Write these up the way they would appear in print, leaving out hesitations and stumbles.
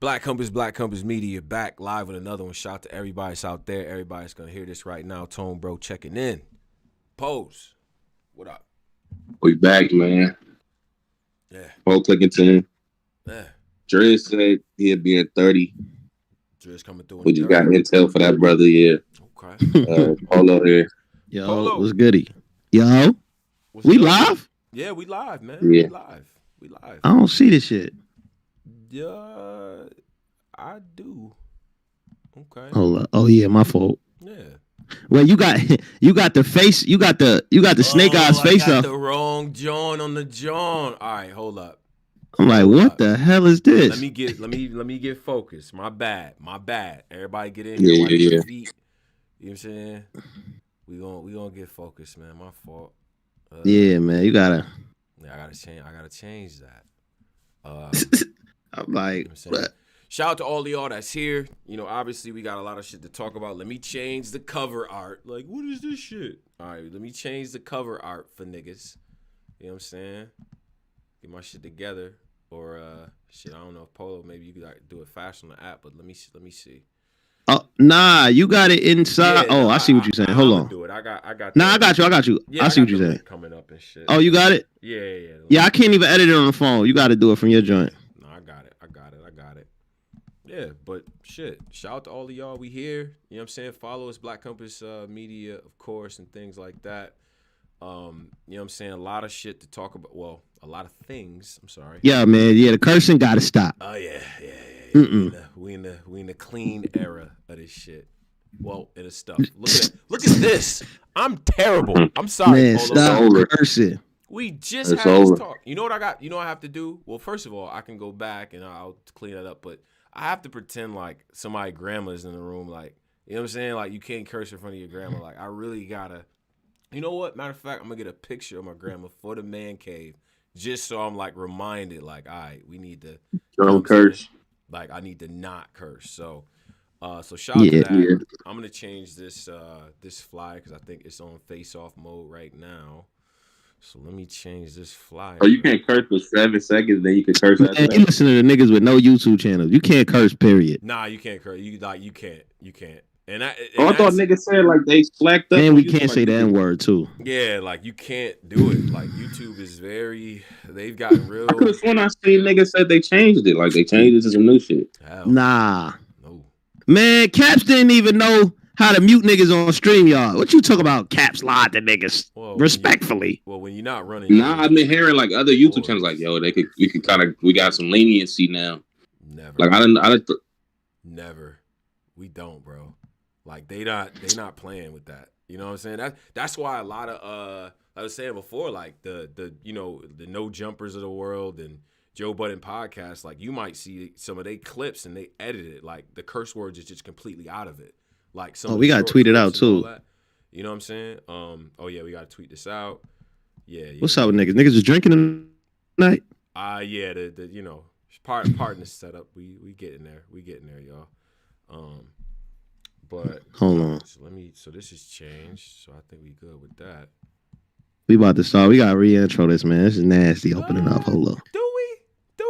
Black Compass Media back live with another one. Shout out to everybody that's out there. Everybody's going to hear this right now. Tone Bro checking in. Pose. What up? We back, man. Yeah. Whole clicking team. Yeah. Drizz said he'll be at 30. Drizz coming through. We just got intel for that brother, yeah. Okay. Polo here. Yo, Polo. what's goody? Yo, What's we good? live? Yeah, we live, man. Yeah. We live. I don't see this shit. Yeah, I do. Okay. Hold up. Oh yeah, my fault. Yeah. Well, you got the face. You got the snake eyes face I got up. the wrong John on the John. All right, hold up. I'm like, what the hell is this? Let me get focused. My bad. Everybody get in here. Yeah. Your feet. You know what I'm saying? We gonna get focused, man. My fault. Yeah, man, you gotta. Yeah, I gotta change that. I'm like, you know what? Shout out to all of y'all that's here. You know, obviously we got a lot of shit to talk about. Let me change the cover art. Like, what is this shit? All right, let me change the cover art for niggas. You know what I'm saying? Get my shit together. Or shit, I don't know if Polo, maybe you could like, do it fast on the app, but let me see. oh nah, you got it inside. Yeah, I see what you're saying. Hold on. Do it. I got. Nah, I got you. Yeah, I see what you're saying. Coming up and shit. Oh, you got it? Yeah. Yeah, I can't even edit it on the phone. You got to do it from your joint. No, I got it. Yeah, but shit. Shout out to all of y'all. We here. You know what I'm saying? Follow us, Black Compass Media, of course, and things like that. You know what I'm saying? A lot of shit to talk about. Well, a lot of things. I'm sorry. Yeah, man. Yeah, the cursing got to stop. Oh yeah. We in the clean era of this shit. Well, it is stuff. Look at this. I'm terrible. I'm sorry. Man, stop cursing. We just had this talk. You know what I got? You know what I have to do? Well, first of all, I can go back and I'll clean it up, but I have to pretend like somebody grandma's in the room. Like, you know what I'm saying? Like, you can't curse in front of your grandma. Like, I really gotta. You know what? Matter of fact, I'm gonna get a picture of my grandma for the man cave, just so I'm like reminded. Like, all right, we need to Don't curse. Like, I need to not curse. So shout out to that. Yeah. I'm gonna change this this flyer because I think it's on face off mode right now. So let me change this flyer. Oh, you can't curse for 7 seconds, then you can curse after that. You listen to the niggas with no YouTube channels. You can't curse, period. Nah, you can't curse. You can't. And I thought niggas said like they slacked up. And we can't say the N-word too. Yeah, like you can't do it. Like YouTube is they've gotten real. I could have sworn I seen niggas said they changed it. Like they changed it to some new shit. Hell. Nah. No. Man, Caps didn't even know how to mute niggas on StreamYard. What you talk about? Caps lied to niggas. Well, respectfully. When you're not running. Nah, I've been hearing like other YouTube channels like, yo, we got some leniency now. Never. Like Never. We don't, bro. Like they not playing with that. You know what I'm saying? That's why a lot of I was saying before, like the no jumpers of the world and Joe Budden podcast, like you might see some of their clips and they edit it. Like the curse words is just completely out of it. Like we gotta tweet it out too. You know what I'm saying? Oh yeah, we gotta tweet this out. Yeah. What's up with niggas? Niggas is drinking tonight? Yeah, the you know, partner setup. We getting there. We getting there, y'all. But hold on. So this is changed. So I think we good with that. We about to start. We gotta re-intro this, man. This is nasty opening up. Hold up. Do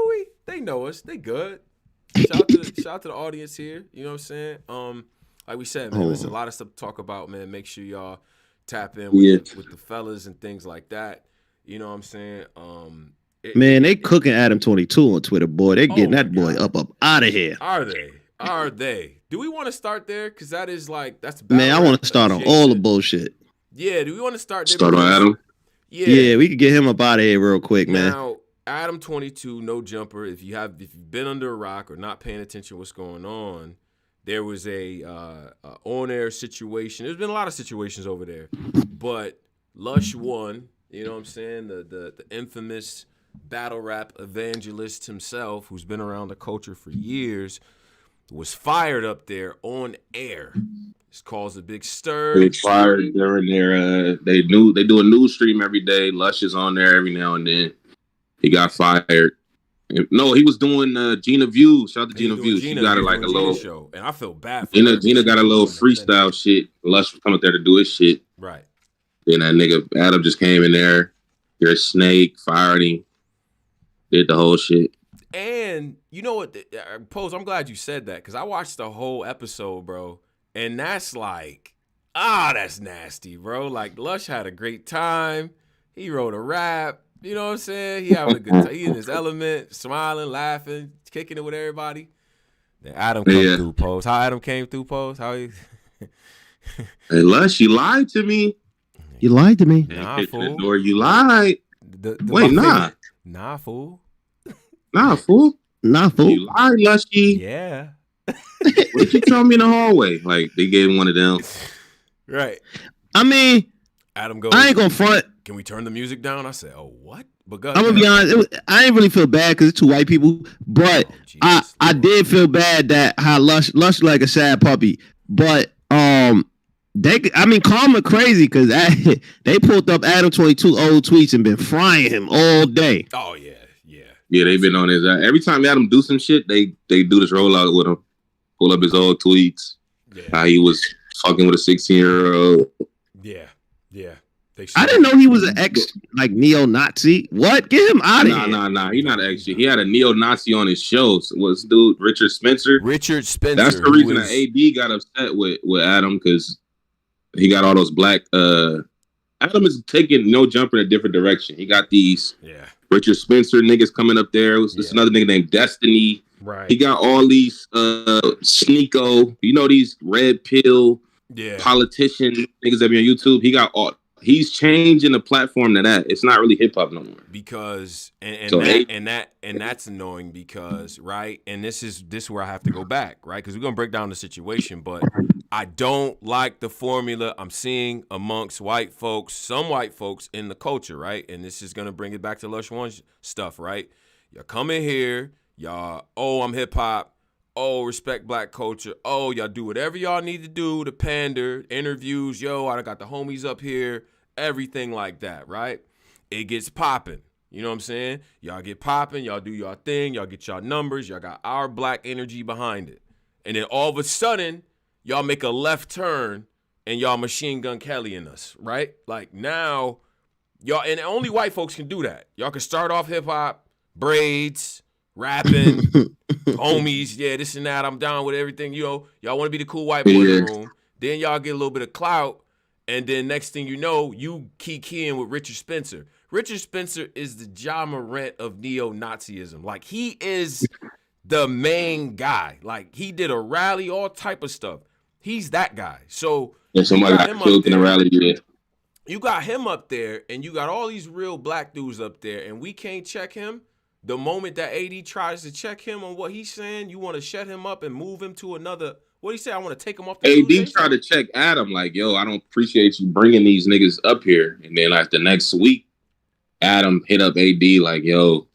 we? They know us. They good. Shout out to the audience here. You know what I'm saying? Like we said, man, there's a lot of stuff to talk about, man. Make sure y'all tap in with the fellas and things like that. You know what I'm saying? They cooking Adam 22 on Twitter, boy. They getting that boy up out of here. Are they? Do we want to start there? Because that is like that's man. I want to start on all the bullshit. Yeah. Do we want to start there? Start on Adam. Yeah, we could get him up out of here real quick, man. Now, Adam 22, no jumper. If you've been under a rock or not paying attention to what's going on. There was a on-air situation. There's been a lot of situations over there. But Lush One, you know what I'm saying, the infamous battle rap evangelist himself, who's been around the culture for years, was fired up there on air. It's caused a big stir. They fired during their they do a news stream every day. Lush is on there every now and then. He got fired. No, he was doing Gina Views. Shout out to Gina Views. She got like a little show, and I feel bad for Gina got a little freestyle shit. Lush was coming there to do his shit. Right. Then that nigga Adam just came in there. You're a snake, fired him, did the whole shit. And you know what, Pose, I'm glad you said that because I watched the whole episode, bro. And that's like, that's nasty, bro. Like, Lush had a great time. He wrote a rap. You know what I'm saying? He having a good time. He in his element, smiling, laughing, kicking it with everybody. Then Adam come through, Pose. How Adam came through, Pose? How he... Hey, Lush, you lied to me. You lied to me. Nah, fool. Or you lied. Wait, nah. Nah, fool. Nah, fool. Nah, fool. You lied, Lushy. Yeah. What did you tell me in the hallway? Like, they gave him one of them. Right. I mean, Adam goes, I ain't gonna front. Can we turn the music down? I said, oh, what? But go I'm gonna be honest. I ain't really feel bad because it's two white people, but I did feel bad that how Lush like a sad puppy. But Karma crazy because they pulled up Adam 22 old tweets and been frying him all day. Oh yeah. Yeah, they've been on his. Every time Adam do some shit, they do this rollout with him. Pull up his old tweets. Yeah. How he was fucking with a 16-year-old. Yeah. I didn't know he was an ex like neo-Nazi. What? Get him out of here. Nah. He's not an ex. He had a neo-Nazi on his shows. What's dude Richard Spencer? That's the reason that AD got upset with Adam because he got all those black. Adam is taking No Jumper in a different direction. He got these Richard Spencer niggas coming up there. There's another nigga named Destiny. Right. He got all these Sneeko. You know these red pill politician niggas that be on YouTube. He got all. He's changing the platform to that. It's not really hip hop no more. Because and that's annoying because right. And this is where I have to go back right because we're gonna break down the situation, but I don't like the formula I'm seeing amongst white folks, some white folks in the culture, right? And this is gonna bring it back to Lush One stuff, right? Y'all come in here, y'all. Oh, I'm hip hop. Oh, respect black culture. Oh, y'all do whatever y'all need to do to pander, interviews. Yo, I got the homies up here. Everything like that, right? It gets popping. You know what I'm saying? Y'all get popping. Y'all do y'all thing. Y'all get y'all numbers. Y'all got our black energy behind it. And then all of a sudden, y'all make a left turn and y'all Machine Gun Kelly in us, right? Like now, y'all, and only white folks can do that. Y'all can start off hip hop, braids, rapping, homies, this and that. I'm down with everything. You know, y'all want to be the cool white boy in the room. Then y'all get a little bit of clout. And then next thing you know, you keying with Richard Spencer. Richard Spencer is the Ja Morant of neo-Nazism. Like, he is the main guy. Like, he did a rally, all type of stuff. He's that guy. So somebody got killed in the rally. Yeah. You got him up there, and you got all these real black dudes up there, and we can't check him. The moment that AD tries to check him on what he's saying, you want to shut him up and move him to another. What do you say? I want to take him off the AD tried to check Adam like, yo, I don't appreciate you bringing these niggas up here. And then like the next week, Adam hit up AD like, yo,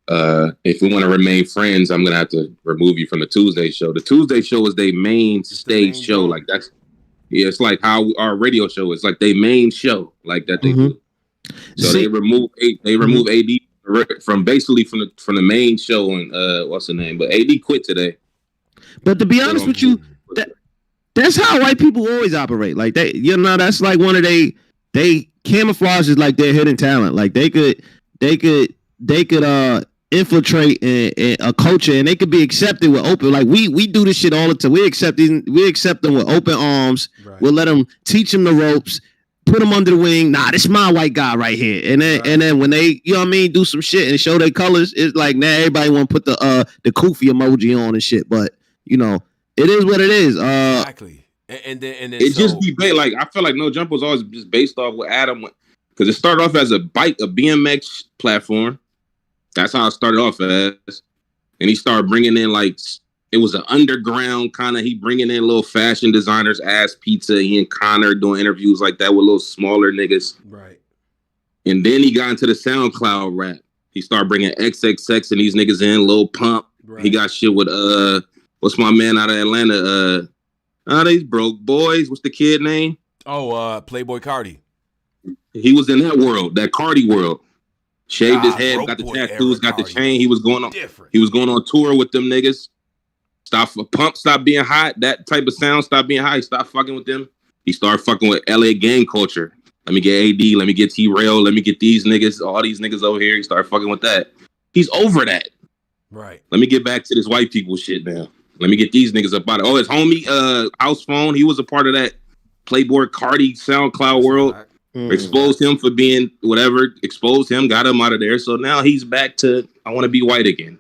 if we want to remain friends, I'm going to have to remove you from the Tuesday show. The Tuesday show is their main stage show. Like that's, it's like how our radio show is like their main show like that they do. So they remove AD from basically from the main show and what's the name? But AD quit today. But to be honest with you, that's how white people always operate. Like that's like one of they camouflage is like their hidden talent. Like they could infiltrate a culture and they could be accepted with open. Like we do this shit all the time. We accept them with open arms. Right. We'll let them teach them the ropes. Put them under the wing. Nah, this is my white guy right here. And then when they, you know what I mean, do some shit and show their colors, it's like now everybody want to put the Kofi emoji on and shit. But you know, it is what it is. Exactly. And then it just be like I feel like No Jumper was always just based off what Adam went because it started off as a BMX platform. That's how it started off as, and he started bringing in like it was an underground kind of. He bringing in little fashion designers, Ass Pizza, he and Connor doing interviews like that with little smaller niggas. Right. And then he got into the SoundCloud rap. He started bringing XXX and these niggas in, Lil Pump. Right. He got shit with what's my man out of Atlanta? These broke boys. What's the kid name? Oh, Playboy Cardi. He was in that world, that Cardi world. Shaved his head, got the tattoos, got the chain. He was going on tour with them niggas. Pump stopped being hot. That type of sound stopped being hot. He stopped fucking with them. He started fucking with LA gang culture. Let me get AD. Let me get T-Rail. Let me get these niggas. All these niggas over here. He started fucking with that. He's over that. Right. Let me get back to this white people shit now. Let me get these niggas up out of it. Oh, his homie, House Phone, he was a part of that Playboy Cardi SoundCloud world. Exposed him for being whatever. Exposed him, got him out of there. So now he's back to I want to be white again.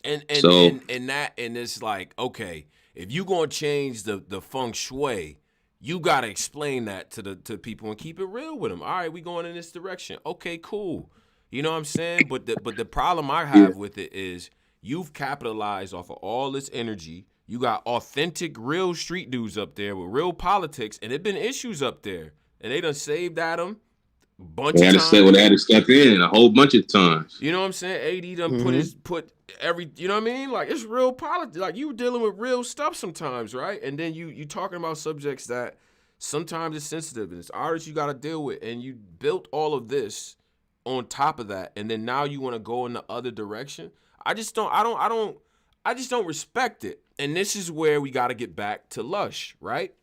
And it's like, okay, if you gonna change the feng shui, you gotta explain that to people and keep it real with them. All right, we going in this direction. Okay, cool. You know what I'm saying? But the problem I have with it is you've capitalized off of all this energy. You got authentic, real street dudes up there with real politics, and there've been issues up there, and they done saved Adam a bunch of times. They had to step in a whole bunch of times. You know what I'm saying? AD done put every, you know what I mean? Like, it's real politics. Like, you dealing with real stuff sometimes, right? And then you talking about subjects that sometimes it's sensitive, and it's artists you got to deal with, and you built all of this on top of that, and then now you want to go in the other direction. I just don't respect it. And this is where we got to get back to Lush, right?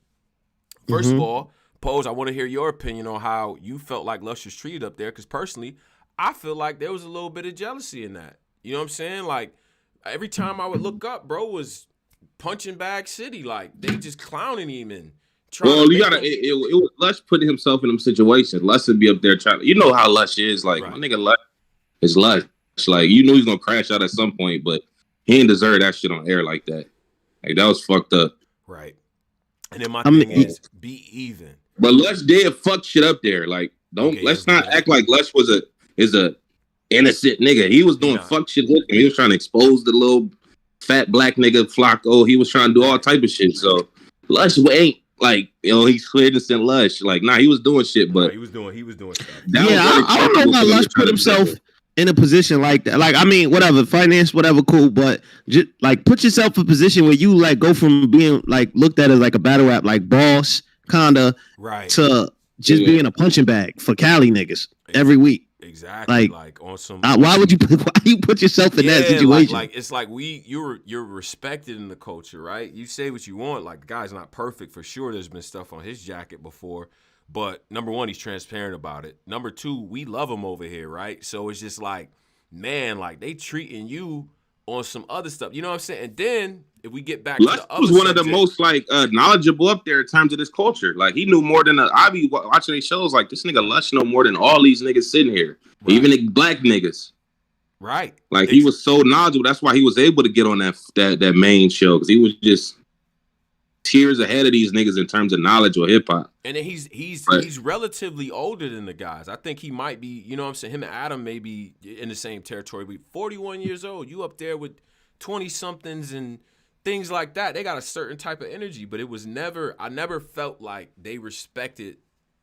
First of all, Pose, I want to hear your opinion on how you felt like Lush was treated up there, because personally, I feel like there was a little bit of jealousy in that. You know what I'm saying? Like, every time I would look up, bro was punching bag city. Like, they just clowning him and trying to it was Lush putting himself in them situations. Lush would be up there trying to, you know how Lush is. Like, my nigga Lush is Lush. Like, you knew he was going to crash out at some point, but he didn't deserve that shit on air like that. Like, that was fucked up. Right. And then my thing is, be even. But Lush did fuck shit up there. Like, let's not act like Lush is a innocent nigga. He was doing fuck shit with him. He was trying to expose the little fat black nigga Flacco. He was trying to do all type of shit. So Lush ain't like, you know, he's innocent Lush. Like, nah, he was doing shit, but he was doing stuff. I don't know why Lush put himself in a position like that. Like, I mean, whatever, finance, whatever, cool, but just like put yourself in a position where you like go from being like looked at as like a battle rap like boss kinda to just being a punching bag for Cali niggas every week. Exactly. Like on some why you put yourself in that situation? Like it's like you're respected in the culture, right? You say what you want. Like, the guy's not perfect for sure. There's been stuff on his jacket before. But number one, he's transparent about it. Number two, we love him over here, right? So it's just like, man, like they treating you on some other stuff. You know what I'm saying? And then if we get back Lush to the other was one of the most like knowledgeable up there in terms of this culture. Like, he knew more than I be watching these shows. Like, this nigga Lush know more than all these niggas sitting here, even the black niggas. Right. Like, he was so knowledgeable. That's why he was able to get on that main show, because he was just tiers ahead of these niggas in terms of knowledge or hip hop. And then he's relatively older than the guys. I think he might be, you know what I'm saying? Him and Adam may be in the same territory. But 41 years old, you up there with 20 somethings and things like that. They got a certain type of energy, but I never felt like they respected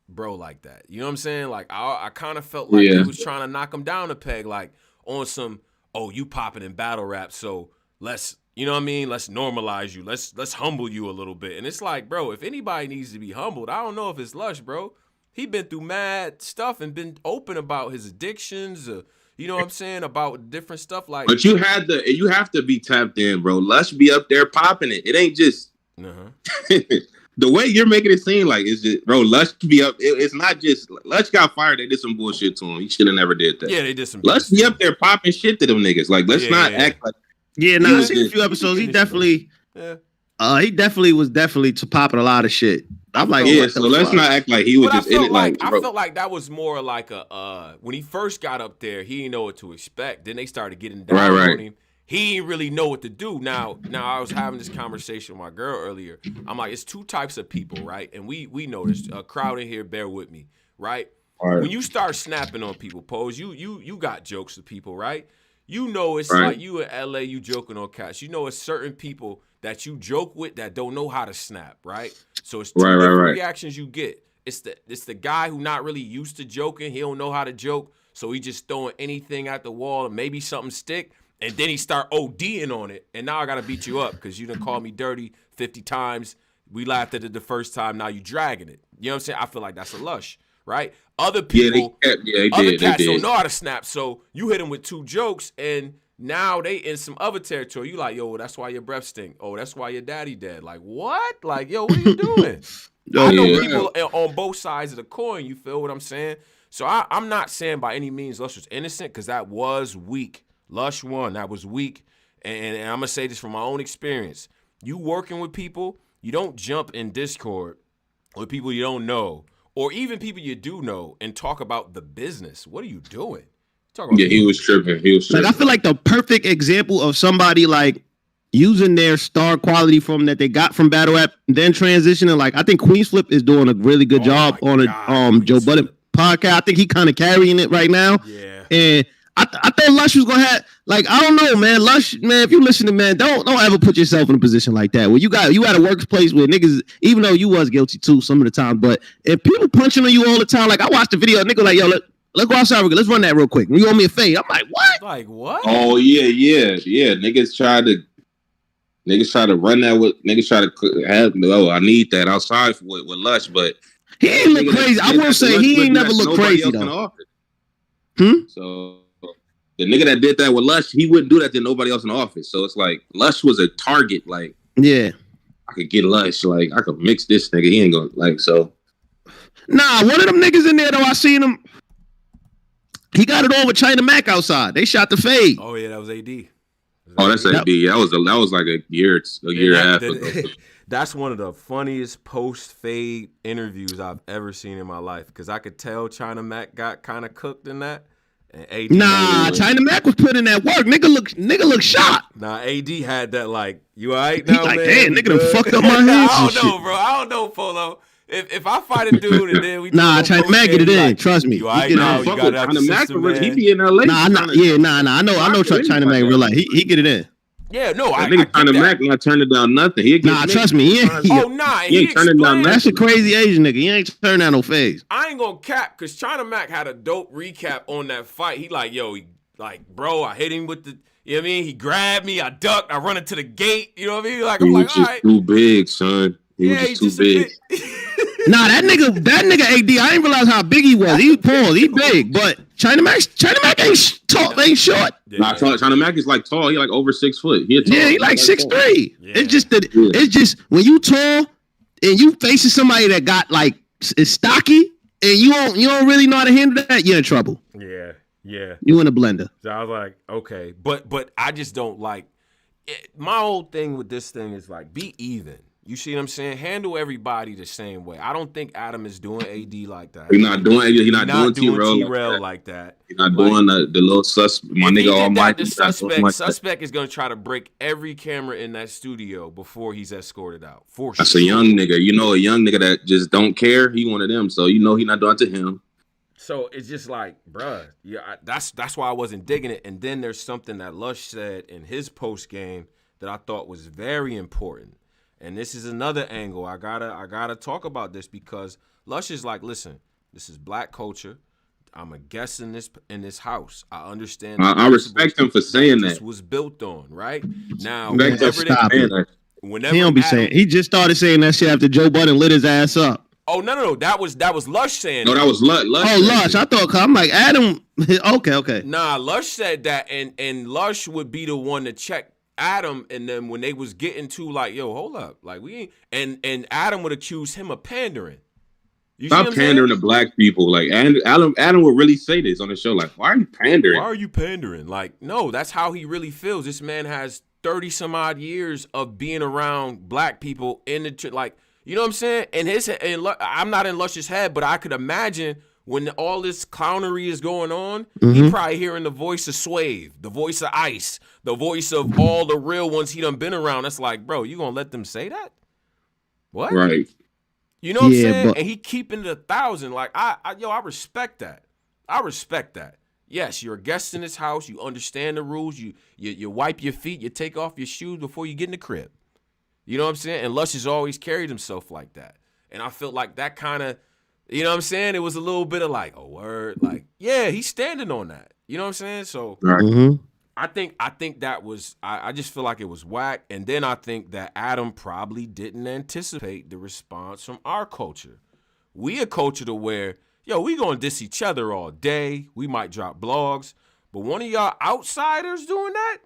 bro like that. You know what I'm saying? Like, I kind of felt like he was trying to knock him down a peg, like on some, oh, you popping in battle rap, so let's, you know what I mean? Let's normalize you. Let's humble you a little bit. And it's like, bro, if anybody needs to be humbled, I don't know if it's Lush, bro. He been through mad stuff and been open about his addictions, you know what I'm saying, about different stuff. Like, but you have to be tapped in, bro. Lush be up there popping it. It ain't just the way you're making it seem like it's just, bro. Lush be up. It's not just Lush got fired. They did some bullshit to him. He should have never did that. Yeah, they did some. Lush be up there popping shit to them niggas. Like, let's not act like. Yeah, I seen a few episodes. He definitely was to popping a lot of shit. I'm like, so let's not act like he was just in it. Like, I felt like that was more like when he first got up there, he didn't know what to expect. Then they started getting down on him. He didn't really know what to do. Now I was having this conversation with my girl earlier. I'm like, it's two types of people, right? And we know this. A crowd in here, bear with me, right? When you start snapping on people, Pose, you got jokes with people, right? You know, it's like you in LA, you joking on cats. You know, it's certain people that you joke with that don't know how to snap, right? So it's two different reactions you get. It's the guy who not really used to joking. He don't know how to joke, so he just throwing anything at the wall and maybe something stick, and then he start ODing on it. And now I gotta beat you up because you done called me dirty 50 times. We laughed at it the first time. Now you dragging it. You know what I'm saying? I feel like that's a Lush, right? Other people, other cats don't know how to snap, so you hit them with two jokes, and now they in some other territory. You like, yo, that's why your breath stink. Oh, that's why your daddy dead. Like, what? Like, yo, what are you doing? I know people on both sides of the coin. You feel what I'm saying? So I'm not saying by any means Lush was innocent, because that was weak Lush One, that was weak. And I'm going to say this from my own experience. You working with people, you don't jump in Discord with people you don't know or even people you do know and talk about the business. What are you doing? He was tripping. Like, I feel like the perfect example of somebody like using their star quality from that they got from Battle Rap, then transitioning. Like, I think Queens Flip is doing a really good job on a Joe Budden podcast. I think he kind of carrying it right now. Yeah. And I thought Lush was gonna have, like, I don't know, man. Lush, man, if you listen to, man, don't ever put yourself in a position like that where you at a workplace where niggas, even though you was guilty too some of the time, but if people punching on you all the time, like I watched the video, nigga like, yo, let's go outside. Let's run that real quick. You owe me a fade. I'm like, what? Like what? Oh yeah. Niggas try to run that with niggas try to have. Oh, I need that outside with Lush, but he ain't look crazy. I will say he ain't never look crazy though. So the nigga that did that with Lush, he wouldn't do that to nobody else in the office. So it's like Lush was a target. Like, yeah, I could get Lush. Like, I could mix this nigga. He ain't gonna like so. Nah, one of them niggas in there though. I seen him. He got it on with China Mac outside. They shot the fade. Oh yeah, that was AD. Oh, that's AD. Yeah, that was like a year and a half ago. That's one of the funniest post-fade interviews I've ever seen in my life because I could tell China Mac got kind of cooked in that. And AD China Mac was putting in that work. Nigga look shot. Nah, AD had that like, you all right now, like, man? Damn, nigga done fucked up my hands. I don't know, bro. I don't know, Polo. If I fight a dude and then we China Mac get it in. Trust me. You all right now? You got out the system, man. He be in LA. I know China Mac real life. He get it in. Yeah, no, I think China Mac not turning down nothing. Trust me. He ain't turning down nothing. That's a crazy Asian nigga. He ain't turning down no phase. I ain't gonna cap because China Mac had a dope recap on that fight. He like, bro, I hit him with the, you know what I mean? He grabbed me, I ducked, I run into the gate. You know what I mean? Like, I'm like, all right. Too big, son. He was just too big. Nah, that nigga AD, I didn't realize how big he was. He big, but China Mac ain't tall, ain't short. Yeah. Nah, China Mac is like tall. He like over 6 foot. He like 6'3". Yeah. It's just when you tall and you facing somebody that got like is stocky and you don't really know how to handle that, you're in trouble. Yeah. You in a blender. So I was like, okay, but I just don't like it. My whole thing with this thing is like, be even. You see what I'm saying? Handle everybody the same way. I don't think Adam is doing AD like that. He's not doing T-Rail like that. He's not doing the little my nigga almighty. The suspect is gonna try to break every camera in that studio before he's escorted out. That's a young nigga. You know, a young nigga that just don't care. He one of them. So you know he not doing it to him. So it's just like, bruh, yeah, that's why I wasn't digging it. And then there's something that Lush said in his post game that I thought was very important. And this is another angle. I gotta talk about this because Lush is like, listen, this is black culture. I'm a guest in this house. I understand. I respect him for saying that. This was built on, right? Now, whenever he don't be saying. He just started saying that shit after Joe Budden lit his ass up. Oh no, that was Lush saying. No, that was Lush. Oh, Lush. I thought I'm like Adam. Okay. Nah, Lush said that, and Lush would be the one to check Adam, and then when they was getting to like, yo, hold up, like we ain't, and Adam would accuse him of pandering. You Stop pandering to black people. Like, and Adam would really say this on the show. Like, why are you pandering? Why are you pandering? Like, no, that's how he really feels. This man has 30 some odd years of being around black people in the like, you know what I'm saying? And I'm not in Lush's head, but I could imagine when all this clownery is going on, he probably hearing the voice of Swave, the voice of Ice, the voice of all the real ones he done been around. That's like, bro, you gonna let them say that? What? Right. You know what I'm saying? And he keeping it 1,000. Like, I respect that. I respect that. Yes, you're a guest in this house. You understand the rules. You wipe your feet. You take off your shoes before you get in the crib. You know what I'm saying? And Lush has always carried himself like that. And I felt like that kind of, you know what I'm saying? It was a little bit of like, a word. Like, yeah, he's standing on that. You know what I'm saying? So I think that was, I just feel like it was whack. And then I think that Adam probably didn't anticipate the response from our culture. We a culture to where, yo, we gonna diss each other all day. We might drop blogs. But one of y'all outsiders doing that?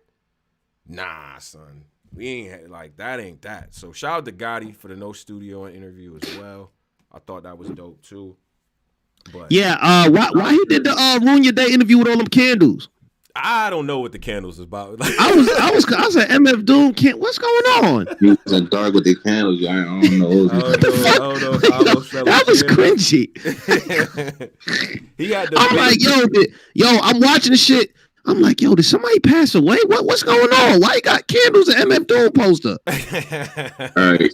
Nah, son. We ain't like that. Ain't that. So shout out to Gotti for the no studio interview as well. I thought that was dope too. But yeah, why he did the ruin your day interview with all them candles? I don't know what the candles is about. I was at MF Doom. What's going on? He was in dark with the candles. I don't know. I don't know that was cringy. He had. I'm like, yo, I'm watching the shit. I'm like, yo, did somebody pass away? What's going on? Why you got candles at MF Doom poster? All right.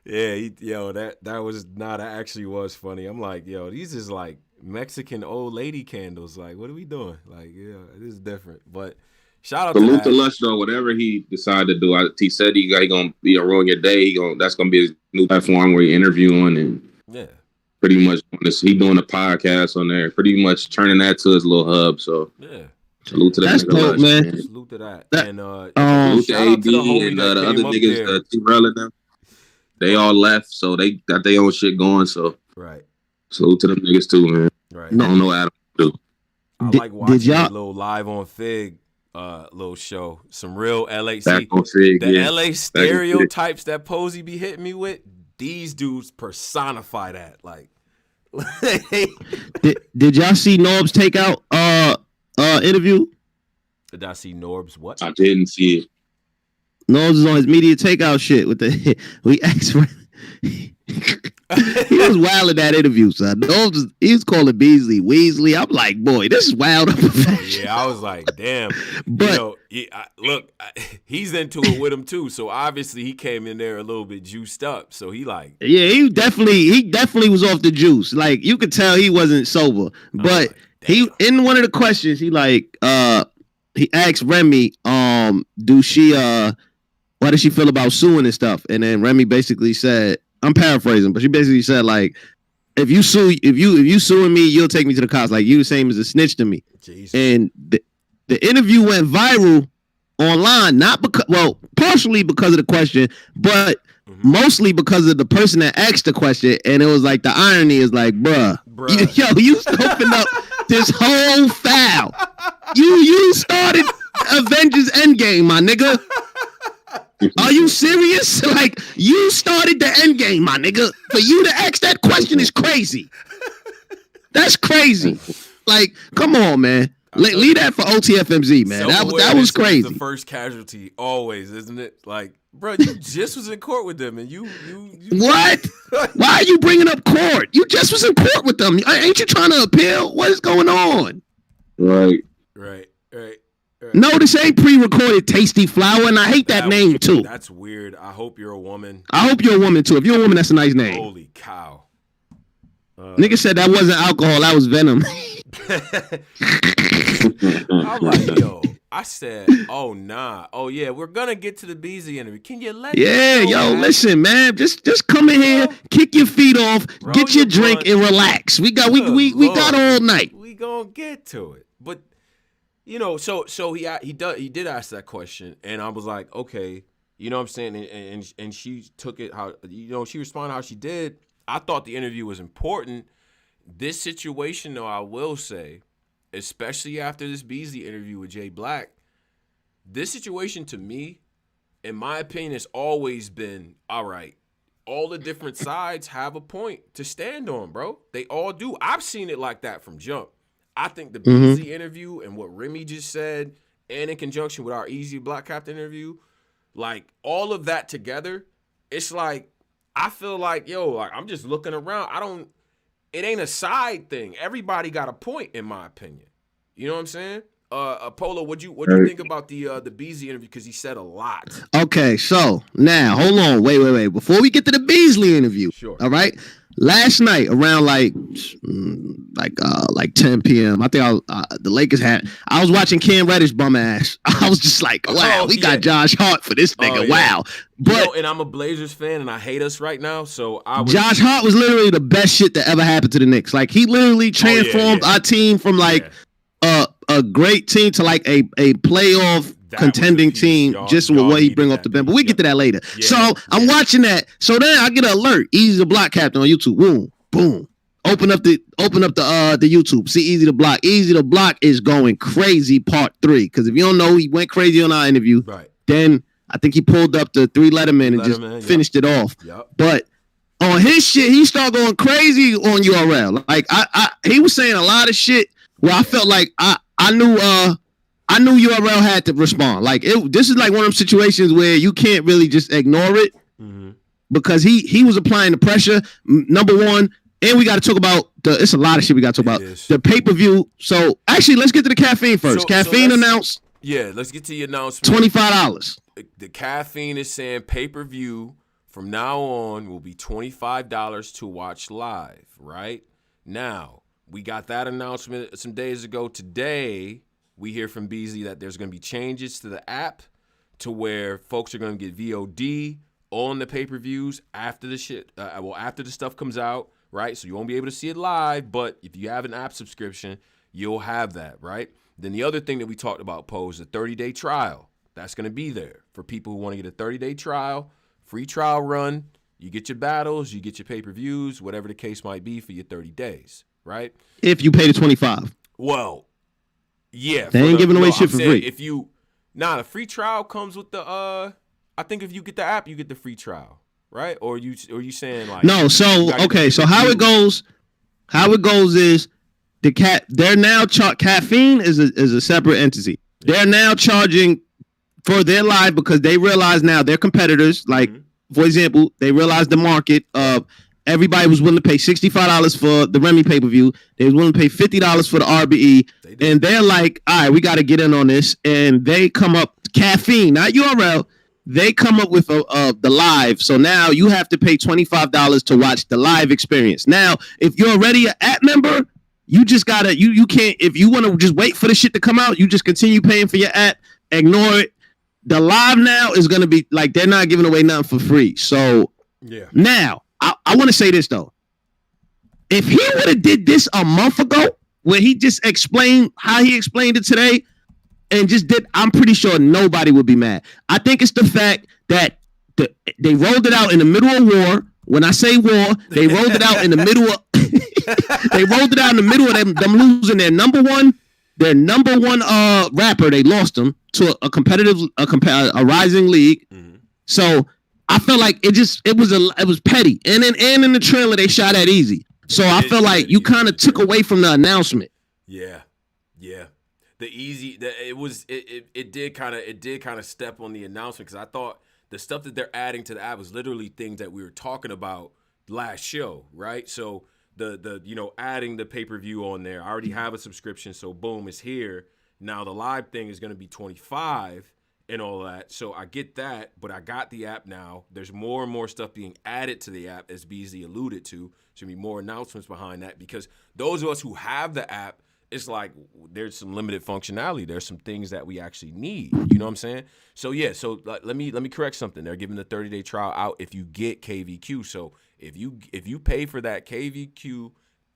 Yeah, that actually was funny. I'm like, yo, these is like Mexican old lady candles. Like, what are we doing? Like, yeah, it is different. But shout out to Lush though. Whatever he decided to do, he said he gonna ruin your day. That's gonna be his new platform where he interviewing and pretty much he doing a podcast on there. Pretty much turning that to his little hub. So yeah. Salute to that. That's dope, Lush, man. Salute to that. And salute to AD and the other niggas, T-Rell and them. They all left, so they got their own shit going. So right. Salute to them niggas too, man. Right. I don't know Adam do. I like watching a little live on Fig little show. Some real LA. LA stereotypes that Posey be hitting me with, these dudes personify that. Like did y'all see Norb's takeout interview? Did I see Norb's what? I didn't see it. Norbs is on his media takeout shit with we asked for he was wild in that interview, son. He was calling Beasley Weasley. I'm like, boy, this is wild. Yeah, I was like, damn. But he's into it with him too. So obviously he came in there a little bit juiced up. So he he definitely was off the juice. Like you could tell he wasn't sober. But he in one of the questions he asked Remy, how does she feel about suing and stuff? And then Remy basically said, I'm paraphrasing, but she basically said, like, if you suing me, you'll take me to the cops. Like, you the same as a snitch to me. Jesus. And the interview went viral online, partially because of the question, but mostly because of the person that asked the question. And it was like, the irony is like, bruh. You opened up this whole foul. You started Avengers Endgame, my nigga. Are you serious? Like, you started the Endgame, my nigga. For you to ask that question is crazy. That's crazy. Like, come on, man. Leave that for OTFMZ, man. That was crazy. The first casualty, always, isn't it? Like, bro, you just was in court with them, and you what? Why are you bringing up court? You just was in court with them. Ain't you trying to appeal? What is going on? Right. No, this ain't pre-recorded Tasty Flower, and I hate that name too. That's weird. I hope you're a woman. I hope you're a woman too. If you're a woman, that's a nice name. Holy cow. Nigga said that wasn't alcohol, that was venom. I'm like, yo. I said, oh nah. Oh yeah, we're gonna get to the Beasley interview. Can you let me know, man? Listen, man. Just come in here, kick your feet off, get your drink, and relax. We got all night. We gonna get to it. But so he did ask that question, and I was like, okay, you know what I'm saying? And she took it how she responded how she did. I thought the interview was important. This situation, though, I will say, especially after this Beasley interview with Jay Black, this situation to me, in my opinion, has always been, all right, all the different sides have a point to stand on, bro. They all do. I've seen it like that from jump. I think the Beasley interview and what Remy just said, and in conjunction with our Eazy Black Captain interview, like all of that together, it's like, I feel like, I'm just looking around. It ain't a side thing. Everybody got a point, in my opinion. You know what I'm saying? Polo, what you think about the Beasley interview? Because he said a lot. Okay, so now hold on, wait. Before we get to the Beasley interview, sure. All right. Last night around like 10 p.m. I think the Lakers had. I was watching Cam Reddish bum ass. I was just like, wow, we got Josh Hart for this nigga. Wow. But and I'm a Blazers fan and I hate us right now. So Josh Hart was literally the best shit that ever happened to the Knicks. Like he literally transformed our team from like a great team to like a playoff contending team just with what he bring off the bench. But we get to that later. Yeah, I'm watching that. So then I get an alert. Eazy the Block Captain on YouTube. Boom, boom. Open up the YouTube. See Eazy the Block. Eazy the Block is going crazy part 3. Because if you don't know, he went crazy on our interview. Right. Then I think he pulled up the 3 Letterman and just finished it off. Yep. But on his shit, he started going crazy on URL. Like he was saying a lot of shit where I felt like I knew URL had to respond. Like this is like one of them situations where you can't really just ignore it because he was applying the pressure. Number one, and we got to talk about it's a lot of shit we got to talk about. The pay-per-view. So actually, let's get to the Caffeine first. Caffeine announced. Yeah, let's get to the announcement. $25. The Caffeine is saying pay-per-view from now on will be $25 to watch live. Right now, we got that announcement some days ago. Today, we hear from Beasley that there's going to be changes to the app to where folks are going to get VOD on the pay-per-views after the shit. After the stuff comes out, right? So you won't be able to see it live, but if you have an app subscription, you'll have that, right? Then the other thing that we talked about, Pose, the 30-day trial. That's going to be there for people who want to get a 30-day trial, free trial run. You get your battles, you get your pay-per-views, whatever the case might be for your 30 days, right? If you pay the $25. Well, yeah. They ain't giving away shit for free. If you, the free trial comes with the, I think if you get the app, you get the free trial, right? Or you saying like. No, so, okay, so how it goes is they're now, Caffeine is a separate entity. They're now charging for their live because they realize now they're competitors, like, for example, they realized the market of everybody was willing to pay $65 for the Remy pay-per-view. They was willing to pay $50 for the RBE. And they're like, all right, we got to get in on this. And they come up, Caffeine, not URL, they come up with the live. So now you have to pay $25 to watch the live experience. Now, if you're already an app member, you just got to, you can't, if you want to just wait for the shit to come out, you just continue paying for your app, ignore it. The live now is going to be like, they're not giving away nothing for free. So now I want to say this though. If he would have did this a month ago, where he just explained how he explained it today and just did, I'm pretty sure nobody would be mad. I think it's the fact that they rolled it out in the middle of war. When I say war, they rolled it out in the middle of, they rolled it out in the middle of them losing their number one rapper. They lost him to a rising league. So I felt like it was petty. And then in the trailer they shot at Eazy. So I feel like you kind of took away from the announcement. Yeah. The Eazy, it did kind of step on the announcement because I thought the stuff that they're adding to the app was literally things that we were talking about last show, right? So the adding the pay-per-view on there. I already have a subscription, so boom, it's here. Now the live thing is going to be $25 and all that. So I get that, but I got the app now. There's more and more stuff being added to the app, as Beasley alluded to. Should be more announcements behind that because those of us who have the app, it's like there's some limited functionality. There's some things that we actually need. You know what I'm saying? So yeah. So let me correct something. They're giving the 30-day trial out if you get KvQ. So if you pay for that KvQ,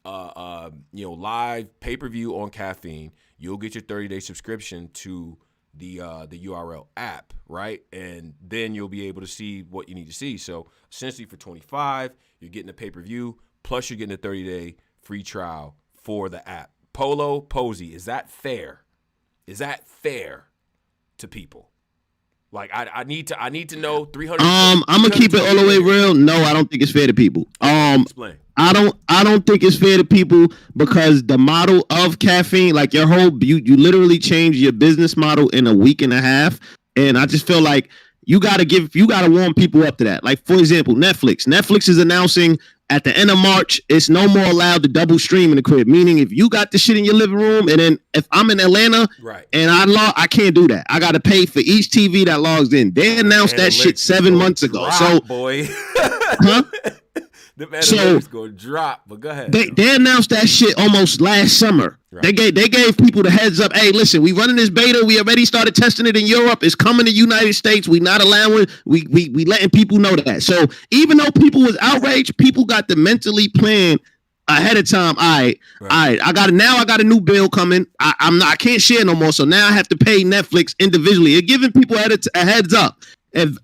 live pay-per-view on Caffeine, you'll get your 30-day subscription to the URL app, right? And then you'll be able to see what you need to see. So essentially for $25, you're getting the pay-per-view plus you're getting a 30-day free trial for the app. Polo, Posey, is that fair? Is that fair to people? Like I need to know 300. I'm gonna keep it all the way real. No, I don't think it's fair to people. Explain. I don't think it's fair to people because the model of Caffeine, like your whole you literally changed your business model in a week and a half, and I just feel like you gotta warm people up to that. Like for example, Netflix is announcing at the end of March, it's no more allowed to double stream in the crib. Meaning, if you got the shit in your living room, and then if I'm in Atlanta, right, and I can't do that. I got to pay for each TV that logs in. They announced that shit 7 months ago. So, boy, the analytics gonna drop. But go ahead. They announced that shit almost last summer. Right. They gave people the heads up. Hey, listen, we running this beta. We already started testing it in Europe. It's coming to United States. We not allowing. We letting people know that. So even though people was outraged, people got to mentally plan ahead of time. All right. I got a new bill coming. I can't share no more. So now I have to pay Netflix individually. It's giving people a heads up. And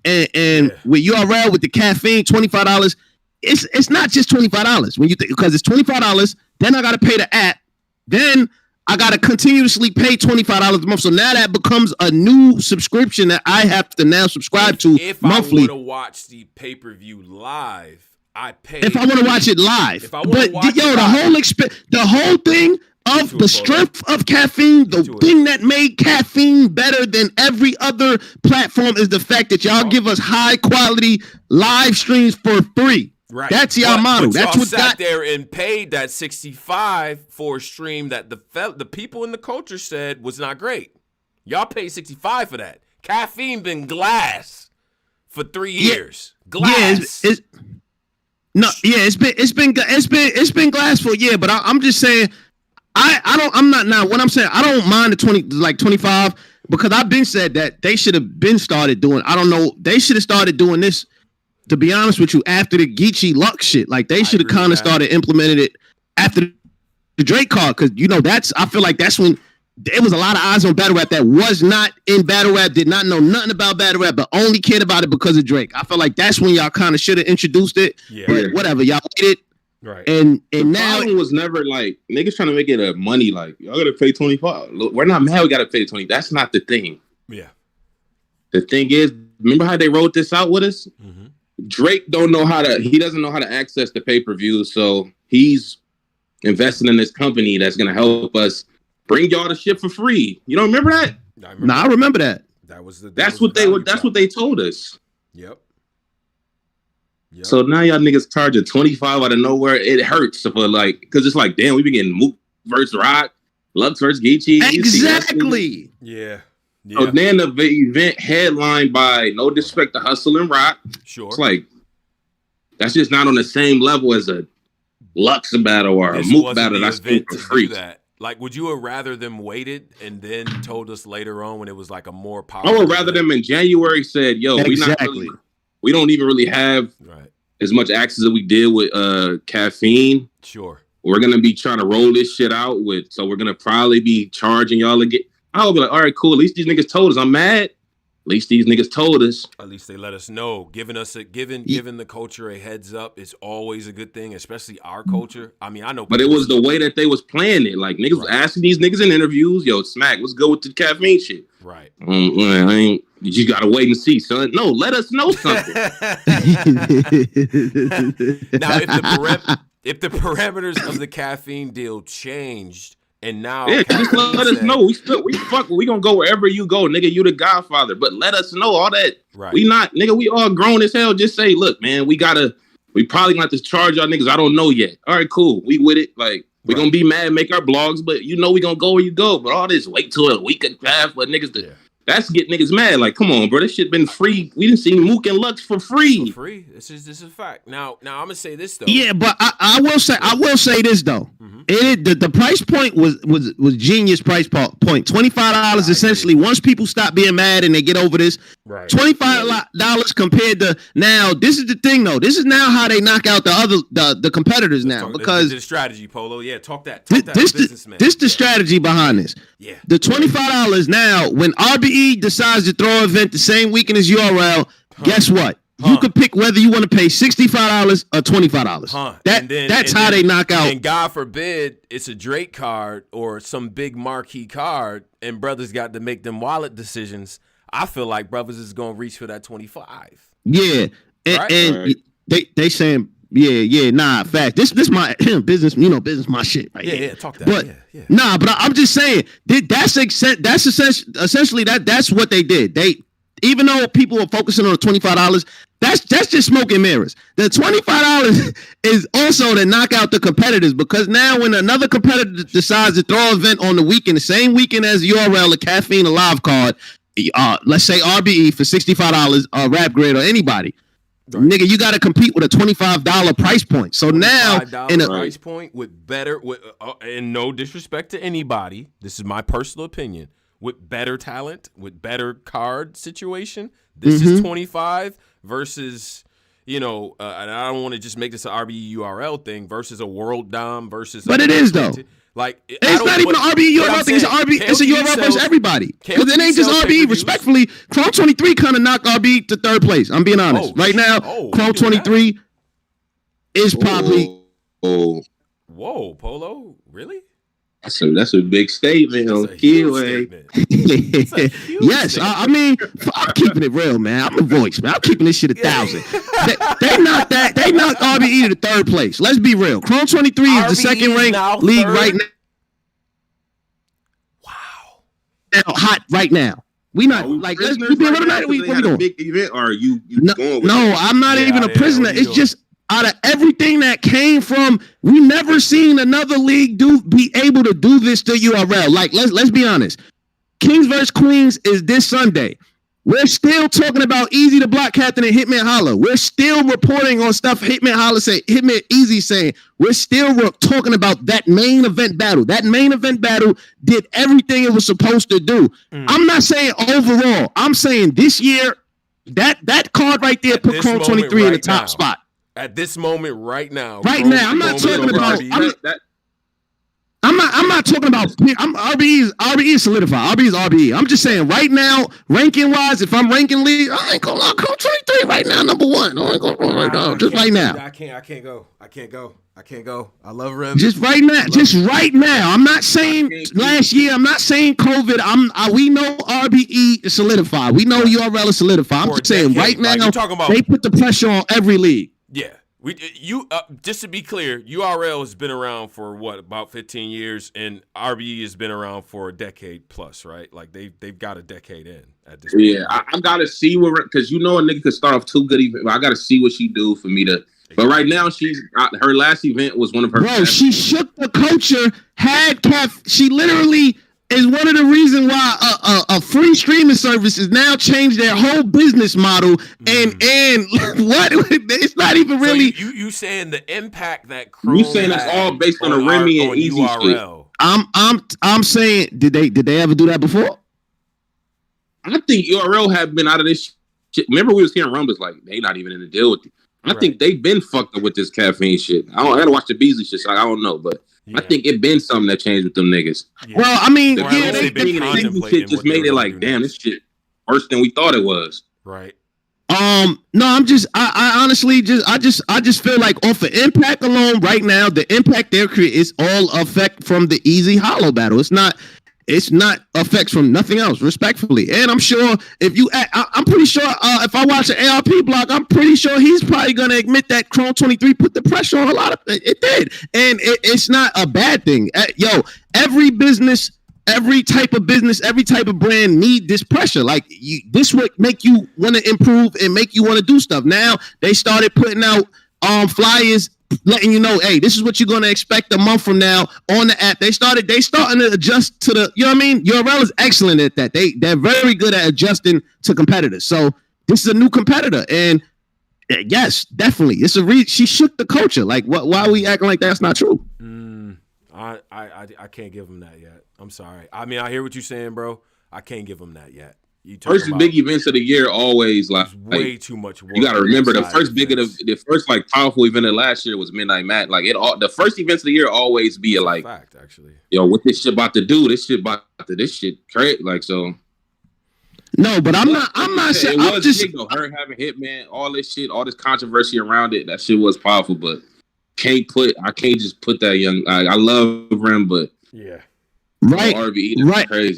with URL with the Caffeine, $25. It's not just $25 when you think, because it's $25. Then I got to pay the app. Then I got to continuously pay $25 a month. So now that becomes a new subscription that I have to now subscribe to monthly. If I want to watch the pay-per-view live, I pay. If I want to watch it live. The whole thing of the strength of Caffeine, the thing that made Caffeine better than every other platform is the fact that y'all give us high quality live streams for free. Right. That's y'all model. That's what sat there and paid that $65 for a stream that the people in the culture said was not great. Y'all paid $65 for that. Caffeine been glass for 3 years. Glass. Yeah, it's been glass for a year, but I'm just saying I don't mind the 25 because I've been said that they should have been started doing. I don't know. They should have started doing this, to be honest with you, after the Geechee Luck shit. Like they should have kind of started implementing it after the Drake card. Cause I feel like that's when there was a lot of eyes on battle rap that was not in battle rap, did not know nothing about battle rap, but only cared about it because of Drake. I feel like that's when y'all kind of should have introduced it. Yeah. But whatever, y'all did it. Right. And the now problem was never like niggas trying to make it a money, like y'all gotta pay 25. Look, we're not mad we gotta pay 20. That's not the thing. Yeah. The thing is, remember how they wrote this out with us? Mm-hmm. Drake he doesn't know how to access the pay-per-view, so he's investing in this company that's gonna help us bring y'all the shit for free. You don't remember that? I remember that. That's what they told us. Yep. So now y'all niggas charging 25 out of nowhere. It hurts for because it's like, damn, we been getting Mook versus Rock, Lux versus Geechee. Exactly. Yeah. So then the event headlined by, no disrespect to Hustle and Rock. Sure. It's like, that's just not on the same level as a Lux battle or a Mook battle. That's for free. That. Like, would you have rather them waited and then told us later on when it was like a more powerful? I would rather them in January said, yo, we don't even really have as much access as we did with Caffeine. Sure. We're going to be trying to roll this shit out so we're going to probably be charging y'all again. I'll be like, all right, cool. At least these niggas told us. I'm mad. At least these niggas told us. At least they let us know. Giving the culture a heads up is always a good thing, especially our culture. I mean, I know. But it was the way that they was playing it. Like, niggas was asking these niggas in interviews, yo, Smack, what's good with the Caffeine shit? Right. You gotta wait and see, son. No, let us know something. Now, if the parameters of the Caffeine deal changed, and now just let us know. We gonna go wherever you go, nigga. You the Godfather, but let us know all that. Right. We not, nigga. We all grown as hell. Just say, look, man, we probably gonna have to charge y'all niggas. I don't know yet. All right, cool. We with it. Like, we gonna be mad, make our blogs, but we gonna go where you go. But all this wait till a week and a half for niggas to. That's getting niggas mad. Like, come on, bro. This shit been free. We didn't see Mook and Lux for free. For free. This is a fact. Now I'm gonna say this though. Yeah, but I will say this though. Mm-hmm. The price point was genius price point. $25 essentially. Once people stop being mad and they get over this, $25 compared to now. This is the thing though. This is now how they knock out the competitors now because the strategy, Polo. Yeah, talk that. This the strategy behind this. Yeah. The $25 now when RBE decides to throw an event the same weekend as URL, guess what? You could pick whether you want to pay $65 or $25. That's how they knock out. And God forbid it's a Drake card or some big marquee card, and brothers got to make them wallet decisions. I feel like brothers is gonna reach for that 25. Yeah, and they saying fact. This my business. Business my shit. Right? Yeah, talk that. But yeah. But I'm just saying that's essentially that's what they did. They, even though people are focusing on the $25, that's just smoke and mirrors. The $25 is also to knock out the competitors because now when another competitor decides to throw an event on the weekend, the same weekend as URL, a Caffeine, a live card, let's say RBE for $65, Rap Grid or anybody. Right. Nigga, you got to compete with a $25 price point. So now, in a price point with better, and no disrespect to anybody, this is my personal opinion. With better talent, with better card situation, this is 25 versus, and I don't want to just make this an RBE URL thing versus a World Dom versus. But it is though. Like it's not even an RBE URL thing. It's a URL versus everybody. Because it ain't just RBE. Respectfully, Chrome 23 kind of knocked RBE to third place. I'm being honest. Right now, Chrome 23 is probably. Whoa, Polo, really? That's a big statement on Keyway. Yes, I mean, I'm keeping it real, man. I'm a voice, man. I'm keeping this shit 1,000. They knocked RBE to the third place. Let's be real. Chrome 23 is the second ranked league right now. now, hot right now. We not like let's be right now. We doing? Big event, or you no, going with no, I'm not even a prisoner. It's just out of everything that came from, we never seen another league be able to do this to URL. Like let's be honest. Kings vs Queens is this Sunday. We're still talking about Eazy the Block Captain and Hitman Holla. We're still reporting on stuff Hitman Holla say, Hitman Eazy saying. We're still talking about that main event battle. That main event battle did everything it was supposed to do. I'm not saying overall. I'm saying this year, that card right there put Chrome 23 in the top spot. At this moment, right now. Right now, I'm not talking about. I'm not talking about. RBE is solidified. RBE is RBE. I'm just saying right now, ranking wise, if I'm ranking league, I ain't gonna Chrome 23 right now, number one. I ain't gonna right now, just right now. I can't go. I love Rem. Just right now. Just right now. I'm not saying last year. I'm not saying COVID. We know RBE is solidified. We know URL is solidified. I'm just saying right now. They put the pressure on every league. Yeah. Just to be clear, URL has been around for about 15 years, and RBE has been around for a decade plus, right? Like they've got a decade in at this point. Yeah, I gotta see because a nigga could start off too good. Even I gotta see what she do for me to. But right now, her last event was one of her. Bro, she shook the culture. She literally is one of the reasons why a free streaming service has now changed their whole business model. And what? It's not even really. So you saying the impact that Chrome you saying that's all based on the Remy and Eazy URL. Shit. I'm saying did they ever do that before? I think URL have been out of this shit. Remember we was hearing rumbles like they not even in the deal with it. I think they've been fucked up with this caffeine shit. I gotta watch the Beasley shit, so I don't know, but I think it been something that changed with them niggas. Yeah. Well, I mean, they shit just made it like, damn, this shit worse than we thought it was. Right. No, I honestly just feel like off of impact alone right now, the impact they're creating is all effect from the Eazy Hollow battle. It's not effects from nothing else, respectfully. And I'm sure I'm pretty sure if I watch an ARP block, I'm pretty sure he's probably going to admit that Chrome 23 put the pressure on a lot of it did. And it's not a bad thing. Every business, every type of business, every type of brand need this pressure. Like this would make you want to improve and make you want to do stuff. Now they started putting out flyers letting you know, hey, this is what you're going to expect a month from now on the app. They're starting to adjust to the, you know what I mean? URL is excellent at that. They're very good at adjusting to competitors. So this is a new competitor. And yes, definitely. It's she shook the culture. Like, why are we acting like that's not true? I can't give them that yet. I'm sorry. I mean, I hear what you're saying, bro. I can't give them that yet. First big events of the year always like way too much work. You got to remember the first like powerful event of last year was Midnight Matt. Like the first events of the year always be like fact actually. Yo, what this shit about to do? This shit crazy. Like so. No, but I'm not saying it was big though. Her having Hitman, all this shit, all this controversy around it. That shit was powerful, but I can't just put that young. I love Rem, but yeah, right, RBE, crazy.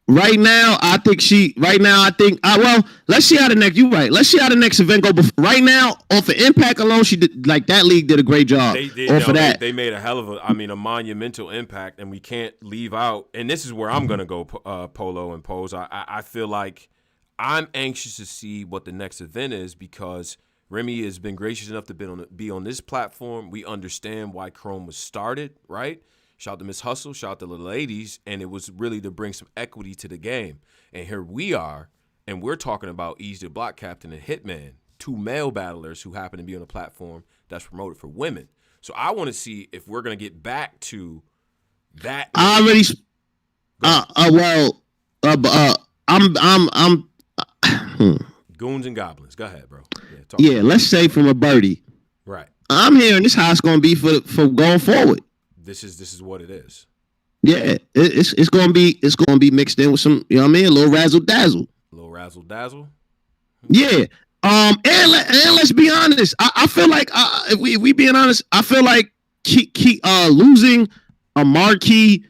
Right now, I think well, let's see how the next. You right. Let's see how the next event go. Right now, off of impact alone, she did like that league did a great job. They made a hell of a monumental impact, and we can't leave out. And this is where I'm gonna go, Polo and Pose. I feel like I'm anxious to see what the next event is because Remy has been gracious enough to be on this platform. We understand why Chrome was started, right? Shout out to Miss Hustle, shout out to the ladies, and it was really to bring some equity to the game. And here we are, and we're talking about Eazy the Block Captain and Hitman, two male battlers who happen to be on a platform that's promoted for women. So I want to see if we're going to get back to that. I'm Goons and Goblins. Go ahead, bro. Yeah, let's say from a birdie. Right. I'm hearing this how it's going to be for going forward. This is what it is. Yeah, it's gonna be mixed in with some, you know what I mean, a little razzle dazzle. Yeah. And let's be honest. I feel like if we being honest, I feel like losing a marquee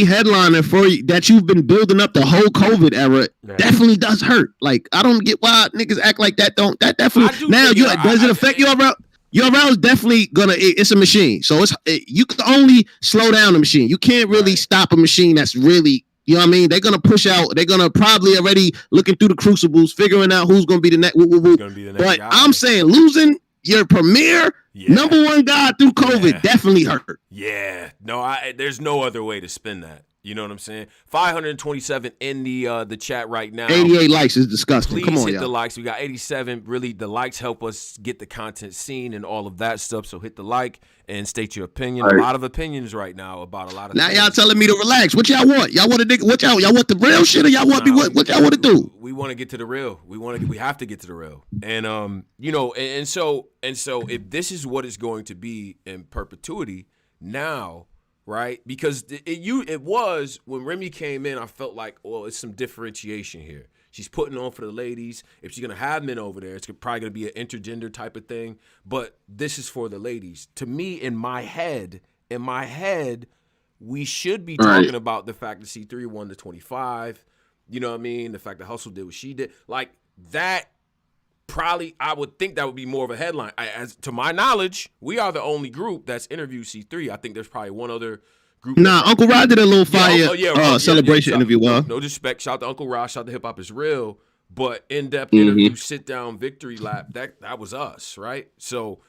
headliner for you that you've been building up the whole COVID era definitely does hurt. Like I don't get why niggas act like that. That definitely now does it affect your route? URL is definitely it's a machine. So you can only slow down the machine. You can't really stop a machine that's really You know what I mean? They're gonna push out. They're gonna probably already looking through the crucibles, figuring out who's gonna be the next. But guy. I'm saying losing your premier number one guy through COVID definitely hurt. Yeah, no, there's no other way to spin that. You know what I'm saying? 527 in the chat right now. 88 likes is disgusting. Please Come on, hit y'all. the likes. We got 87. Really, the likes help us get the content seen and all of that stuff. So hit the like and state your opinion. Right. A lot of opinions right now about a lot of now things. Y'all telling me to relax. What y'all want? Y'all want to dig? What y'all want the real shit, or y'all want what y'all want to do? We want to get to the real. We have to get to the real. And you know, and so if this is what it's going to be in perpetuity now. Right, because it was when Remy came in. I felt like, well, it's some differentiation here. She's putting on for the ladies. If she's gonna have men over there, it's probably gonna be an intergender type of thing. But this is for the ladies. To me, in my head, we should be talking about the fact that C3 won the 25. You know what I mean? The fact that Hustle did what she did, like that. Probably, I would think that would be more of a headline. As to my knowledge, we are the only group that's interviewed C3. I think there's probably one other group. Nah, Uncle Rod did a little fire celebration interview. No disrespect. Shout out to Uncle Rod. Shout out to Hip Hop Is Real. But in-depth interview, sit-down victory lap, that was us, right? So,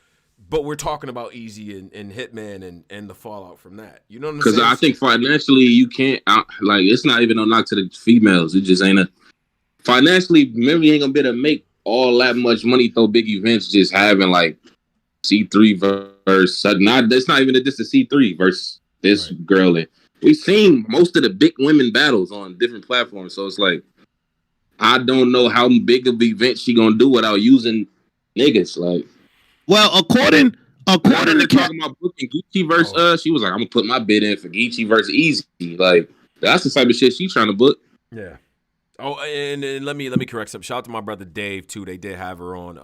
but we're talking about Eazy and Hitman and the fallout from that. You know what I'm saying? Because I think financially, you can't, like, it's not even a knock to the females. It just ain't financially, remember, you ain't going to be able to make all that much money through big events just having like C3 versus that's not even this is C3 versus this girl. And we've seen most of the big women battles on different platforms, so it's like I don't know how big of an event she gonna do without using niggas. Like, well, according to talking about booking Geechee versus she was like, I'm gonna put my bid in for Geechee versus Eazy. Like, that's the type of shit she trying to book. Yeah. Oh, and let me correct something. Shout out to my brother Dave too. They did have her on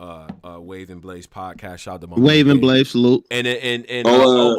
Wave and Blaze podcast. Shout out to my Wave and Blaze, salute. And another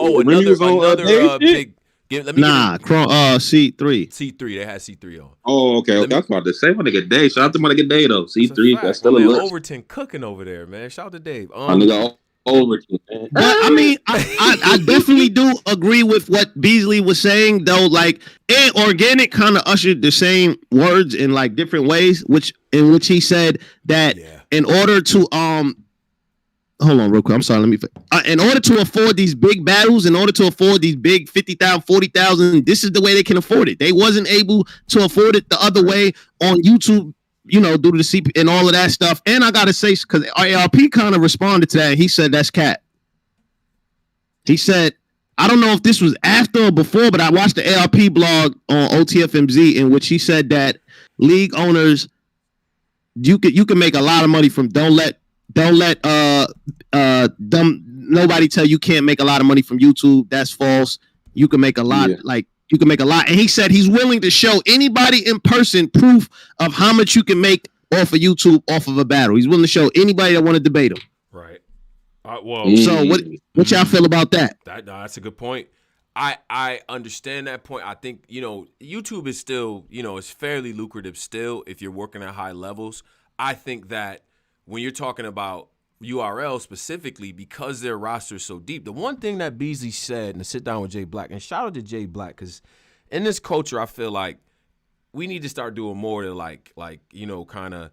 big. C3. C3, they had C3 on. Oh, okay. I was about to say my nigga Dave. Shout out to my nigga Dave though. C3, that's still a look. Overton cooking over there, man. Shout out to Dave. My nigga Overton. But I mean, I definitely do agree with what Beasley was saying, though. Like, and Organic kind of ushered the same words in like different ways, in which he said that in order to hold on real quick. I'm sorry. Let me. In order to afford these big battles, in order to afford these big 50,000, 40,000, this is the way they can afford it. They wasn't able to afford it the other way on YouTube. You know, due to the CP and all of that stuff. And I gotta say, because ARP kind of responded to that. He said that's cat. He said, I don't know if this was after or before, but I watched the ARP blog on OTFMZ in which he said that league owners, you can make a lot of money from don't let nobody tell you can't make a lot of money from YouTube. That's false. You can make a lot you can make a lot. And he said he's willing to show anybody in person proof of how much you can make off of YouTube, off of a battle. He's willing to show anybody that want to debate him. Right. So what y'all feel about that? That's a good point. I understand that point. I think, YouTube is still, it's fairly lucrative still if you're working at high levels. I think that when you're talking about URL specifically, because their roster is so deep, the one thing that Beasley said in the sit down with Jay Black, and shout out to Jay Black, because in this culture, I feel like we need to start doing more to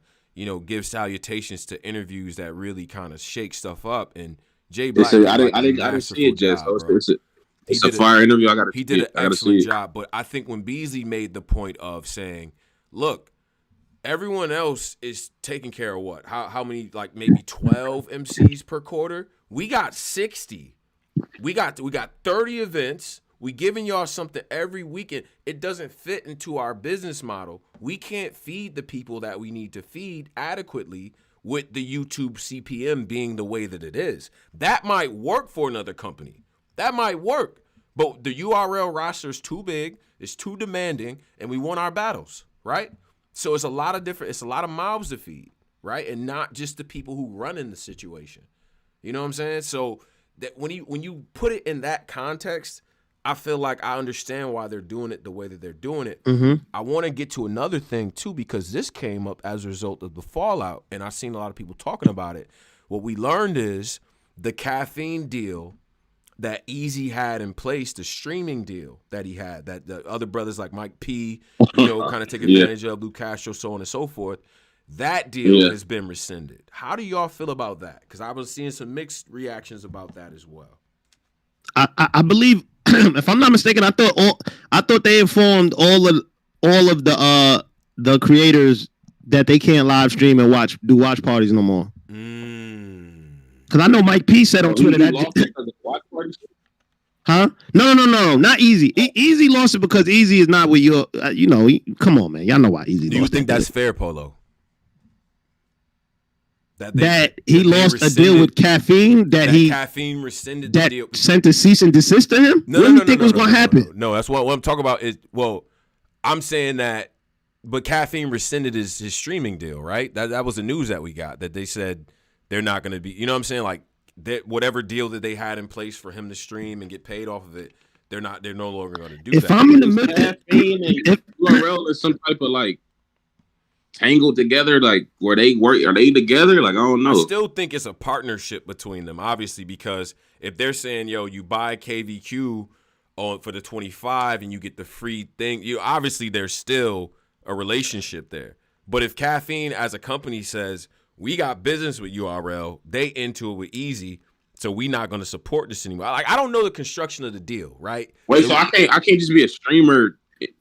give salutations to interviews that really kind of shake stuff up. And Jay Black, I didn't see it, Jess. It's a fire interview. He did an excellent job. But I think when Beasley made the point of saying, look, everyone else is taking care of what? How many, like maybe 12 MCs per quarter? We got 60. We got 30 events. We giving y'all something every weekend. It doesn't fit into our business model. We can't feed the people that we need to feed adequately with the YouTube CPM being the way that it is. That might work for another company. That might work. But the URL roster is too big, it's too demanding, and we want our battles, right? So it's a lot of mouths to feed, right? And not just the people who run in the situation. You know what I'm saying? So that when you put it in that context, I feel like I understand why they're doing it the way that they're doing it. Mm-hmm. I want to get to another thing too, because this came up as a result of the fallout, and I've seen a lot of people talking about it. What we learned is the Caffeine deal that Eazy had in place, the streaming deal that he had, that the other brothers like Mike P, kind of take advantage of, Lou Castro, so on and so forth. That deal has been rescinded. How do y'all feel about that? Because I was seeing some mixed reactions about that as well. I believe, if I'm not mistaken, I thought they informed all of the creators that they can't live stream and do watch parties no more. Because I know Mike P said on Twitter that. Huh? No, not Eazy. Eazy lost it because Eazy is not with your. Come on, man. Y'all know why Eazy. Do you think that's fair, Polo? That he lost a deal with Caffeine. That Caffeine rescinded the deal. Sent a cease and desist to him. What do you think was going to happen? No, that's what I'm talking about. I'm saying that, but Caffeine rescinded his streaming deal, right? That was the news that we got, that they said they're not going to be. You know what I'm saying? Like that, whatever deal that they had in place for him to stream and get paid off of it, they're no longer going to do that. If I'm in the middle, Caffeine and URL is some type of like tangled together, like where they work, are they together? Like I don't know. I still think it's a partnership between them, obviously, because if they're saying, yo, you buy KvQ for the 25 and you get the free thing, obviously there's still a relationship there. But if Caffeine as a company says, we got business with URL, they into it with Eazy, so we not going to support this anymore. Like I don't know the construction of the deal, right? Wait, so I can't just be a streamer.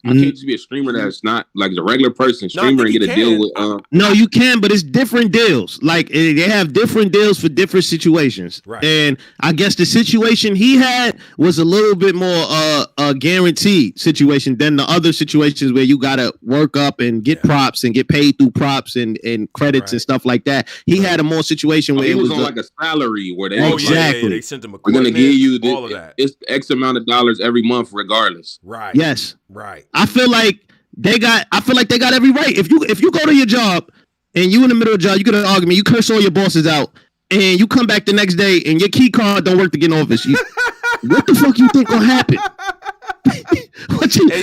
I can't just be a streamer that's not like the regular person streamer and get a deal with. No, you can, but it's different deals. Like they have different deals for different situations. Right. And I guess the situation he had was a little bit more a guaranteed situation than the other situations where you gotta work up and get props and get paid through props and credits and stuff like that. He had a more situation where he was on like a salary where they exactly they sent him we're gonna give you all of that. It's X amount of dollars every month regardless. Right. Yes. Right. I feel like they got every right. If you go to your job and you in the middle of the job, you get an argument, you curse all your bosses out, and you come back the next day and your key card don't work to get in office. What the fuck you think gonna happen?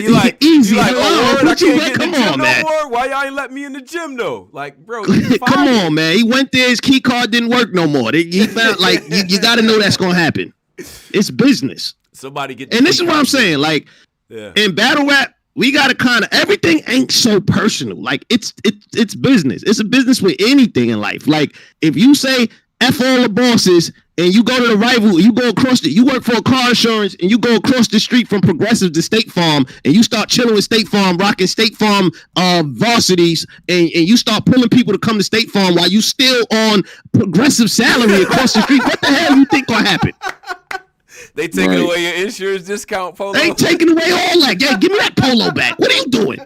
You like Easy? Come on, man. Why y'all ain't let me in the gym though? Like, bro, come on, man. He went there, his key card didn't work no more. He felt like you got to know that's gonna happen. It's business. Somebody get. And this is what I'm saying. Like in battle rap, we gotta kind of everything ain't so personal. Like it's business. It's a business with anything in life. Like if you say F all the bosses and you go to the rival, you go across you work for a car insurance and you go across the street from Progressive to State Farm and you start chilling with State Farm, rocking State Farm varsities, and you start pulling people to come to State Farm while you still on Progressive salary across the street. What the hell you think gonna happen? They taking away your insurance discount, Polo. They taking away all that. Yeah, give me that Polo back. What are you doing?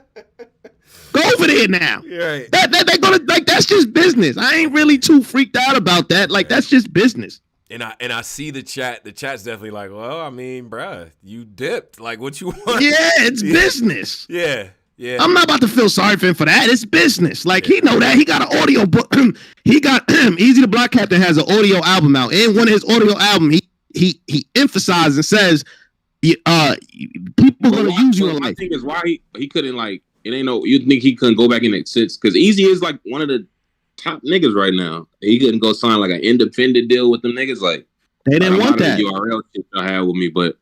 Go over there now. Right. They're gonna like that's just business. I ain't really too freaked out about that. Like that's just business. And I see the chat. The chat's definitely like, well, I mean, bruh, you dipped. Like what you want? Yeah, it's business. Yeah. I'm not about to feel sorry for him for that. It's business. Like he know that. He got an audio book. He got Eazy the Block Captain has an audio album out. And one of his audio album, he emphasizes and says, people gonna use you in life. I think is why he couldn't like. It ain't no. You think he couldn't go back in that sits because Eazy is like one of the top niggas right now. He couldn't go sign like an independent deal with them niggas. Like they didn't want that URL shit y'all had with me, but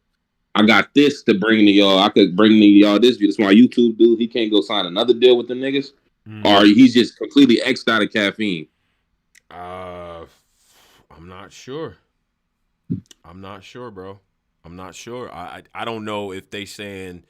I got this to bring to y'all. I could bring to y'all this view. That's my YouTube dude. He can't go sign another deal with the niggas, or he's just completely X'd out of Caffeine. I'm not sure. I'm not sure, bro. I'm not sure. I don't know if they saying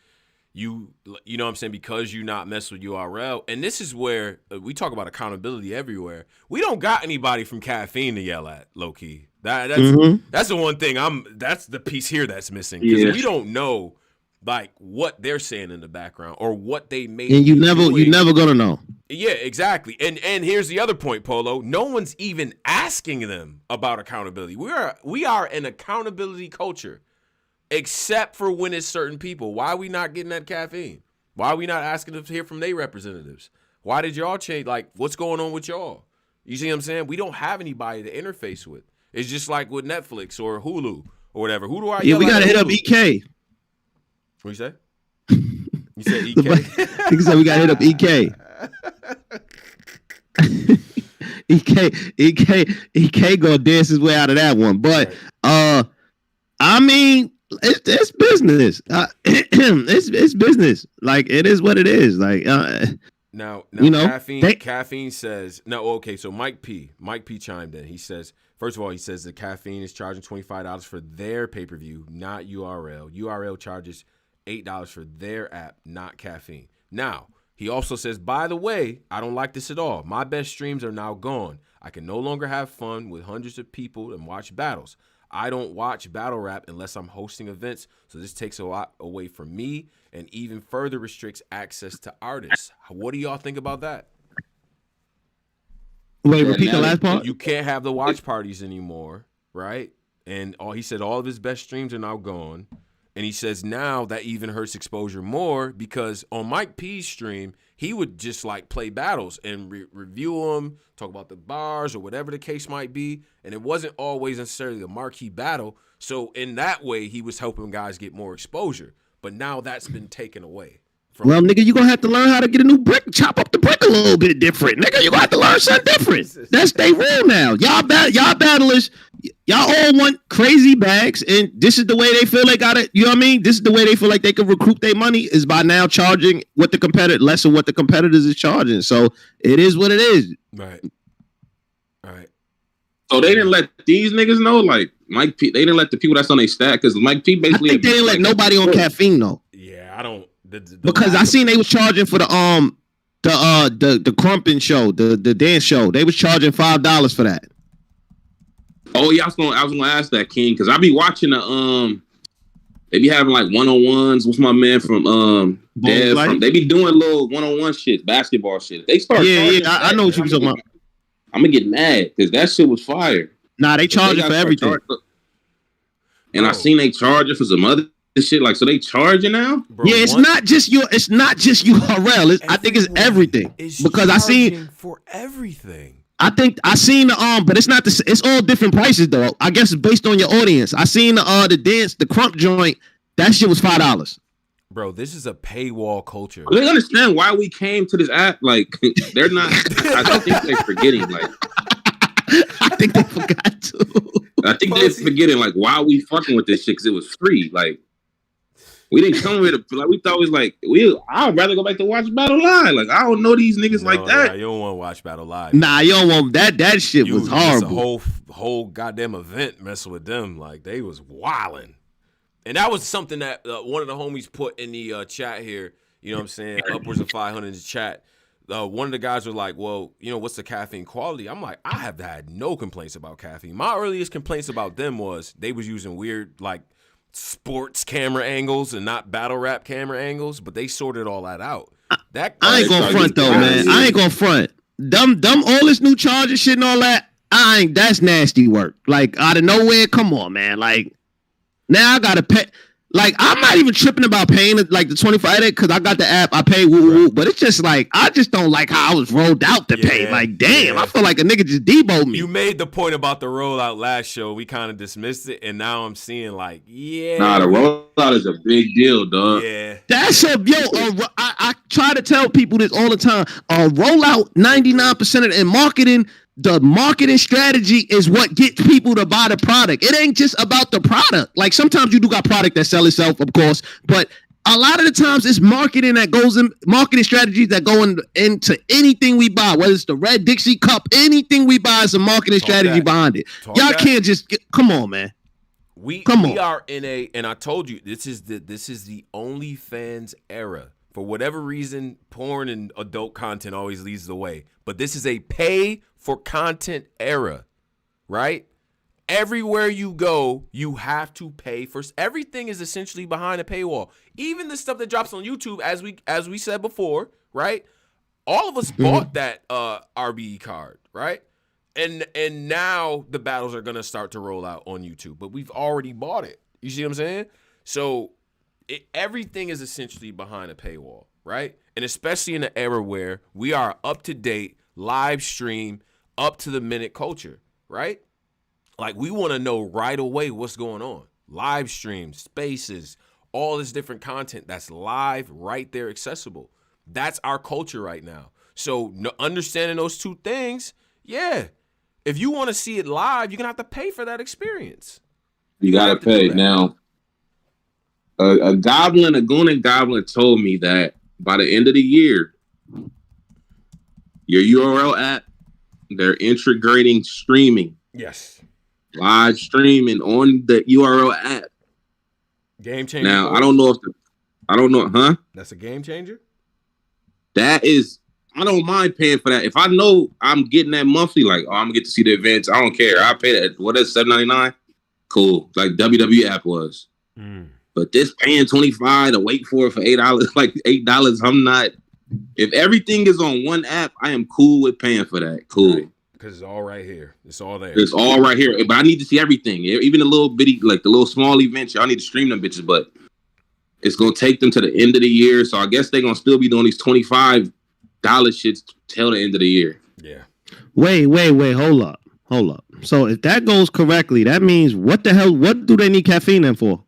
you know what I'm saying, because you not mess with URL. And this is where we talk about accountability everywhere. We don't got anybody from Caffeine to yell at, low key. That's the one thing that's the piece here that's missing. Because we don't know like what they're saying in the background or what they made. And you never gonna know. Yeah, exactly. And here's the other point, Polo. No one's even asking them about accountability. We are an accountability culture, except for when it's certain people. Why are we not getting that Caffeine? Why are we not asking them to hear from their representatives? Why did y'all change? Like, what's going on with y'all? You see what I'm saying? We don't have anybody to interface with. It's just like with Netflix or Hulu or whatever. Who do I? Yeah, we gotta hit up EK. What you say? You said EK? He said we gotta hit up EK. EK gonna dance his way out of that one. But I mean, it's business. It's business. Like it is what it is. Like now you know, caffeine says no. Okay, so Mike P chimed in. He says, first of all, he says that Caffeine is charging $25 for their pay-per-view, not URL. URL charges $8 for their app, not Caffeine. Now, he also says, by the way, I don't like this at all. My best streams are now gone. I can no longer have fun with hundreds of people and watch battles. I don't watch battle rap unless I'm hosting events, so this takes a lot away from me and even further restricts access to artists. What do y'all think about that? Wait, repeat the last part? You can't have the watch parties anymore, right? And he said all of his best streams are now gone. And he says now that even hurts exposure more because on Mike P's stream, he would just like play battles and review them, talk about the bars or whatever the case might be. And it wasn't always necessarily a marquee battle. So in that way, he was helping guys get more exposure. But now that's been taken away. Well, nigga, you're going to have to learn how to get a new brick, chop up the brick a little bit different. Nigga, you're going to have to learn something different. That's they rule now. Y'all battlers, y'all all want crazy bags, and this is the way they feel they got it. You know what I mean? This is the way they feel like they can recruit their money is by now charging what the competitor, less of what the competitors is charging. So it is what it is. Right. All right. So they didn't let these niggas know, like Mike P. They didn't let the people that's on their stack because Mike P. basically. I think they didn't let nobody on Caffeine know. Yeah, I don't. Because I seen they was charging for the crumping show, the dance show. They was charging $5 for that. Oh yeah, I was gonna ask that, King, because I be watching the they be having like 1-on-1s with my man from Dev. They be doing little 1-on-1 shit, basketball shit. They start I know what you was talking about. I'm gonna get mad because that shit was fire. Nah, they charging for everything. And I seen they charging for some other shit, like, so they charging now? Bro, yeah, it's not just URL. I think it's everything. Because I seen for everything. I think I seen the but it's not the. It's all different prices though. I guess it's based on your audience. I seen the dance, the crump joint. That shit was $5. Bro, this is a paywall culture. They understand why we came to this app. Like they're not. I think they're forgetting. Like I think they forgot to. I think they're forgetting like why we fucking with this shit because it was free. Like. We didn't come with it. Like we thought it was like I'd rather go back to watch Battle Live. Like I don't know these niggas like that. Nah, you don't want to watch Battle Live. Nah, you don't want that. That shit was horrible. The whole goddamn event messing with them. Like they was wilding, and that was something that one of the homies put in the chat here. You know what I'm saying? Upwards of 500 in the chat. One of the guys was like, "Well, you know, what's the caffeine quality?" I'm like, I have had no complaints about caffeine. My earliest complaints about them was they was using weird like sports camera angles and not battle rap camera angles, but they sorted all that out. I ain't gonna front though, man. I ain't gonna front. Them all this new charger shit and all that. That's nasty work. Like out of nowhere, come on, man. Like now I gotta pay. Like I'm not even tripping about paying like the 25 because I got the app. I pay woo, but it's just like I just don't like how I was rolled out to pay. Like damn, I feel like a nigga just deboed me. You made the point about the rollout last show. We kind of dismissed it, and now I'm seeing like Nah, the rollout is a big deal, dog. Yeah, that's I try to tell people this all the time. Rollout 99% of it in marketing. The marketing strategy is what gets people to buy the product. It ain't just about the product. Like sometimes you do got product that sell itself, of course, but a lot of the times it's marketing that goes in, marketing strategies that go into anything we buy, whether it's the red Dixie cup, anything we buy is a marketing strategy behind it. Y'all can't just come on, man. We are in and I told you this is the OnlyFans era. For whatever reason, porn and adult content always leads the way. But this is a pay for content era, right? Everywhere you go, you have to pay for everything is essentially behind a paywall. Even the stuff that drops on YouTube, as we said before, right? All of us bought that RBE card, right? And now the battles are gonna start to roll out on YouTube, but we've already bought it. You see what I'm saying? So everything is essentially behind a paywall, right? And especially in an era where we are up to date, live stream, up to the minute culture, right? Like we want to know right away what's going on. Live streams, spaces, all this different content that's live right there, accessible. That's our culture right now. So understanding those two things, yeah. If you want to see it live, you're going to have to pay for that experience. You gotta pay. Now, a Goonin Goblin told me that by the end of the year, your URL app, they're integrating streaming. Yes. Live streaming on the URL app. Game changer. Now, I don't know, huh? That's a game changer? That is, I don't mind paying for that. If I know I'm getting that monthly, like, oh, I'm going to get to see the events, I don't care. I pay that, what is $7.99? Cool. Like WWE app was. But this paying $25 to wait for it for $8, like $8, I'm not. If everything is on one app, I am cool with paying for that. Cool. Right. Because it's all right here. It's all there. It's all right here. But I need to see everything. Even the little bitty, like the little small events, y'all need to stream them bitches. But it's going to take them to the end of the year. So I guess they're going to still be doing these $25 shits till the end of the year. Yeah. Wait. Hold up. So if that goes correctly, that means what the hell? What do they need caffeine in for?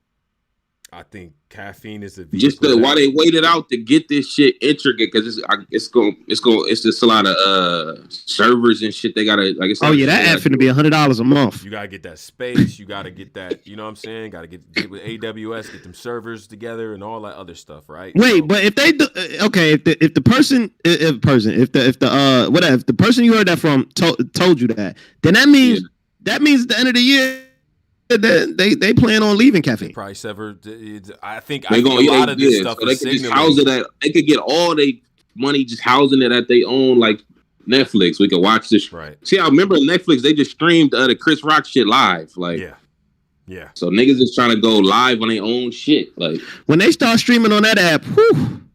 I think caffeine is just why they waited out to get this shit intricate, because it's just a lot of servers and shit they gotta like. That app finna be $100 a month. You gotta get that space. You gotta get that. You know what I'm saying? Gotta get with AWS, get them servers together and all that other stuff, right? Wait, but if they do, okay, if the person you heard that from told you that, then that means at the end of the year. They plan on leaving caffeine. Probably severed. I think a lot of this stuff. So they could just house it at. They could get all their money just housing it at their own, like Netflix. We could watch this. Right. See, I remember Netflix. They just streamed the Chris Rock shit live. Like, yeah. So niggas is trying to go live on their own shit. Like when they start streaming on that app,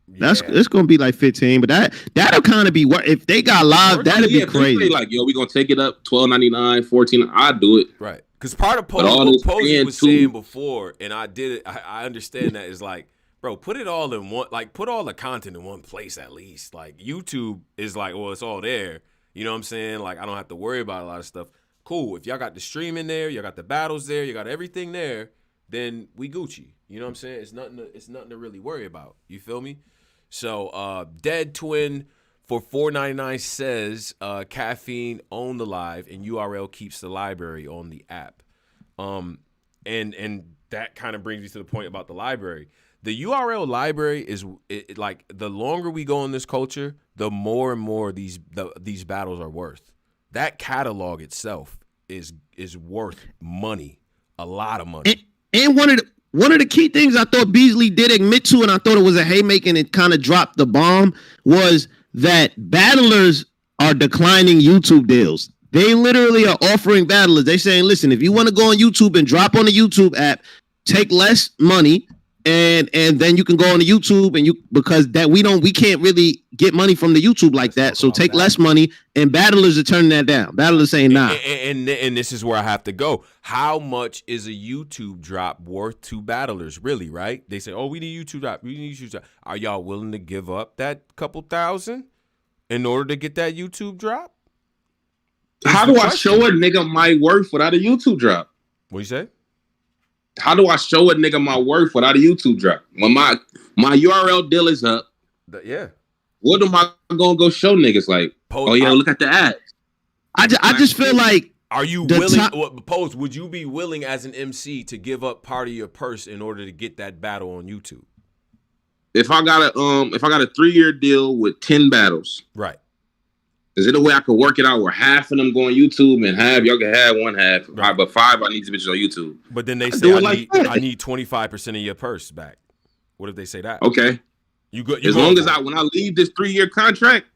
it's gonna be like 15. But that'll kind of be what if they got live. That'd be crazy. Like, yo, we gonna take it up $12.99, $14. I'd do it. Right. Because part of Posey was saying before, and I did it, I understand that, is like, bro, put it all in one, like, put all the content in one place at least. Like, YouTube is like, well, it's all there. You know what I'm saying? Like, I don't have to worry about a lot of stuff. Cool. If y'all got the streaming there, y'all got the battles there, you got everything there, then we Gucci. You know what I'm saying? It's nothing to really worry about. You feel me? So, Dead Twin for $4.99 says caffeine own the live and URL keeps the library on the app. And that kind of brings me to the point about the library. The URL library is like the longer we go in this culture, the more and more these battles are worth. That catalog itself is worth money, a lot of money. And one of the key things I thought Beasley did admit to, and I thought it was a haymaking and kind of dropped the bomb, was that battlers are declining YouTube deals. They literally are offering battlers. They saying, listen, if you want to go on YouTube and drop on the YouTube app, take less money, and then you can go on the YouTube because we can't really get money from the YouTube like that. So take less money, and battlers are turning that down. Battlers saying nah. And this is where I have to go. How much is a YouTube drop worth to battlers, really, right? They say, oh, we need YouTube drop. We need YouTube drop. Are y'all willing to give up that couple thousand in order to get that YouTube drop? How do I show a nigga my worth without a YouTube drop? What you say? How do I show a nigga my worth without a YouTube drop? When my URL deal is up, what am I gonna go show niggas? Like, look at the ads. I just feel like, are you willing? Pose, would you be willing as an MC to give up part of your purse in order to get that battle on YouTube? If I got a 3-year deal with 10 battles, right? Is it a way I could work it out where half of them go on YouTube and half y'all can have one half, right. But 5 I need to bitches on YouTube. But then they say I need 25% of your purse back. What if they say that? Okay, as long as when I leave this 3-year contract,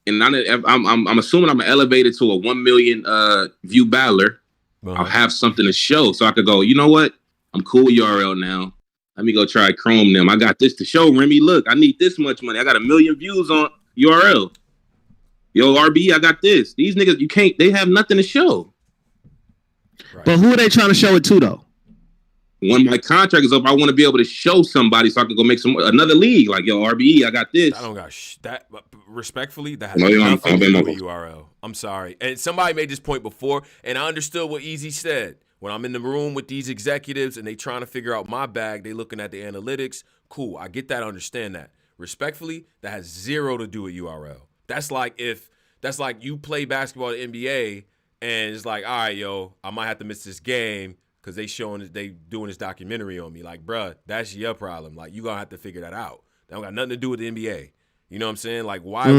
and I'm assuming I'm elevated to a 1 million view battler, I'll have something to show, so I could go. You know what? I'm cool with URL now. Let me go try Chrome them. I got this to show Remy. Look, I need this much money. I got 1 million views on URL. Yo, RB, I got this. These niggas, they have nothing to show. Right. But who are they trying to show it to, though? When my contract is up, I want to be able to show somebody so I can go make another league. Like, yo, RBE, I got this. I don't got that. Respectfully, that has nothing to do with URL. I'm sorry. And somebody made this point before, and I understood what Eazy said. When I'm in the room with these executives and they trying to figure out my bag, they looking at the analytics. Cool, I get that, I understand that. Respectfully, that has zero to do with URL. That's like you play basketball at NBA and it's like, all right, yo, I might have to miss this game. because they doing this documentary on me. Like, bruh, that's your problem. Like, you gonna have to figure that out. That don't got nothing to do with the NBA. You know what I'm saying? Like, why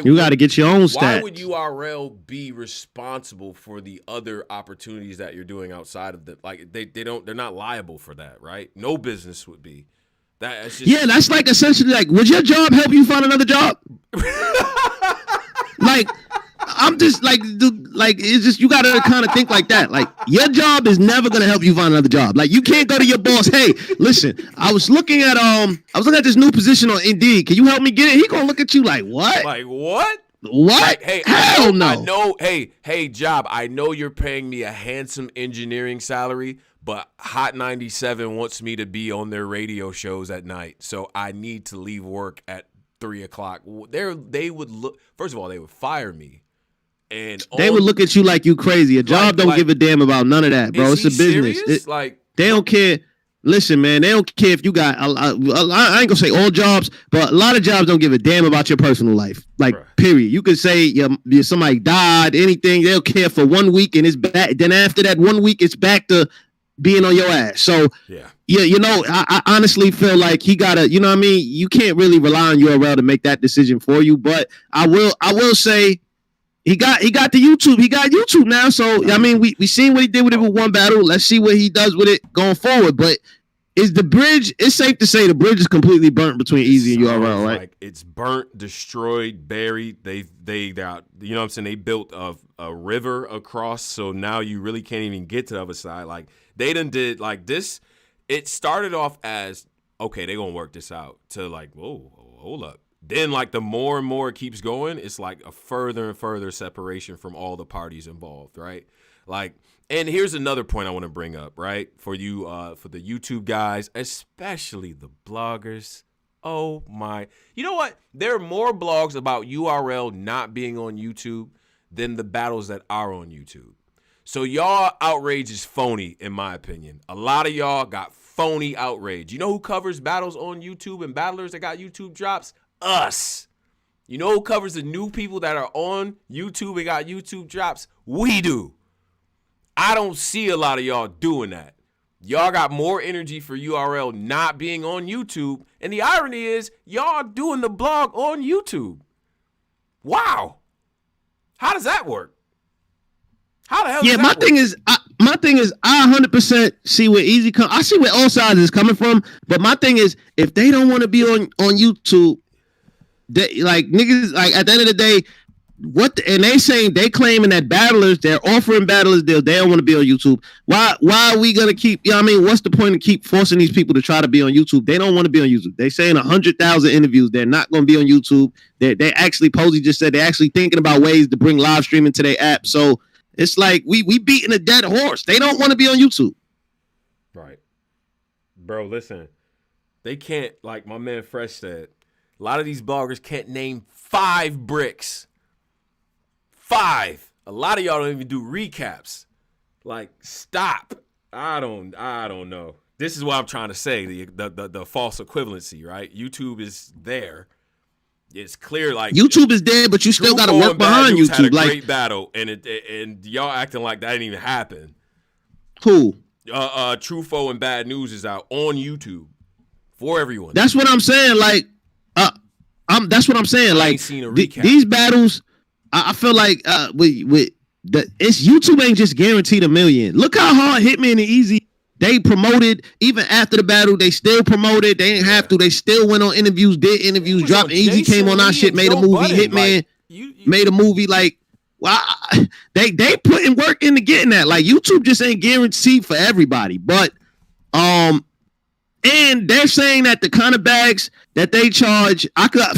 you got to get your own stats? Why would URL be responsible for the other opportunities that you're doing outside of the, like, they're not liable for that, right? No business would be. That's just, that's like essentially like, would your job help you find another job? Like, I'm just like, it's just, you got to kind of think like that. Like, your job is never going to help you find another job. Like, you can't go to your boss, hey, listen, I was looking at this new position on Indeed. Can you help me get it? He going to look at you like, what? Like, what? What? Like, hey, hell no. I know, hey, job, I know you're paying me a handsome engineering salary, but Hot 97 wants me to be on their radio shows at night. So I need to leave work at 3:00. They would look, first of all, they would fire me. And they would look at you like you crazy. A job don't give a damn about none of that, bro. It's a business. They don't care. Listen, man, they don't care if you got. I ain't gonna say all jobs, but a lot of jobs don't give a damn about your personal life. Like, period. You could say somebody died, anything. They'll care for 1 week and it's back. Then after that 1 week, it's back to being on your ass. So yeah, I honestly feel like he gotta. You know what I mean? You can't really rely on URL to make that decision for you. But I will say. He got the YouTube. He got YouTube now. So I mean, we seen what he did with it with one battle. Let's see what he does with it going forward. But is the bridge? It's safe to say the bridge is completely burnt between Eazy and URL, right? Like, it's burnt, destroyed, buried. They're out. You know what I'm saying? They built a river across, so now you really can't even get to the other side. Like, they done did like this. It started off as, okay, they're gonna work this out, to like, whoa, hold up. Then, like, the more and more it keeps going, it's like a further and further separation from all the parties involved, right? Like, and here's another point I want to bring up, right? For you, for the YouTube guys, especially the bloggers. Oh my! You know what? There are more blogs about URL not being on YouTube than the battles that are on YouTube. So y'all outrage is phony, in my opinion. A lot of y'all got phony outrage. You know who covers battles on YouTube and battlers that got YouTube drops? Us. You know who covers the new people that are on YouTube and got YouTube drops? We do. I don't see a lot of y'all doing that. Y'all got more energy for URL not being on YouTube. And the irony is, y'all doing the blog on YouTube. Wow. How does that work? How the hell does that work? My thing is, I 100% see where Eazy come. I see where all sides is coming from. But my thing is, if they don't want to be on YouTube, they, like, niggas, like, at the end of the day, and they claiming that battlers, they're offering battlers deals, they don't want to be on YouTube. Why are we gonna keep, you know what I mean, what's the point of keep forcing these people to try to be on YouTube? They don't want to be on YouTube. They saying 100,000 interviews, they're not gonna be on YouTube. They actually, Posey just said they're actually thinking about ways to bring live streaming to their app. So it's like we beating a dead horse. They don't want to be on YouTube. Right. Bro, listen. They can't, like my man Fresh said, a lot of these bloggers can't name 5 bricks. 5. A lot of y'all don't even do recaps. Like, stop. I don't know. This is what I'm trying to say. The false equivalency, right? YouTube is there. It's clear, like, YouTube is there, but you still got to work behind YouTube. Had a great battle, and y'all acting like that didn't even happen. Who? Trufo and Bad News is out on YouTube for everyone. That's what I'm saying. Like, that's what I'm saying. Like, these battles, I feel like it's YouTube ain't just guaranteed a million. Look how hard Hitman and Eazy, they promoted even after the battle. They still promoted. They didn't have to. They still went on interviews, did interviews, dropped. Eazy came on our shit, made a movie. Hitman made a movie. Like, well, they putting work into getting that. Like, YouTube just ain't guaranteed for everybody. But and they're saying that the kind of bags that they charge,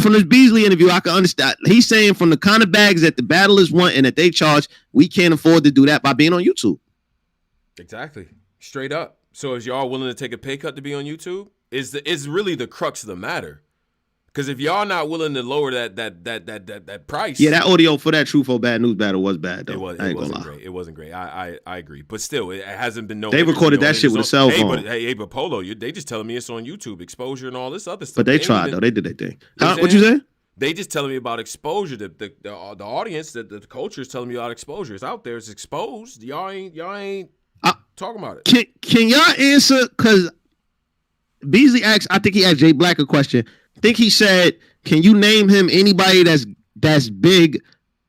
from this Beasley interview, I can understand. He's saying from the kind of bags that the battlers want and that they charge, we can't afford to do that by being on YouTube. Exactly. Straight up. So is y'all willing to take a pay cut to be on YouTube? Is really the crux of the matter. Because if y'all not willing to lower that price, yeah, that audio for that Trufo Bad News battle was bad though. It wasn't great. It wasn't great. I agree, but still, it hasn't been. They recorded that shit with a cell phone. But Polo, they just telling me it's on YouTube, exposure and all this other stuff. But they tried though. They did their thing. What you say? They just telling me about exposure. The audience, the culture is telling me about exposure. It's out there. It's exposed. Y'all ain't. Talk about it. Can y'all answer? Because Beasley asked, I think he asked Jay Black a question. I think he said, can you name him anybody that's big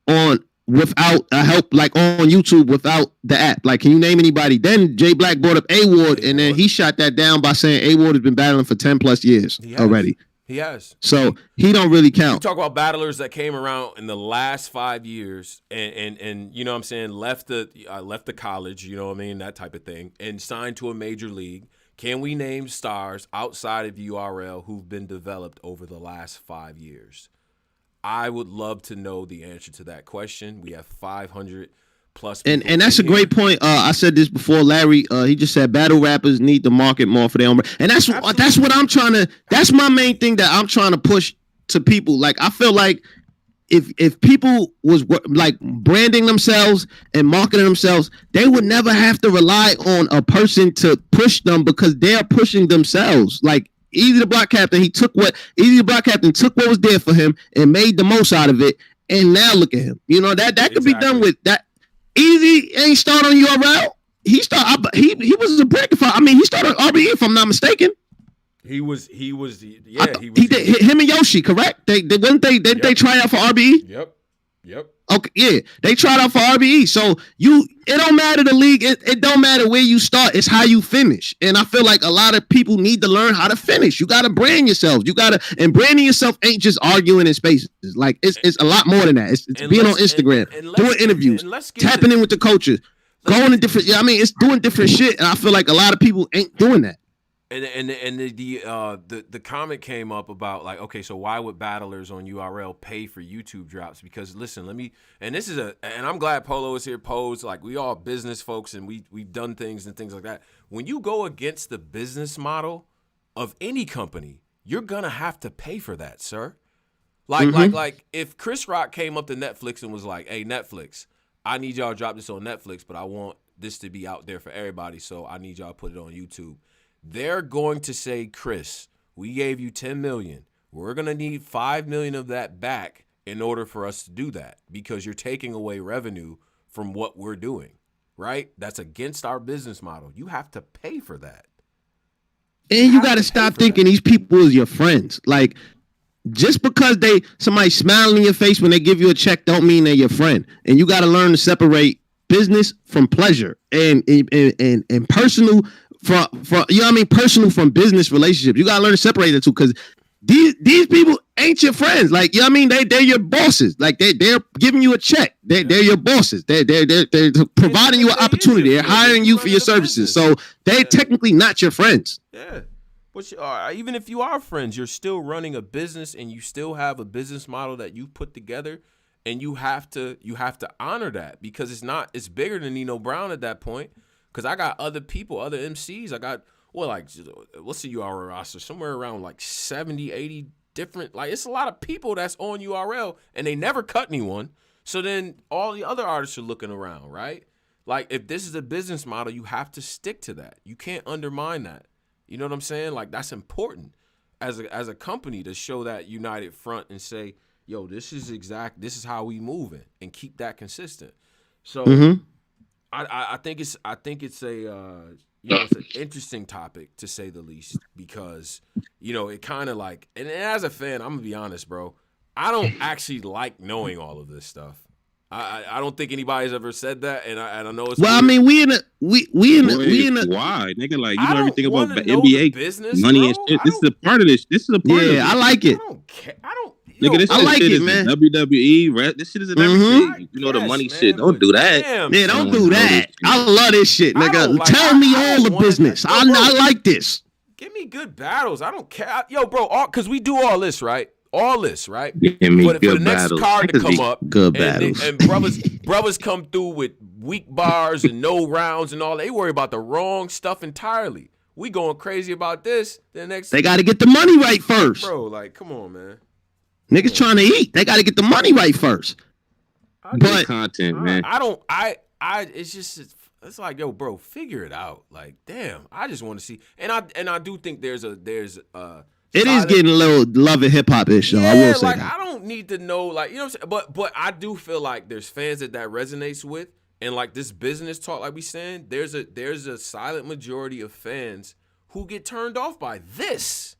on without help, like on YouTube without the app? Like, can you name anybody? Then Jay Black brought up A-Ward, and then he shot that down by saying A-Ward has been battling for 10 plus years already. He has. So he don't really count. You talk about battlers that came around in the last 5 years and you know what I'm saying, left the college, you know what I mean, that type of thing, and signed to a major league. Can we name stars outside of URL who've been developed over the last 5 years? I would love to know the answer to that question. We have 500 plus people. And that's a great point. I said this before, Larry. He just said battle rappers need to market more for their own. And that's what I'm trying to. That's my main thing that I'm trying to push to people. Like, I feel like if people was like branding themselves and marketing themselves, they would never have to rely on a person to push them because they're pushing themselves. Like Eazy the Block Captain, Eazy the Block Captain took what was there for him and made the most out of it. And now look at him. You know, that could be done with that. Eazy ain't start on URL. He was a break. He started on RBE if I'm not mistaken. He was him and Yoshi, correct? They try out for RBE? Yep. Okay, yeah, they tried out for RBE. So it don't matter the league. It don't matter where you start. It's how you finish. And I feel like a lot of people need to learn how to finish. You got to brand yourself. And branding yourself ain't just arguing in spaces. Like it's a lot more than that. It's being on Instagram, doing interviews, tapping in with the coaches, going to different. It's doing different shit. And I feel like a lot of people ain't doing that. And the comment came up about like, okay, so why would battlers on URL pay for YouTube drops? Because listen, and I'm glad Polo is here. Pose, like, we all business folks and we've done things and things like that. When you go against the business model of any company, you're gonna have to pay for that, sir. Like if Chris Rock came up to Netflix and was like, hey, Netflix, I need y'all to drop this on Netflix, but I want this to be out there for everybody, so I need y'all to put it on YouTube. They're going to say, Chris, we gave you $10 million. We're going to need $5 million of that back in order for us to do that because you're taking away revenue from what we're doing, right? That's against our business model. You have to pay for that. And you got to stop thinking these people is your friends. Like, just because somebody smiling in your face when they give you a check don't mean they're your friend. And you got to learn to separate business from pleasure and personal from you know what I mean, personal from business relationships. You gotta learn to separate the two because these people ain't your friends. Like, you know what I mean, they're your bosses. Like they're giving you a check. They're your bosses. They're providing you an opportunity. They're hiring you for your services. So they're technically not your friends. Yeah. But even if you are friends, you're still running a business and you still have a business model that you put together, and you have to honor that because it's bigger than Nino Brown at that point. Because I got other people, other MCs. I got, what's the URL roster? Somewhere around like 70, 80 different. Like, it's a lot of people that's on URL, and they never cut anyone. So then all the other artists are looking around, right? Like, if this is a business model, you have to stick to that. You can't undermine that. You know what I'm saying? Like, that's important as a company to show that united front and say, yo, this is how we moving, and keep that consistent. So I think it's it's an interesting topic to say the least because it kind of like, and as a fan, I'm gonna be honest, bro, I don't actually like knowing all of this stuff. I don't think anybody's ever said that, and I know it's well. Weird. I mean, we in a why, nigga? Like, you know everything about the NBA business, money bro? and shit. This is a part of this. This is a part of it. I like it. I don't care. Nigga, this I like shit it, is man. WWE. This shit is in everything. The money shit. Don't do that. Yeah, don't do that. I love this shit, nigga. Tell me all the business. I like this. Give me good battles. I don't care. Yo, bro, because we do all this, right? All this, right? Give me for the next battles. card to come up. Good battles. And brothers come through with weak bars and no rounds and all. They worry about the wrong stuff entirely. We going crazy about this. They got to get the money right first. Bro, like, come on, man. Niggas trying to eat. They got to get the money right first. But content, man. It's like, yo, bro, figure it out. Like, damn, I just want to see. And I do think there's it is getting a little love and hip hop ish, though. I will say that. I don't need to know, like, you know what I'm saying? But I do feel like there's fans that resonates with, and like this business talk, like we saying, there's a silent majority of fans who get turned off by this.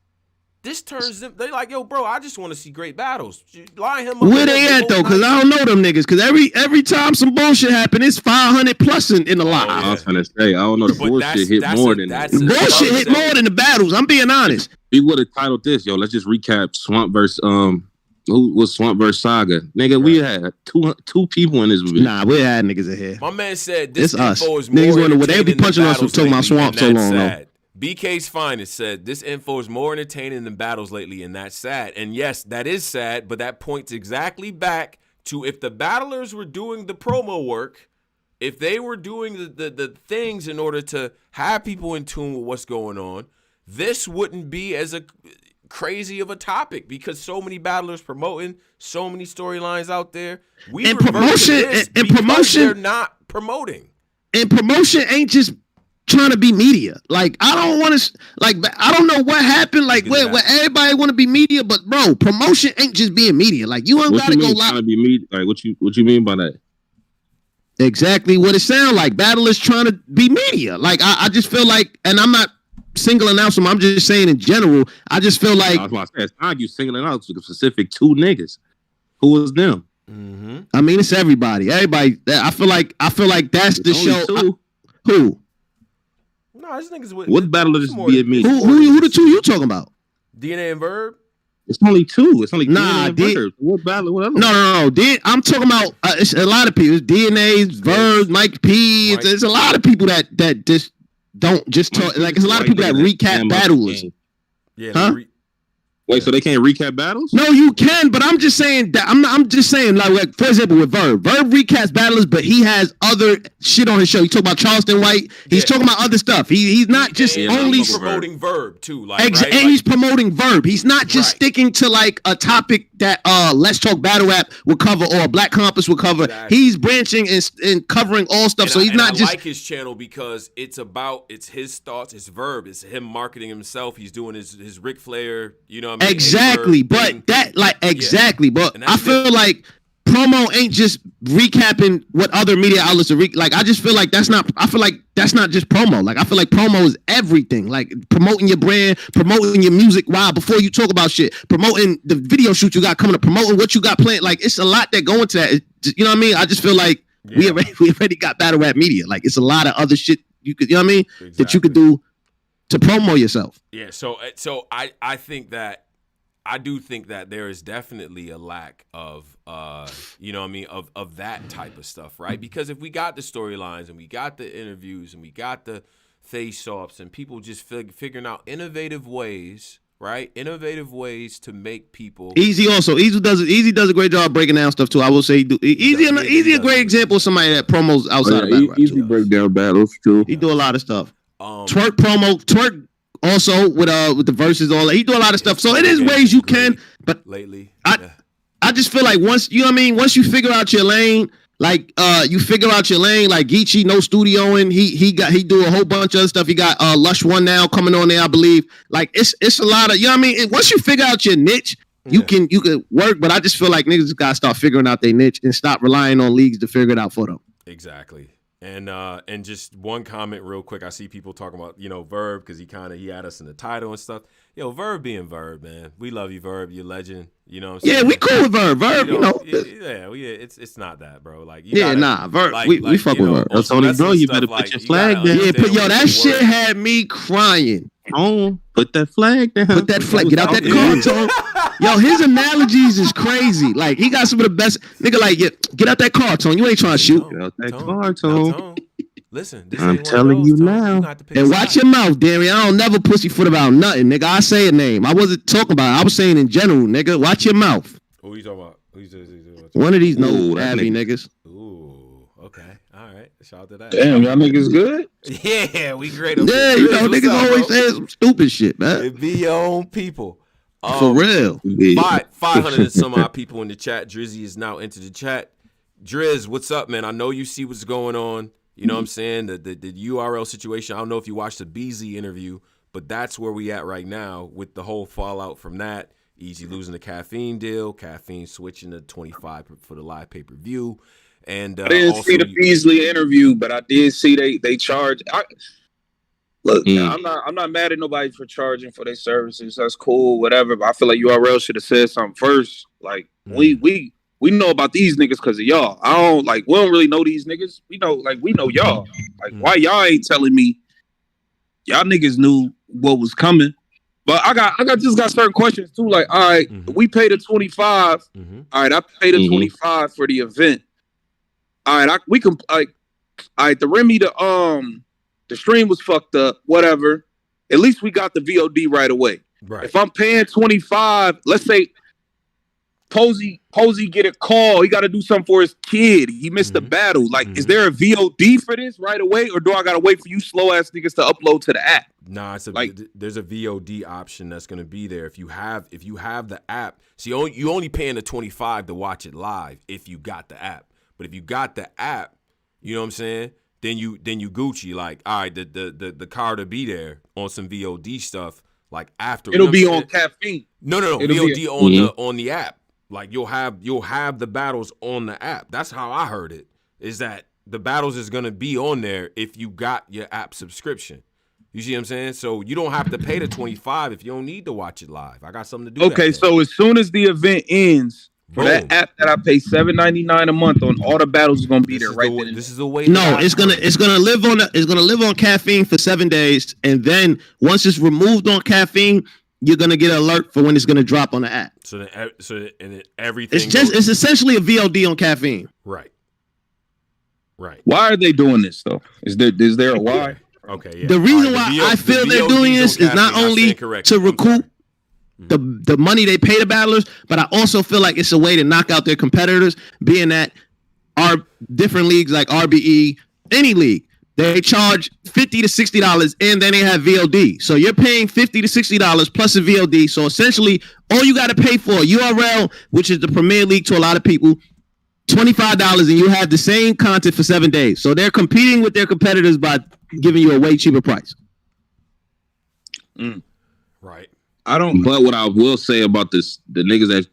This turns them. They like, yo, bro, I just want to see great battles. Line him up. Where they at though? Because I don't know them niggas. Because every time some bullshit happen, it's 500 plus in the live. I was trying to say, I don't know. The bullshit hit more than that. The bullshit hit more than the battles. I'm being honest. We would have titled this, yo. Let's just recap Swamp versus who was Swamp versus Saga? Nigga, we had two people in this movie. Nah, we had niggas in here. My man said this info us. Is more niggas wonder what they be punching us for talking about Swamp so long. Though. BK's Finest said this info is more entertaining than battles lately, and that's sad. And yes, that is sad, but that points exactly back to if the battlers were doing the promo work, if they were doing the things in order to have people in tune with what's going on, this wouldn't be as crazy of a topic because so many battlers promoting, so many storylines out there. Promotion, they're not promoting. And promotion ain't just trying to be media. Like, I don't want to, like, I don't know what happened, like, where everybody want to be media, but, bro, promotion ain't just being media. Like, you ain't got to go live. Trying to be media? Like, what you mean by that? Exactly what it sounds like. Battlers trying to be media. Like, I just feel like, and I'm not singling out some, I'm just saying in general, I just feel like. I was about to say, it's not you singling out specific two niggas. Who was them? Mm-hmm. I mean, it's everybody. Everybody. I feel like that's the show. Who? No, this niggas with what battle is being media? Who the two you talking about? DNA and Verb. It's only two. It's only DNA and Verb. What battle? What no. I'm talking about it's a lot of people. It's DNA, Verb, Mike P. It's a lot of people that just don't just talk. Like it's a lot of people that recap battles. Yeah. Huh? Wait, so they can't recap battles? No, you can, but I'm just saying that I'm just saying like for example with Verb recaps battles, but he has other shit on his show. He talk about Charleston White. He's talking about other stuff. He's not just only promoting Verb too. Like, and he's promoting Verb. He's not just sticking to like a topic that Let's Talk Battle Rap will cover or Black Compass will cover. Exactly. He's branching and covering all stuff. So he's not just like his channel because it's his thoughts. It's Verb. It's him marketing himself. He's doing his Ric Flair. You know. Exactly, but but I feel like promo ain't just recapping what other media outlets are like. I just feel like that's not just promo. Like I feel like promo is everything. Like promoting your brand, promoting your music. Wow, before you talk about shit, promoting the video shoot you got coming up, promoting what you got planned. Like it's a lot that go into that. You know what I mean? I just feel like we already got battle rap media. Like it's a lot of other shit you could, you know what I mean, that you could do to promo yourself. Yeah. So I think that. I do think that there is definitely a lack of, you know what I mean, of that type of stuff, right? Because if we got the storylines and we got the interviews and we got the face-offs and people just figuring out innovative ways, right? Innovative ways to make people. Eazy does a great job breaking down stuff too. I will say Eazy a great example of somebody that promos outside of battle rap. Eazy break down battles too. He do a lot of stuff. Twerk also with the verses, all that. He do a lot of stuff. So it is ways you can, but lately, I just feel like once you know what I mean, once you figure out your lane, like like Geechee, no studioing, he do a whole bunch of other stuff. He got Lush One now coming on there, I believe. Like it's a lot of, you know what I mean? Once you figure out your niche, you can work, but I just feel like niggas gotta start figuring out their niche and stop relying on leagues to figure it out for them. Exactly. And just one comment real quick. I see people talking about, you know, Verb because he had us in the title and stuff. Yo, Verb being Verb, man. We love you, Verb. You're a legend. You know what I'm saying? Yeah, we cool with Verb. Verb, you know. It's not that, bro. Like, Verb. We fuck with Verb. That's only bro. You better put your flag down. Yeah, that shit had me crying. Put that flag down. Put that flag. Get out that car, Tone. Yo, his analogies is crazy. Like, he got some of the best. Nigga, like, get out that car, Tone. You ain't trying to shoot. Get out that car, Tone. Listen, I'm telling you now. And watch your mouth, Darian. I don't never pussyfoot about nothing, nigga. I say a name. I wasn't talking about it. I was saying in general, nigga. Watch your mouth. Who you talking about? One of these heavy niggas. Ooh, okay. All right. Shout out to that. Damn, y'all niggas good? Yeah, we great. Yeah, you know, niggas always saying some stupid shit, man. It be your own people. For real. 500 and some odd people in the chat. Drizzy is now into the chat. Drizz, what's up, man? I know you see what's going on. You know what I'm saying? The URL situation. I don't know if you watched the Beasley interview, but that's where we at right now with the whole fallout from that. Eazy losing the Caffeine deal. Caffeine switching to 25 for the live pay-per-view. And I didn't see the Beasley interview, but I did see they charge. I'm not mad at nobody for charging for their services. That's cool, whatever. But I feel like URL should have said something first. Like we know about these niggas because of y'all. We don't really know these niggas. We know y'all. Like why y'all ain't telling me? Y'all niggas knew what was coming. But I got certain questions too. Like, all right, we paid a 25. All right, I paid a 25 for the event. All right, the Remy, the stream was fucked up, whatever. At least we got the VOD right away. Right. If I'm paying 25, let's say Posey get a call. He got to do something for his kid. He missed the battle. Like, is there a VOD for this right away? Or do I got to wait for you slow ass niggas to upload to the app? Nah, there's a VOD option that's going to be there. If you have the app, see, you only paying the 25 to watch it live if you got the app. But if you got the app, you know what I'm saying? Then you Gucci, like, all right, the card will be there on some VOD stuff, like after. It'll be on Caffeine. No, VOD on the app. Like you'll have the battles on the app. That's how I heard it. Is that the battles is gonna be on there if you got your app subscription. You see what I'm saying? So you don't have to pay the 25 if you don't need to watch it live. I got something to do. Okay, so as soon as the event ends, for that app that I pay $7.99 a month on, all the battles is gonna be there right then. This is the way. No, it's gonna live on Caffeine for 7 days, and then once it's removed on Caffeine, you're gonna get an alert for when it's gonna drop on the app. So everything. It's essentially a VOD on Caffeine. Right. Why are they doing this though? Is there a why? Okay. Yeah. The reason why I feel they're doing this is not only to recoup the money they pay the battlers, but I also feel like it's a way to knock out their competitors, being that our different leagues like RBE, any league, they charge $50 to $60 and then they have VOD. So you're paying $50 to $60 plus a VOD. So essentially, all you got to pay for URL, which is the premier league to a lot of people, $25, and you have the same content for 7 days. So they're competing with their competitors by giving you a way cheaper price. Right. But what I will say about this, the niggas that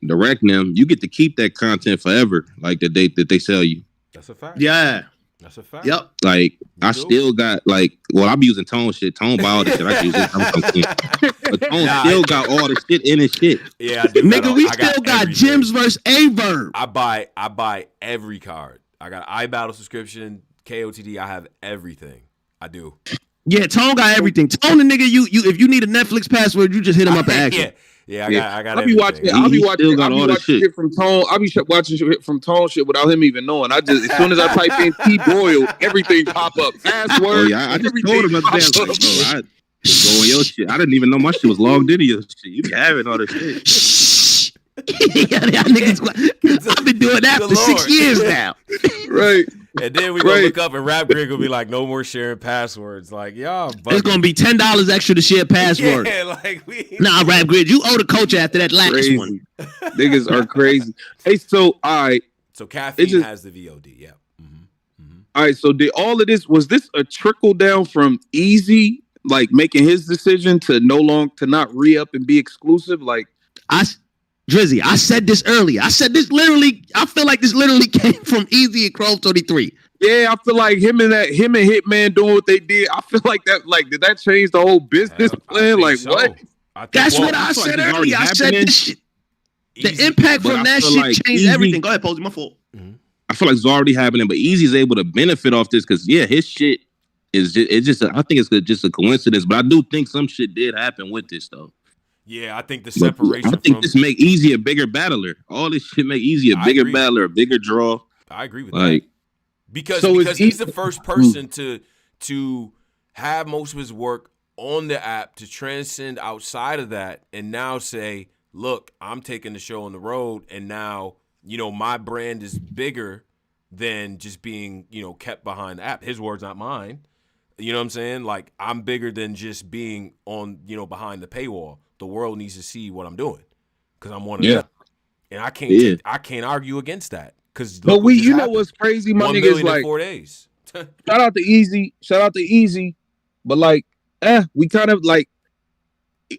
direct them, you get to keep that content forever, like that they sell you. That's a fact. Yeah. That's a fact. Yep. Like I still got I'm using Tone shit. Tone buy all the shit. I use it. But Tone still got all the shit in his shit. Yeah, I do. Nigga, we still got Gyms versus Averb. I buy every card. I got iBattle subscription, KOTD. I have everything. I do. Yeah, Tone got everything. Tone the nigga, you if you need a Netflix password, you just hit him up and ask him. Yeah, I got. I'll be watching shit from Tone. I'll be watching shit from Tone shit without him even knowing. I just as soon as I type in T Broil, everything pop up. Password. Oh, yeah, I just told him about that. Like, bro, I just go on your shit. I didn't even know my shit was logged into your shit. You be having all this shit. Shh. I've been doing that for 6 years now. Right. And then we gonna look up and Rap Grig will be like, no more sharing passwords. Like, y'all bugging. It's gonna be $10 extra to share password. Yeah, like Nah, Rap Grig, you owe the coach after that last one. Niggas are crazy. Hey, so all right. So Caffeine has the VOD, yeah. All right, so was this a trickle down from Eazy, like making his decision to not re-up and be exclusive? Like Drizzy, I said this earlier. I feel like this literally came from Eazy and Chrome 23. Yeah, I feel like him and Hitman doing what they did. I feel like that, did that change the whole business plan? Like, so. What? That's what I said earlier. I said this shit. The impact from that shit changed everything. Go ahead, Posey, my fault. I feel like it's already happening, but Eazy's able to benefit off this because, his shit is I think it's just a coincidence, but I do think some shit did happen with this, though. Yeah, I think the separation. I think this make Eazy a bigger battler. All this shit make Eazy a bigger battler, a bigger draw. I agree with that. Because he's the first person to have most of his work on the app to transcend outside of that and now say, look, I'm taking the show on the road and now, my brand is bigger than just being, kept behind the app. His words, not mine. You know what I'm saying? Like, I'm bigger than just being on, behind the paywall. The world needs to see what I'm doing because I'm one of them, and I can't argue against that. But know what's crazy? My niggas like 4 days. shout out to Eazy, but we kind of like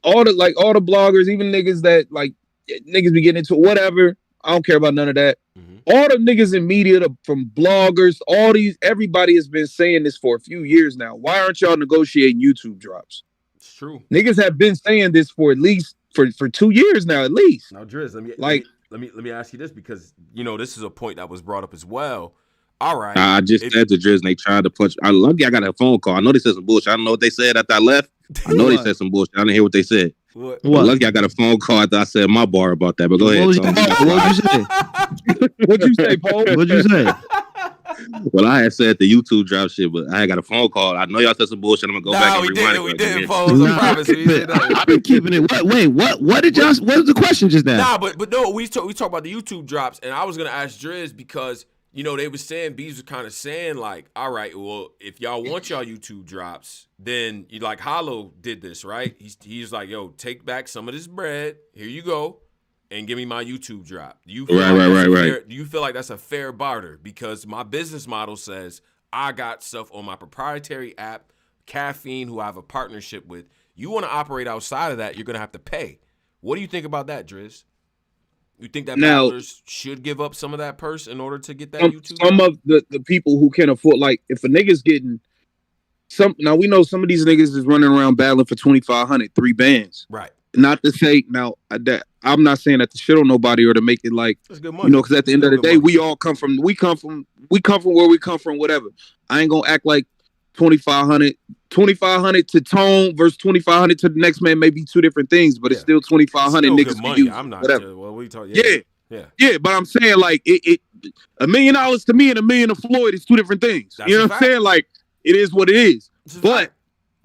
all the bloggers, even niggas that niggas be getting into whatever. I don't care about none of that. Mm-hmm. All the niggas in media, from bloggers, everybody has been saying this for a few years now. Why aren't y'all negotiating YouTube drops? It's true. Niggas have been saying this for at least for 2 years now, at least. Now, Drizz, let me ask you this, because this is a point that was brought up as well. All right. I just said to Drizz, and they tried to punch. I got a phone call. I know they said some bullshit. I don't know what they said after I left. I know they said some bullshit. I didn't hear what they said. What? Lucky I got a phone call after I said my bar about that. But go ahead. What'd you say, Paul? What'd you say? Well, I had said the YouTube drop shit, but I had got a phone call. I know y'all said some bullshit. I'm gonna go back and rewind it. We didn't, Paul. I promise. I've been keeping it. What did y'all? What was the question just now? Nah, but no, we talk about the YouTube drops, and I was gonna ask Drizz because they were saying, Bees was kind of saying like, all right, well, if y'all want y'all YouTube drops, then like Hollow did this, right? He's like, yo, take back some of this bread. Here you go. And give me my YouTube drop. Do you feel right. Do you feel like that's a fair barter? Because my business model says I got stuff on my proprietary app, Caffeine, who I have a partnership with. You want to operate outside of that, you're going to have to pay. What do you think about that, Drizz? You think that battlers should give up some of that purse in order to get that YouTube Some drop? of the people who can afford, like, if a nigga's getting now we know some of these niggas is running around battling for 2,500, 3 bands. Right. Not to say that I'm not saying that to shit on nobody or to make it like, that's good money. Because at the end of the day, we all come from where we come from, whatever. I ain't gonna act like 2,500 to Tone versus 2,500 to the next man may be two different things, but it's still 2,500 niggas money. use. I'm not. Whatever. Well, we talk. Yeah. But I'm saying like it $1 million to me and $1 million to Floyd is two different things. That's you know what I'm saying? Like it is what it is. But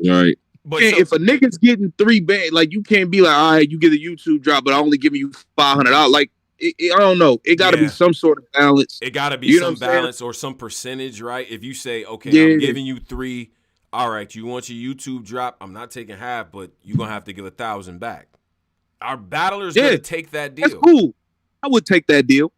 right. But if a nigga's getting 3 bands, like you can't be like, all right, you get a YouTube drop, but I only giving you $500. Like I don't know. It got to be some sort of balance. It got to be some balance or some percentage, right? If you say, okay, I'm giving you 3. All right, you want your YouTube drop? I'm not taking half, but you're gonna have to give 1,000 back. Our battlers gonna take that deal. That's cool. I would take that deal.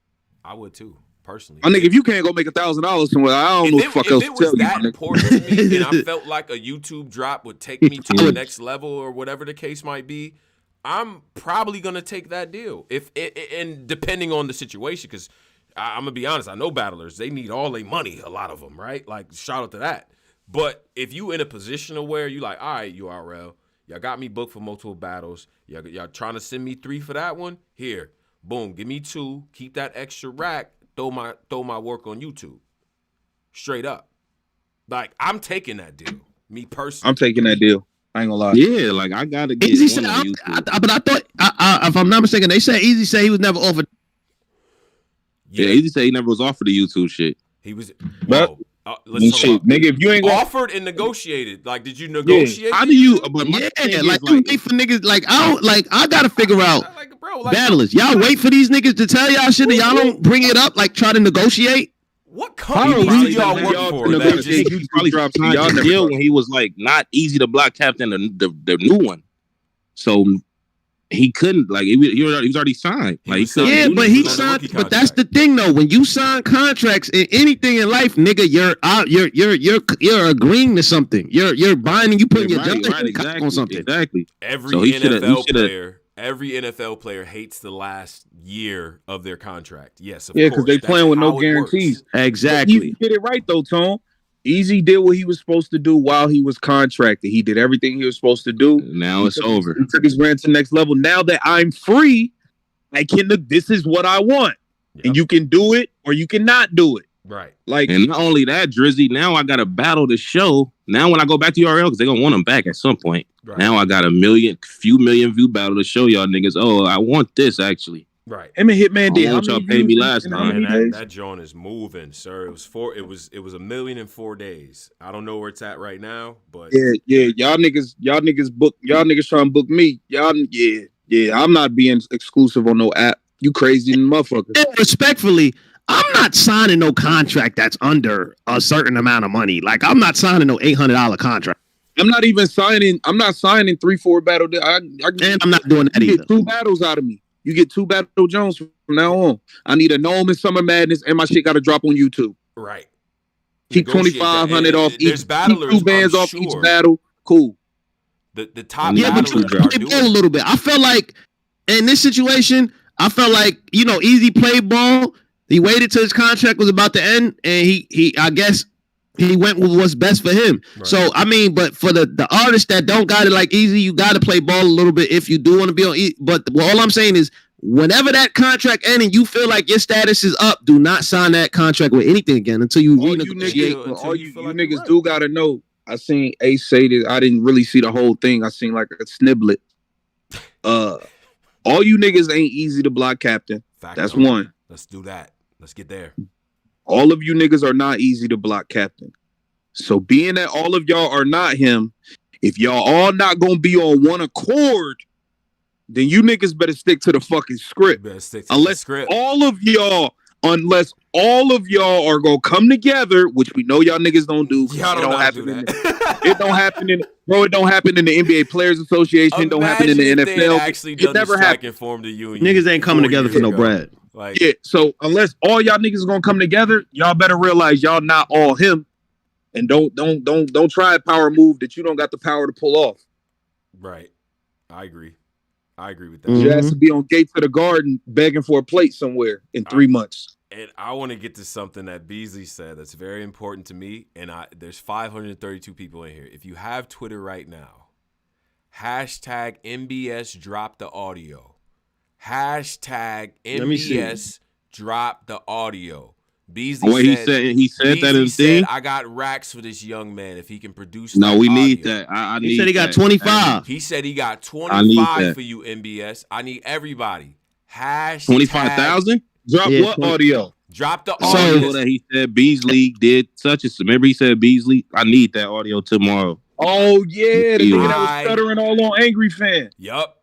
I would too, personally. I think if you can't go make $1,000 somewhere, I don't know what the fuck else to tell you. If it was that important to me, and I felt like a YouTube drop would take me to the next level or whatever the case might be, I'm probably gonna take that deal. And depending on the situation, because I'm gonna be honest, I know battlers, they need all their money, a lot of them, right? Like shout out to that. But if you in a position of where you like, all right, URL, y'all got me booked for multiple battles, y'all trying to send me 3 for that one, here, boom, give me 2, keep that extra rack, throw my work on YouTube, straight up. Like I'm taking that deal, me personally. I'm taking that deal. I ain't gonna lie. Yeah, like I gotta get Eazy said, but I thought, if I'm not mistaken, they said Eazy said he was never offered. Yeah, Eazy said he never was offered the YouTube shit. He was. But let's talk about, nigga, if you ain't offered and negotiated, like, did you negotiate? How do you? But like you wait for niggas. Like I gotta figure out battlers. Y'all wait for these niggas to tell y'all shit, and y'all don't bring it up. Like try to negotiate. What company do y'all work for? He probably signed the deal when he was like not Eazy the Block Captain, the new one. So he couldn't he was already signed. Like but he signed. But that's the thing though. When you sign contracts in anything in life, nigga, you're agreeing to something. You're binding. You putting your judgment on something. Exactly. Every NFL player hates the last year of their contract. Yes, of course. Yeah, because they playing with no guarantees. Exactly. Eazy did it right though, Tone. Eazy did what he was supposed to do while he was contracted. He did everything he was supposed to do. Now it's over. He took his brand to the next level. Now that I'm free, this is what I want. Yep. And you can do it or you cannot do it. Right. Like, and not only that, Drizzy, now I got to battle the show. Now when I go back to URL, because they're going to want them back at some point. Right. Now I got few million view battle to show y'all niggas, oh, I want this actually. Right. Him and Hitman did. How much y'all paid me last time? That joint is moving, sir. It was $1 million in 4 days. I don't know where it's at right now, but yeah. Y'all niggas trying to book me. I'm not being exclusive on no app. You crazy motherfucker. And respectfully, I'm not signing no contract that's under a certain amount of money. Like I'm not signing no $800 contract. I'm not signing 3-4 battle. And I'm not doing that either. Get 2 battles out of me. You get 2 Battle Jones from now on. I need a Gnome and Summer Madness, and my shit got to drop on YouTube. Right. Keep 2,500 off each. Keep 2 bands off each battle. Cool. The top battlers but you a little bit. I felt like in this situation, I felt like, Eazy played ball. He waited till his contract was about to end, and he I guess he went with what's best for him. Right. So, I mean, but for the artists that don't got it like Eazy, you got to play ball a little bit if you do want to be on Eazy. But all I'm saying is, whenever that contract ends and you feel like your status is up, do not sign that contract with anything again until you renegotiate. All you niggas do got to know. I seen Ace say this. I didn't really see the whole thing. I seen like a sniblet. All you niggas ain't easy to block, Captain. That's one. Let's do that. Let's get there. All of you niggas are not easy to block, Captain. So being that all of y'all are not him, if y'all all not gonna be on one accord, then you niggas better stick to the fucking script. Unless all of y'all are gonna come together, which we know y'all niggas don't do. It don't happen in the NBA Players Association. It don't happen in the NFL. It never happened. Niggas ain't coming together for no bread. Yeah, so unless all y'all niggas are gonna come together, y'all better realize y'all not all him, and don't try a power move that you don't got the power to pull off. Right, I agree with that. You has to be on Gates of the Garden begging for a plate somewhere in 3 months. And I want to get to something that Beasley said that's very important to me. And there's 532 people in here. If you have Twitter right now, hashtag NBS Drop the Audio. Hashtag NBS Drop the Audio. Beasley he said that in the thing. I got racks for this young man if he can produce. No, we need that. He said he got 25. He said he got 25 for you, NBS. I need everybody. Hashtag 25,000. Drop what audio? Drop the audio. That he said Beasley did such as. Remember he said Beasley. I need that audio tomorrow. Oh yeah, the nigga that was stuttering all on Angry Fan. Yup.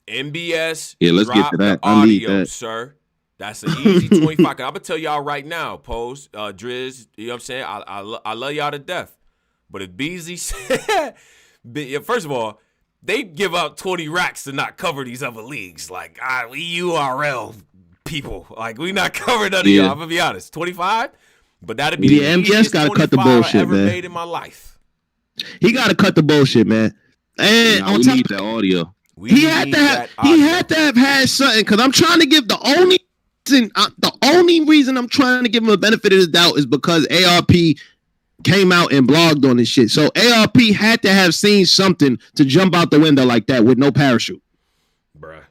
NBS. Yeah, let's get to that. I need that, sir. That's an easy 25. I'm gonna tell y'all right now, Pose, Drizz. You know what I'm saying? I love y'all to death. But if Beasley said, first of all, they give out 20 racks to not cover these other leagues. Like we URL people, like we not covering none of y'all. I'm gonna be honest. 25, but that'd be the MBS gotta cut the bullshit, I ever man. Made in my life. He gotta cut the bullshit, man. And we need that audio. He had to have had something, because I'm trying to give the only reason I'm trying to give him a benefit of the doubt is because ARP came out and blogged on this shit. So ARP had to have seen something to jump out the window like that with no parachute. Bruh.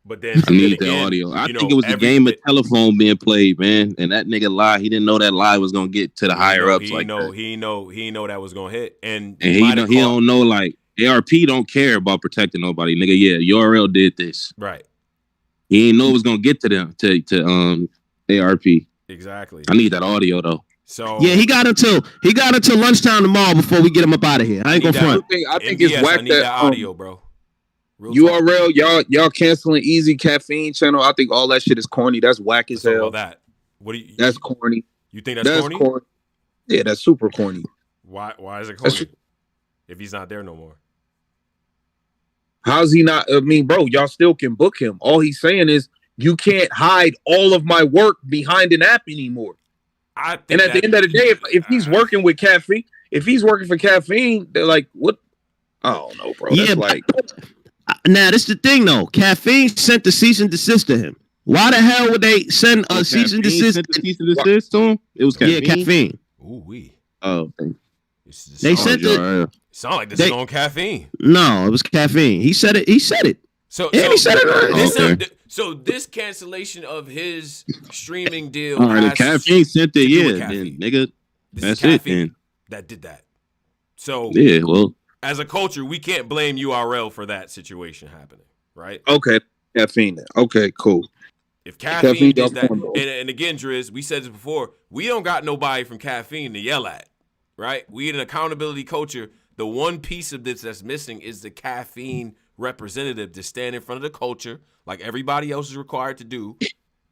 But then I need the audio. I think it was the game of telephone being played, man. And that nigga lie. He didn't know that lie was gonna get to the higher ups like that. He know that was gonna hit. And he don't know, like, ARP don't care about protecting nobody, nigga. Yeah, URL did this. Right. He ain't know it was gonna get to them to ARP. Exactly. I need that audio though. So yeah, he got until lunchtime tomorrow before we get him up out of here. I ain't gonna front. I think it's whack that audio, bro. Real URL, y'all canceling Eazy Caffeine channel. I think all that shit is corny. That's whack as hell. That. What do you? That's corny. You think that's corny? Yeah, that's super corny. Why is it corny? If he's not there no more. How's he not? I mean, bro, y'all still can book him. All he's saying is you can't hide all of my work behind an app anymore. And at the end of the day, if he's working with Caffeine, if he's working for Caffeine, they're like, what? I don't know, bro. Yeah, that's like. Now, this is the thing, though. Caffeine sent the cease and desist to him. Why the hell would they send a cease and desist? Sent the cease and desist to him? It was Caffeine. Yeah, Caffeine. Ooh wee. Oh, they sent it. Sound like this is on Caffeine. No, it was Caffeine. He said it. He said it. So he said it. So this cancellation of his streaming deal. All right, if Caffeine sent it, then nigga, that's it. Then that did that. So yeah, well, as a culture, we can't blame URL for that situation happening, right? Okay, Caffeine. Okay, cool. If Caffeine does that, and again, Drizz, we said this before, we don't got nobody from Caffeine to yell at, right? We in an accountability culture. The one piece of this that's missing is the Caffeine representative to stand in front of the culture like everybody else is required to do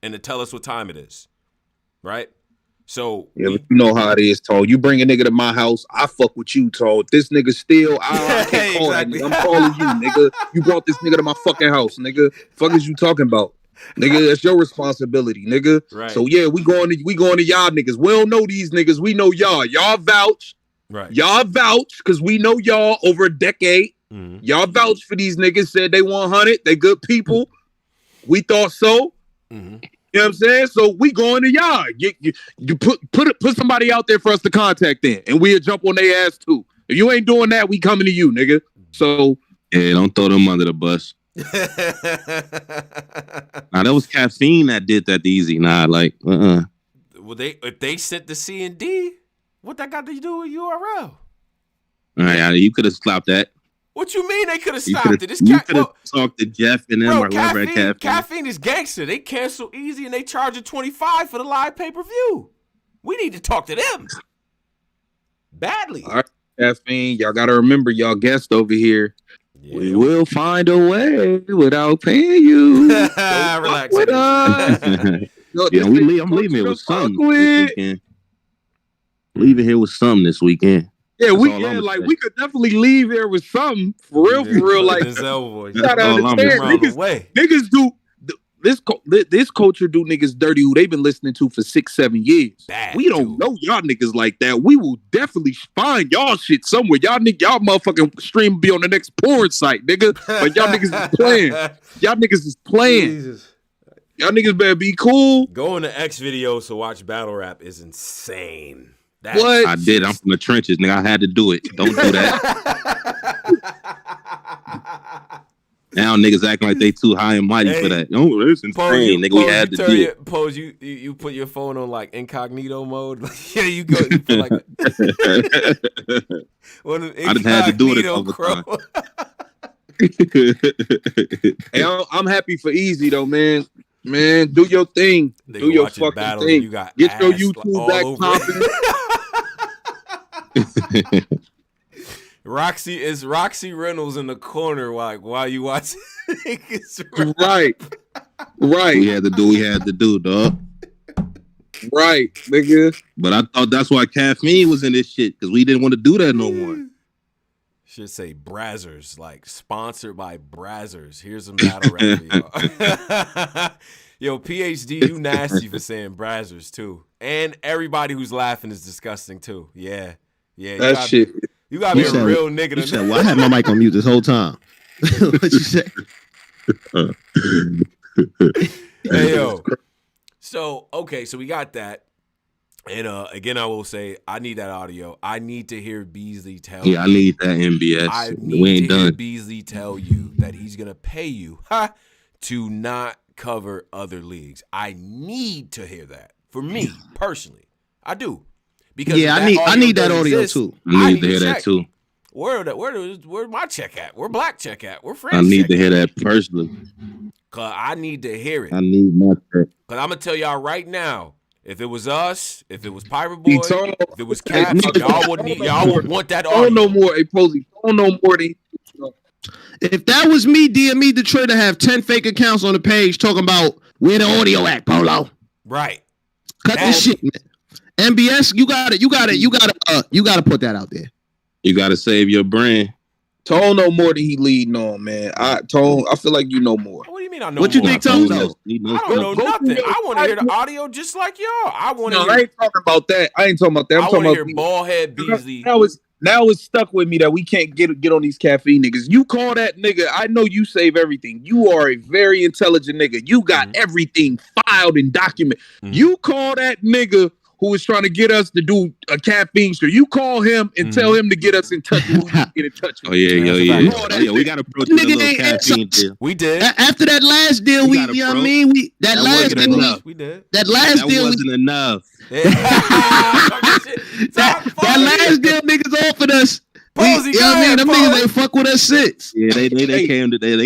and to tell us what time it is, right? So yeah, but you know how it is, Toll. You bring a nigga to my house, I fuck with you, Toll. This nigga still, I can't call that nigga. I'm calling you, nigga. You brought this nigga to my fucking house, nigga. Fuck is you talking about? Nigga, that's your responsibility, nigga. Right. So yeah, we going to y'all niggas. We don't know these niggas. We know y'all. Y'all vouch. Right. Y'all vouch because we know y'all over a decade. Mm-hmm. Y'all vouch for these niggas. Said they 100. They good people. We thought so. Mm-hmm. You know what I'm saying? So we go in the yard. You put somebody out there for us to contact then, and we'll jump on their ass too. If you ain't doing that, we coming to you, nigga. So yeah, don't throw them under the bus. Nah, that was Caffeine that did that to Eazy. Nah, like, Well, if they sent the C and D, what that got to do with URL? All right, you could have stopped that. What you mean they could have stopped it? You could have talked to Jeff and them or whoever at Caffeine. Caffeine is gangster. They cancel Eazy and they charge $25 for the live pay-per-view. We need to talk to them. Badly. All right, Caffeine, y'all got to remember y'all guest over here. Yeah. We will find a way without paying you. Relax. With us. I'm leaving here with something this weekend. Leaving here with something this weekend. Yeah, we could definitely leave here with something for real. Like, you gotta understand, niggas do this culture do niggas dirty who they've been listening to for 6-7 years. We don't know y'all niggas like that. We will definitely find y'all shit somewhere. Y'all motherfucking stream be on the next porn site, nigga. But y'all niggas is playing. Y'all niggas is playing. Jesus. Y'all niggas better be cool. Going to X videos to watch battle rap is insane. What? I did. I'm from the trenches, nigga. I had to do it. Don't do that. Now niggas acting like they too high and mighty for that. No, it's insane, nigga. We had to do it. Pose, you put your phone on like incognito mode. Yeah, you go. You feel like I just had to do it a couple times. Hey, I'm happy for Eazy though, man. Man, do your thing. Do your fucking battle, thing. You got get your YouTube back popping. Roxy Reynolds in the corner while you watch. Right. We had to do, dog. Right, nigga. But I thought that's why Caffeine was in this shit, because we didn't want to do that no more. Should say Brazzers, like sponsored by Brazzers. Here's some battle rap for y'all. Yo, PhD, you nasty for saying Brazzers too. And everybody who's laughing is disgusting too. Yeah. That shit. You gotta be a real nigga. You said, well, I had my mic on mute this whole time. What you say? Hey, yo. So we got that. And again, I will say, I need that audio. I need to hear Beasley tell you. Yeah, I need that NBS. We ain't done. Hear Beasley tell you that he's going to pay you to not cover other leagues. I need to hear that. For me, personally. I do. Because I need that audio too. I need to hear that too. Where my check at? Where Black check at? Where Frank? I need to hear that personally. Cause I need to hear it. I need my check. Cause I'm gonna tell y'all right now, if it was us, if it was Piper Boy, if it was Cap, y'all would want that audio. No more, Posey. No more. If that was me, DM me the trade to have 10 fake accounts on the page talking about where the audio at, Polo. Right. Cut this shit, man. NBS, you gotta put that out there. You gotta save your brand. Tone know more than he leading on, man. I feel like you know more. What do you mean I know what more? You think Tone knows? I don't know nothing. I want to hear the audio just like y'all. I ain't talking about that. I ain't talking about that. I'm talking about ballhead Beasley. Now it's stuck with me that we can't get on these Caffeine niggas. You call that nigga, I know you save everything. You are a very intelligent nigga. You got everything filed and documented. You call that nigga who is trying to get us to do a Caffeine show. You call him and tell him to get us in touch with who you get in touch with. Oh, yeah. We got to approach a little Caffeine deal. We did. After that last deal, that last deal wasn't enough. That last deal niggas offered us. Posey, them niggas ain't fuck with us since. Yeah, they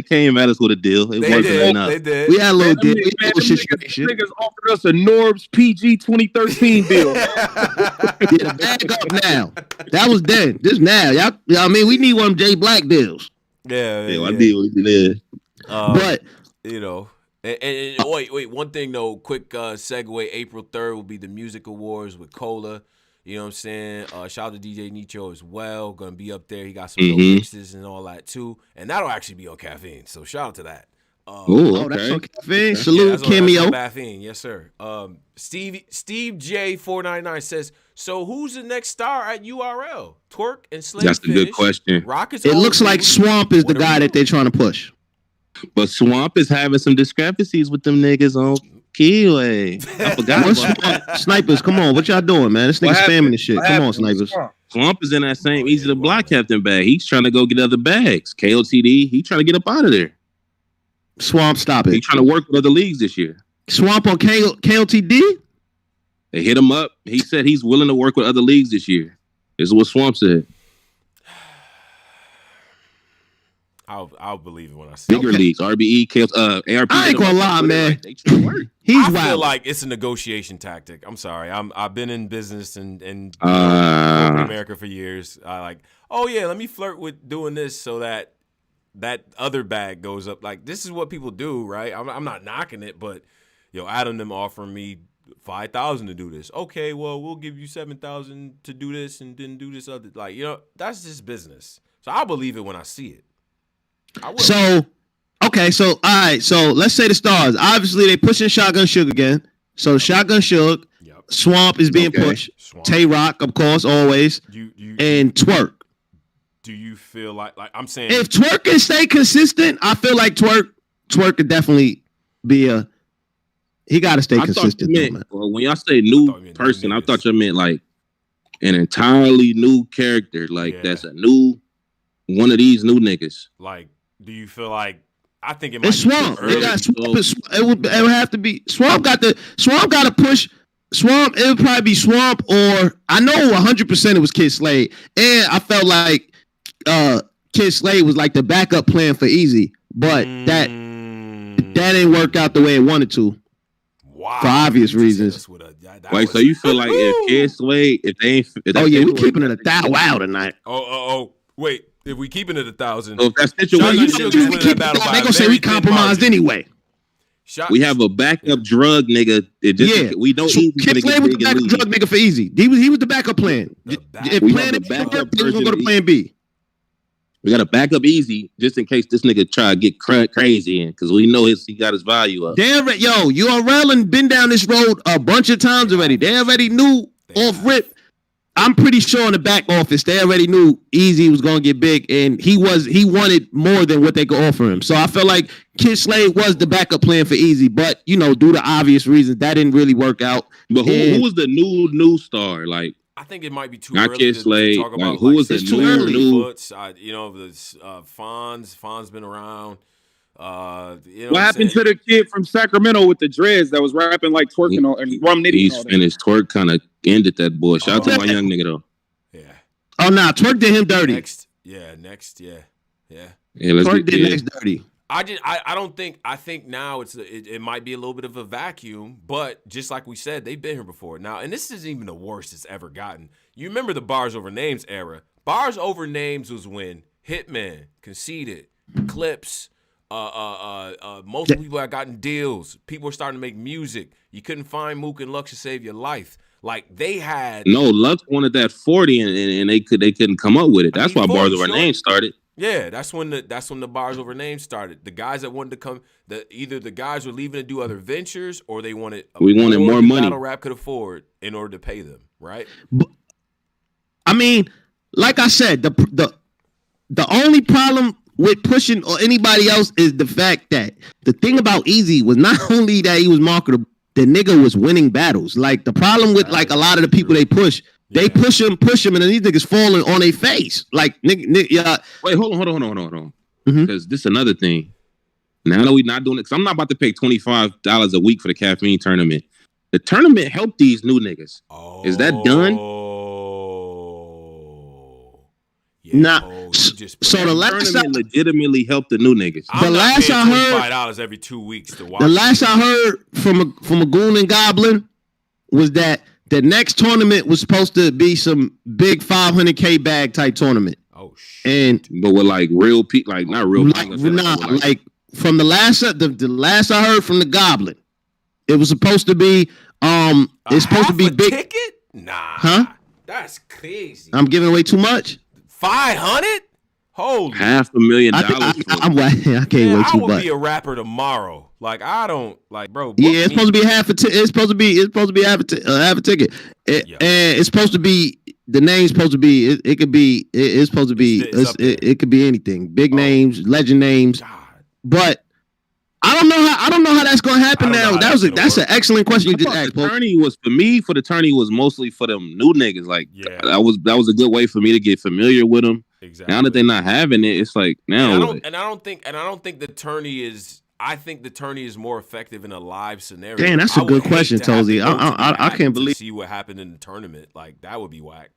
came at us with a deal. It wasn't enough. They did. We had a little deal. Niggas offered us a Norbs PG 2013 deal. The bag up now. That was then. This now. Y'all, we need one of J Black deals. Yeah. I did what you did. But and wait. One thing though, quick segue. April 3rd will be the Music Awards with Cola. You know what I'm saying? Shout out to DJ Nicho as well. Gonna be up there. He got some mixes and all that too. And that'll actually be on Caffeine. So shout out to that. Okay. That's on Caffeine. Salute Cameo. That's on Caffeine. Yes, sir. Steve J 499 says, so who's the next star at URL? Twerk and Slave That's a good question. It looks like Swamp is the guy that they're trying to push. But Swamp is having some discrepancies with them niggas on Keyway. I forgot. Snipers, come on. What y'all doing, man? This nigga spamming this shit. Come on, Snipers. Swamp is in that same Eazy the Block Captain bag. He's trying to go get other bags. KOTD, he trying to get up out of there. Swamp, stop it. He trying to work with other leagues this year. Swamp on KOTD? They hit him up. He said he's willing to work with other leagues this year. This is what Swamp said. I'll believe it when I see bigger leagues, RBE, ARP. I ain't gonna lie, man. They trying to work. I feel like it's a negotiation tactic. I'm sorry. I've been in business and corporate America for years. Let me flirt with doing this so that other bag goes up. Like, this is what people do, right? I'm not knocking it, but Adam them offering me $5,000 to do this. Okay, well, we'll give you $7,000 to do this and then do this other. Like, that's just business. So I'll believe it when I see it. So, okay, so all right, so let's say the Stars. Obviously, they pushing Shotgun Suge again. So Shotgun Suge, Swamp is being pushed. Tay Rock, of course, always, and Twerk. Do you feel like I'm saying if Twerk can stay consistent, I feel like Twerk could definitely be he got to stay consistent. Well, when y'all say new person, I thought you meant like an entirely new character, that's a new one of these new niggas. Like, do you feel like I think it might it's Swamp? It would have to be Swamp. Got to push Swamp. It would probably be Swamp, or I know 100% it was Kid Slade, and I felt like Kid Slade was like the backup plan for Eazy, but that didn't work out the way it wanted to. Wow. For obvious reasons. Wait, so you feel like if Kid Slade, if they ain't, we keeping it 1,000 wow tonight. Wait. If we keeping it 1,000, so if that situation, they gonna say we compromised anyway. We have a backup drug nigga. We don't. Kid Slade was the backup drug nigga for Eazy. He was the backup plan. If plan A backup, they gonna go to plan B. We got a backup Eazy just in case this nigga try to get crazy in, because we know he got his value up. Damn it, URL and been down this road a bunch of times already. They already knew off rip. I'm pretty sure in the back office they already knew Eazy was gonna get big, and he wanted more than what they could offer him. So I felt like Kid Slade was the backup plan for Eazy, but due to obvious reasons, that didn't really work out. But who was the new star? Like, I think it might be too not early Kid Slade. To talk about. Who was the new? Fonz been around. What happened to the kid from Sacramento with the dreads that was rapping like twerking and Rum Nitty? He's finished. Twerk kind of ended that boy. Shout out to my young nigga though. Yeah. Oh nah, Twerk did him dirty. Next. Yeah. Twerk did next dirty. I think now it might be a little bit of a vacuum, but just like we said, they've been here before. Now, and this isn't even the worst it's ever gotten. You remember the bars over names era? Bars over names was when Hitman, Conceited, Clips, multiple people had gotten deals. People were starting to make music. You couldn't find Mook and Lux to save your life. Like, they had Lux wanted that 40 and they couldn't come up with it. That's why bars over names started. Yeah, that's when the bars over names started. The guys that wanted to come, either the guys were leaving to do other ventures, or they wanted more money. Battle rap could afford in order to pay them, right? But, I mean, like I said, the only problem with pushing or anybody else is the fact that the thing about Eazy was not only that he was marketable, the nigga was winning battles. Like, the problem with like a lot of the people they push. They push him, and then these niggas falling on their face. Like, nigga. Wait, hold on. Because this is another thing. Now that we not doing it, because I'm not about to pay $25 a week for the Caffeine tournament. The tournament helped these new niggas. Is that done? Nah. So the last tournament legitimately helped the new niggas. The last I heard, $25 every 2 weeks to watch. The last I heard from a Goon and Goblin was that the next tournament was supposed to be some big $500K bag type tournament. Oh shit! But with like real people, like not real. Like from the last I heard from the Goblin, it was supposed to be it's supposed to be big ticket. Nah, huh? That's crazy. I'm giving away too much. 500. Holy $500,000. I can't wait too much. I will be a rapper tomorrow. Like, I don't like, bro. Yeah, it's supposed to be half a ticket. It's supposed to be half a ticket. And it's supposed to be the name's supposed to be. It could be. It's supposed to be. It could be anything. Big names, legend names. God. But I don't know how that's gonna happen now. That's an excellent question you just asked. The tourney was for me. For the tourney was mostly for them new niggas. Like that was a good way for me to get familiar with them. Exactly. Now that they're not having it, it's like now. And I don't think the tourney is. I think the tourney is more effective in a live scenario. Damn, that's a good question, Tozy. I can't believe. See what happened in the tournament. Like that would be whack.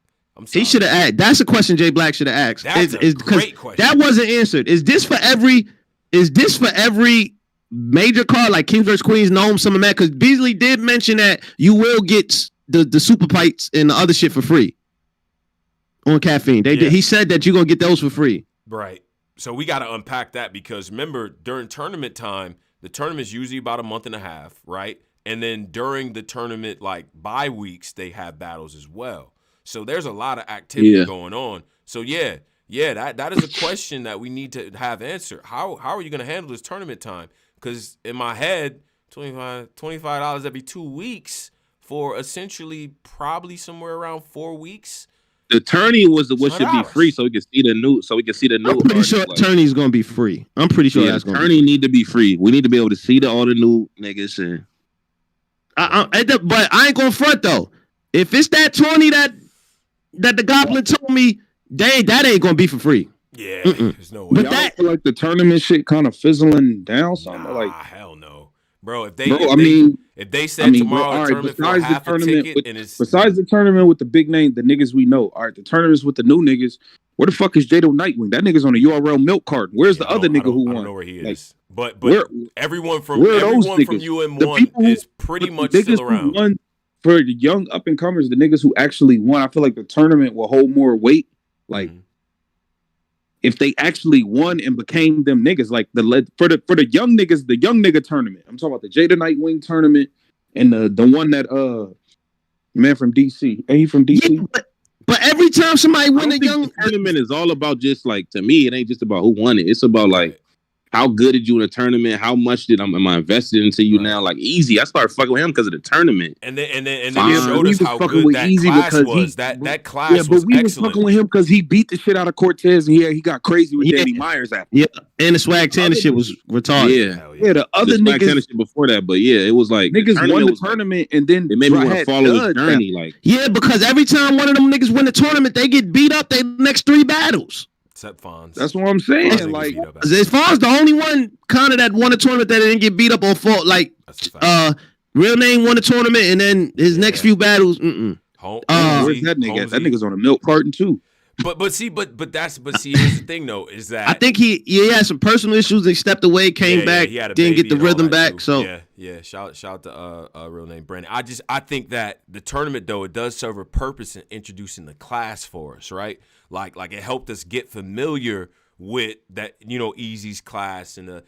He should have asked. That's a question Jay Black should have asked. That's a great question. That wasn't answered. Is this for every major card like Kings vs Queens, Gnome, some of that? Because Beasley did mention that you will get the super pites and the other shit for free on Caffeine. He said that you're gonna get those for free. Right. So we got to unpack that because remember during tournament time, the tournament's usually about a month and a half, right? And then during the tournament like bye weeks, they have battles as well. So there's a lot of activity going on. So that is a question that we need to have answered. How are you going to handle this tournament time? Because in my head, $25 every 2 weeks for essentially probably somewhere around 4 weeks. The tourney was what should be free, so we can see the new. I'm pretty sure the tourney is going to be free. I'm pretty sure that's going to be free. Tourney need to be free. We need to be able to see all the new niggas. And but I ain't going to front though. If it's that tourney that the Goblin told me, that ain't going to be for free. Yeah, there's no way. But I feel like the tournament shit kind of fizzling down. Hell no, bro. If they said tomorrow, tournament for half a ticket, and it's besides the tournament with the big name, the niggas we know. All right, the tournaments with the new niggas. Where the fuck is Jado Nightwing? That nigga's on a URL milk cart. Where's the other nigga who won? I don't know where he is. But everyone from UM1 is pretty much still around. For the young up and comers, the niggas who actually won, I feel like the tournament will hold more weight. Like if they actually won and became them niggas, like for the young niggas, the young nigga tournament. I'm talking about the Jada Nightwing tournament and the one that man from DC. Ain't he from DC? Yeah, but every time somebody win a young tournament is all about just like, to me, it ain't just about who won it. It's about like how good did you in a tournament? How much am I invested into you now? Like Eazy, I started fucking with him because of the tournament. And then they showed us how good that Eazy class was. That class was excellent. Yeah, but we was fucking with him because he beat the shit out of Cortez and he got crazy with Danny Myers after. Yeah, and the Swag Tanner shit was retarded. Yeah, the other Swag Tanner shit before that, but yeah, it was like niggas won the tournament and then it made me want to follow his journey. Like because every time one of them niggas win the tournament, they get beat up their next 3 battles. Except Fonz. That's what I'm saying. Like, as far as the only one kind of that won a tournament that didn't get beat up on fault, like Real Name won the tournament and then his next few battles. Where's that nigga? That nigga's on a milk carton too. But see, here's the thing though, is that I think he had some personal issues. He stepped away, came back, didn't get the rhythm back. Too. So shout out to Real Name Brandon. I think that the tournament though, it does serve a purpose in introducing the class for us, right? Like it helped us get familiar with that, Eazy's class and the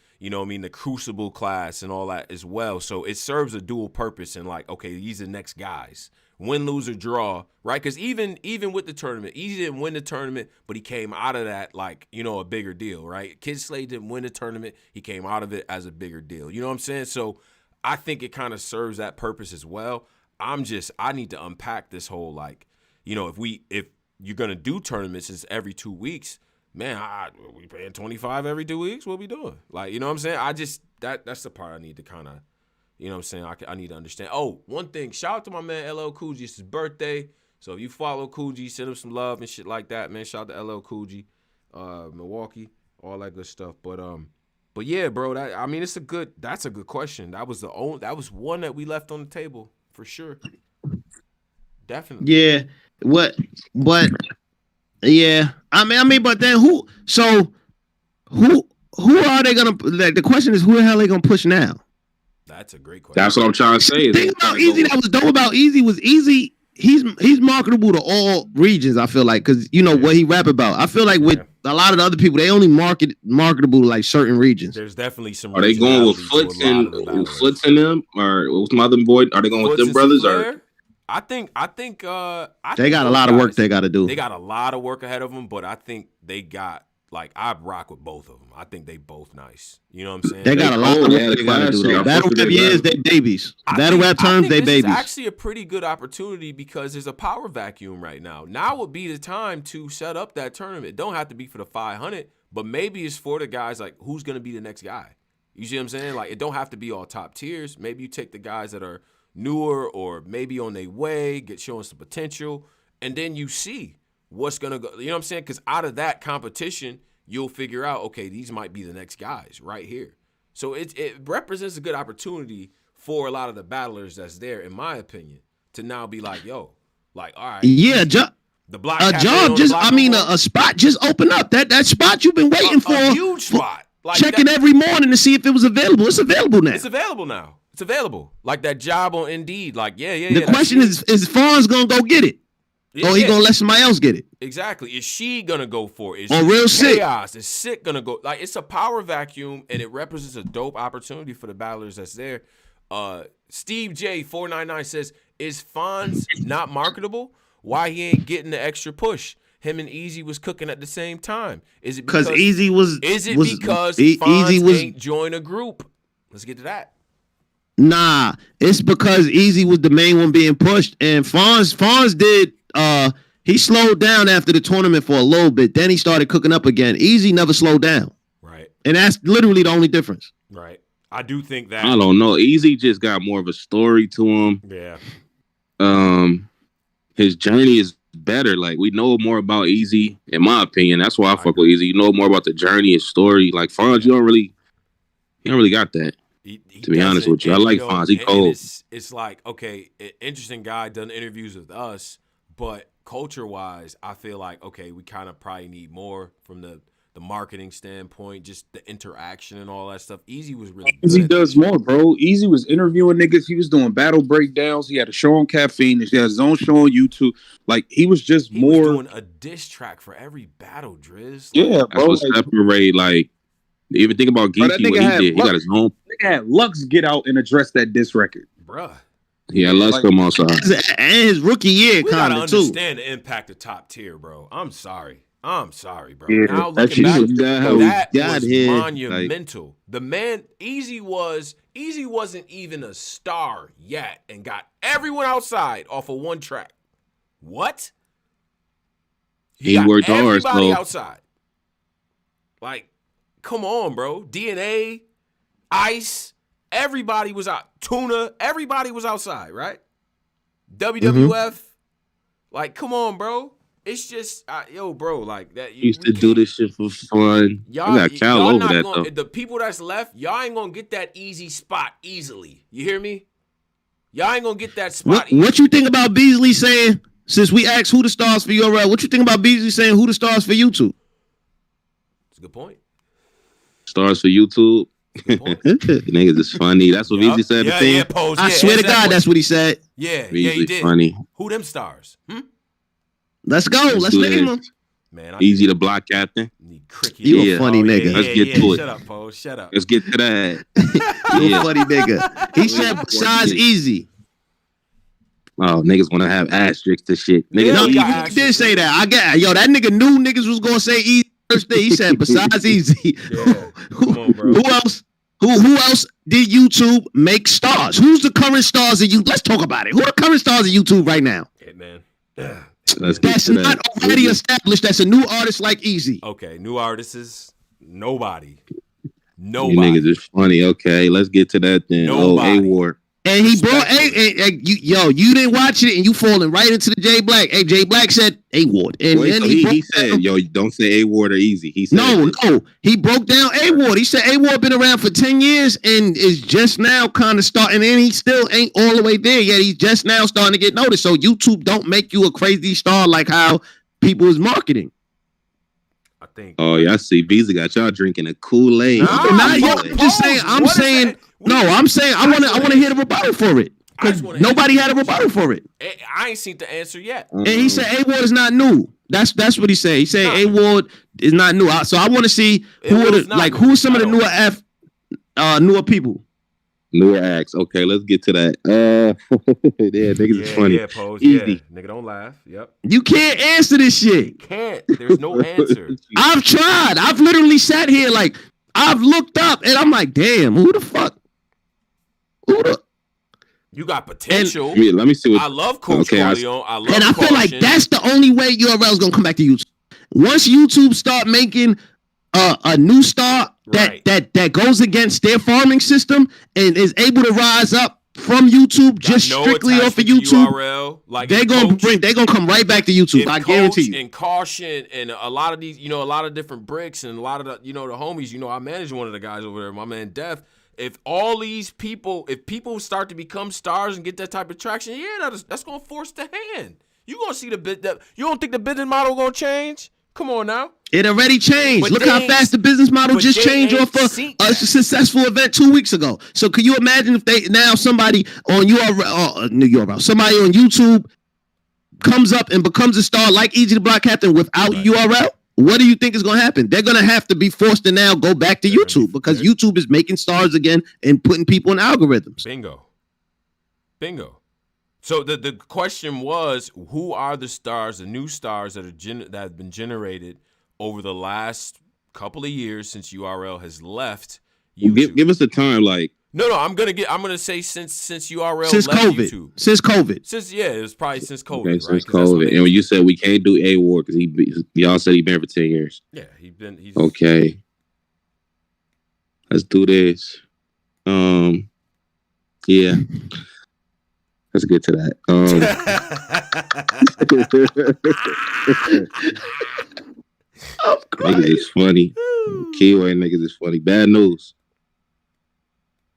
Crucible class and all that as well. So it serves a dual purpose and like, okay, these are the next guys. Win, lose, or draw, right? Because even with the tournament, Eazy didn't win the tournament, but he came out of that like, a bigger deal, right? Kid Slade didn't win the tournament. He came out of it as a bigger deal. You know what I'm saying? So I think it kind of serves that purpose as well. I need to unpack this whole like, if you're going to do tournaments it's every 2 weeks, man, we paying 25 every 2 weeks? What we doing? Like, you know what I'm saying? I just, that's the part I need to kind of, you know what I'm saying? I need to understand. Oh, one thing, shout out to my man LL Cool G. It's his birthday. So if you follow Cool G, send him some love and shit like that, man. Shout out to LL Cool G, Milwaukee, all that good stuff. But yeah, bro, that's a good question. That was one that we left on the table for sure. Definitely. Yeah. But yeah, but then who are they gonna, like, the question is who the hell are they gonna push now? That's a great question. That's what I'm trying to say. The thing about Eazy that was dope about Eazy was Eazy, he's marketable to all regions, I feel like, because what he rap about. I feel like with a lot of the other people, they only marketable to like certain regions. There's definitely some. Are they going with Foots and them, or what's my other boy? Are they going with them brothers or? I think they got a lot of work they got to do. They got a lot of work ahead of them, but I think they got like I rock with both of them. I think they both nice. You know what I'm saying? They got a lot of work they gotta do though. Battle rap years, they babies. Battle rap terms, they babies. It's actually a pretty good opportunity because there's a power vacuum right now. Now would be the time to set up that tournament. It don't have to be for the 500, but maybe it's for the guys like who's gonna be the next guy. You see what I'm saying? Like it don't have to be all top tiers. Maybe you take the guys that are newer or maybe on their way, get showing some potential, and then you see what's going to go. You know what I'm saying? Because out of that competition, you'll figure out, okay, these might be the next guys right here. So it represents a good opportunity for a lot of the battlers that's there, in my opinion, to now be like, yo, like, all right. Yeah, the block job just, a spot just opened up. That spot you've been waiting for. A huge spot. Like checking every morning to see if it was available. It's available now. It's available now. It's available. Like that job on Indeed. Like, yeah. The question is Fawn's going to go get it? Or he going to let somebody else get it? Exactly. Is she going to go for it? Is real sick? Chaos. Is sick going to go? Like, it's a power vacuum, and it represents a dope opportunity for the battlers that's there. Steve J 499 says, is Fonz not marketable? Why he ain't getting the extra push? Him and Eazy was cooking at the same time. Is it because Eazy was? Is it because Fonz ain't join a group? Let's get to that. Nah, it's because Eazy was the main one being pushed, and Fonz did. He slowed down after the tournament for a little bit. Then he started cooking up again. Eazy never slowed down. Right. And that's literally the only difference. Right. I do think that. I don't know. Eazy just got more of a story to him. Yeah. His journey is better. Like, we know more about Eazy, in my opinion. That's why I fuck with Eazy. You know more about the journey, his story. Like, Fonz, he don't really got that. To be honest with you, I like Fonz. He cold. It's like, okay, interesting guy, done interviews with us, but culture-wise, I feel like, okay, we kind of probably need more from the marketing standpoint, just the interaction and all that stuff. Eazy was really good. Eazy does more, bro. Eazy was interviewing niggas. He was doing battle breakdowns. He had a show on Caffeine. He had his own show on YouTube. Like, he was just he more. Was doing a diss track for every battle, Drizz. Like, yeah, bro. That's what separate, like, even think about Geeky, what he did. He got his own. Nigga had Lux get out and address that diss record. Bruh. Yeah, Lux come outside. And his rookie year kind of, too. We gotta understand the impact of top tier, bro. I'm sorry, bro. Yeah, now looking back, that was here. monumental. Like, the man, Eazy wasn't even a star yet and got everyone outside off of one track. What? He worked hard, everybody outside. Like, come on, bro. DNA, Ice, everybody was out. Tuna, everybody was outside, right? WWF, like, come on, bro. It's just, yo, bro, like that. Used to do this shit for fun. Y'all got Cal over that, though. The people that's left, y'all ain't gonna get that easy spot easily. You hear me? Y'all ain't gonna get that spot. What you think about Beasley saying? Since we asked who the stars for your rap, what you think about Beasley saying who the stars for YouTube? That's a good point. Stars for YouTube. Niggas is funny. That's what Eazy said. I swear to God, that's what he said. Yeah, he did. Funny. Who them stars? Let's go. Let's name them. Man, Eazy the block captain. You a funny nigga. Let's get to it. Shut up, Pose. Shut up. Let's get to that. You a funny nigga. He said besides Eazy. Oh, niggas want to have asterisks to shit. Niggas he did say that. I get that nigga knew niggas was gonna say Eazy first day. He said besides Eazy. Yeah. Come on, bro. Who else? Who else did YouTube make stars? Who's the current stars of YouTube? Let's talk about it. Who are the current stars of YouTube right now? Hey, man. That's not already established. That's a new artist like Eazy. Okay, new artists is nobody. You niggas is funny. Okay, let's get to that then. Nobody. A-Ward. And he brought you didn't watch it and you falling right into the J Black. Hey, J Black said A-Ward. And then he said, yo, don't say A-Ward or Eazy. He said No. He broke down A-Ward. He said A-Ward been around for 10 years and is just now kind of starting, and he still ain't all the way there yet. He's just now starting to get noticed. So YouTube don't make you a crazy star like how people is marketing. I think. Oh, yeah, I see. Beasley got y'all drinking a Kool-Aid. I'm just saying. I'm saying I want to hear the rebuttal for it. Because nobody had a rebuttal for it. I ain't seen the answer yet. And he said A-Ward is not new. That's what he said. He said A-Ward is not new. So I want to see who's some of the newer people. Newer acts. Okay, let's get to that. Yeah, niggas is funny. Yeah, Pose. Easy. Yeah, nigga, don't laugh. Yep. You can't answer this shit. You can't. There's no answer. I've tried. I've literally sat here like I've looked up and I'm like, damn, who the fuck? You got potential. Let me see what I love Coach Corleone. I love. And I feel like that's the only way URL is gonna come back to YouTube. Once YouTube start making a new star that goes against their farming system and is able to rise up from YouTube just strictly off of YouTube, URL, like they're gonna come right back to YouTube. I guarantee you. And Caution and a lot of these, a lot of different bricks and a lot of the, the homies. I manage one of the guys over there, my man Def. If all these people, if people start to become stars and get that type of traction, that's gonna force the hand. You gonna see you don't think the business model gonna change? Come on now. It already changed. But look how fast the business model just changed off a successful event 2 weeks ago. So can you imagine if somebody on somebody on YouTube comes up and becomes a star like Eazy the Block Captain without URL? What do you think is going to happen? They're going to have to be forced to now go back to YouTube because YouTube is making stars again and putting people in algorithms. Bingo. So the question was, who are the stars, the new stars that have been generated over the last couple of years since URL has left YouTube? Give us a time, like. No, I'm gonna say since URL left COVID. YouTube. Since COVID. It was probably since COVID. Okay, right? Since COVID. And when you said we can't do A-Ward because y'all said he been for 10 years. Yeah, he's okay. Let's do this. Yeah. Let's get to that. Niggas is funny. Keyway niggas is funny. Bad news.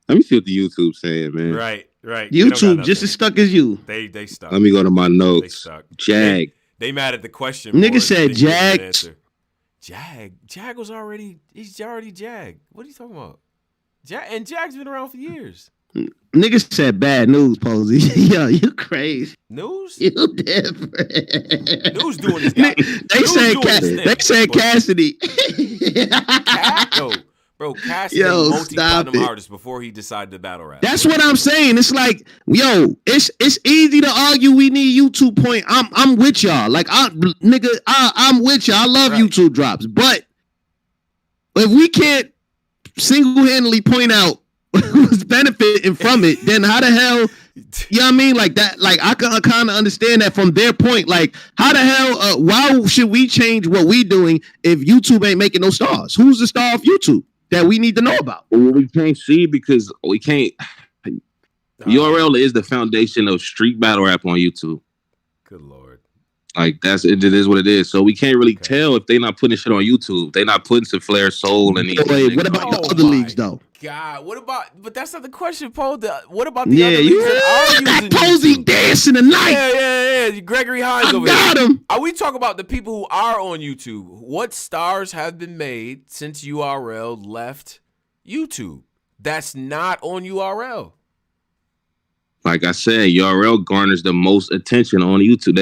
Let me see what the YouTube's saying, man. Right. YouTube just as stuck as you. They stuck. Let me go to my notes. They stuck. Jag. They mad at the question. Nigga said Jag. Jag was already. He's already Jag. What are you talking about? And Jag's been around for years. Niggas said bad news, Posey. Yo, you crazy. News? You different. News doing this guy. They said Cassidy. Bro, Cassidy multi-platinum artist before he decided to battle rap. That's what I'm saying. It's like, it's easy to argue we need YouTube point. I'm with y'all. Like, I'm with y'all. I love YouTube drops. But if we can't single-handedly point out who's benefiting from it, then how the hell, you know what I mean? Like that, like I can kind of understand that from their point. Like, how the hell, why should we change what we doing if YouTube ain't making no stars? Who's the star of YouTube that we need to know about? Well, we can't see because we can't. URL is the foundation of street battle rap on YouTube. Good Lord. Like it is what it is. So we can't really tell if they not putting shit on YouTube. They not putting some Flair Soul and these. Wait, what about the other leagues though? God, but that's not the question, Paul. What about the other leagues that are using Posey YouTube? dancing tonight. Yeah. Gregory Hines over got here. him. Are we talking about the people who are on YouTube? What stars have been made since URL left YouTube? That's not on URL. Like I said, URL garners the most attention on YouTube.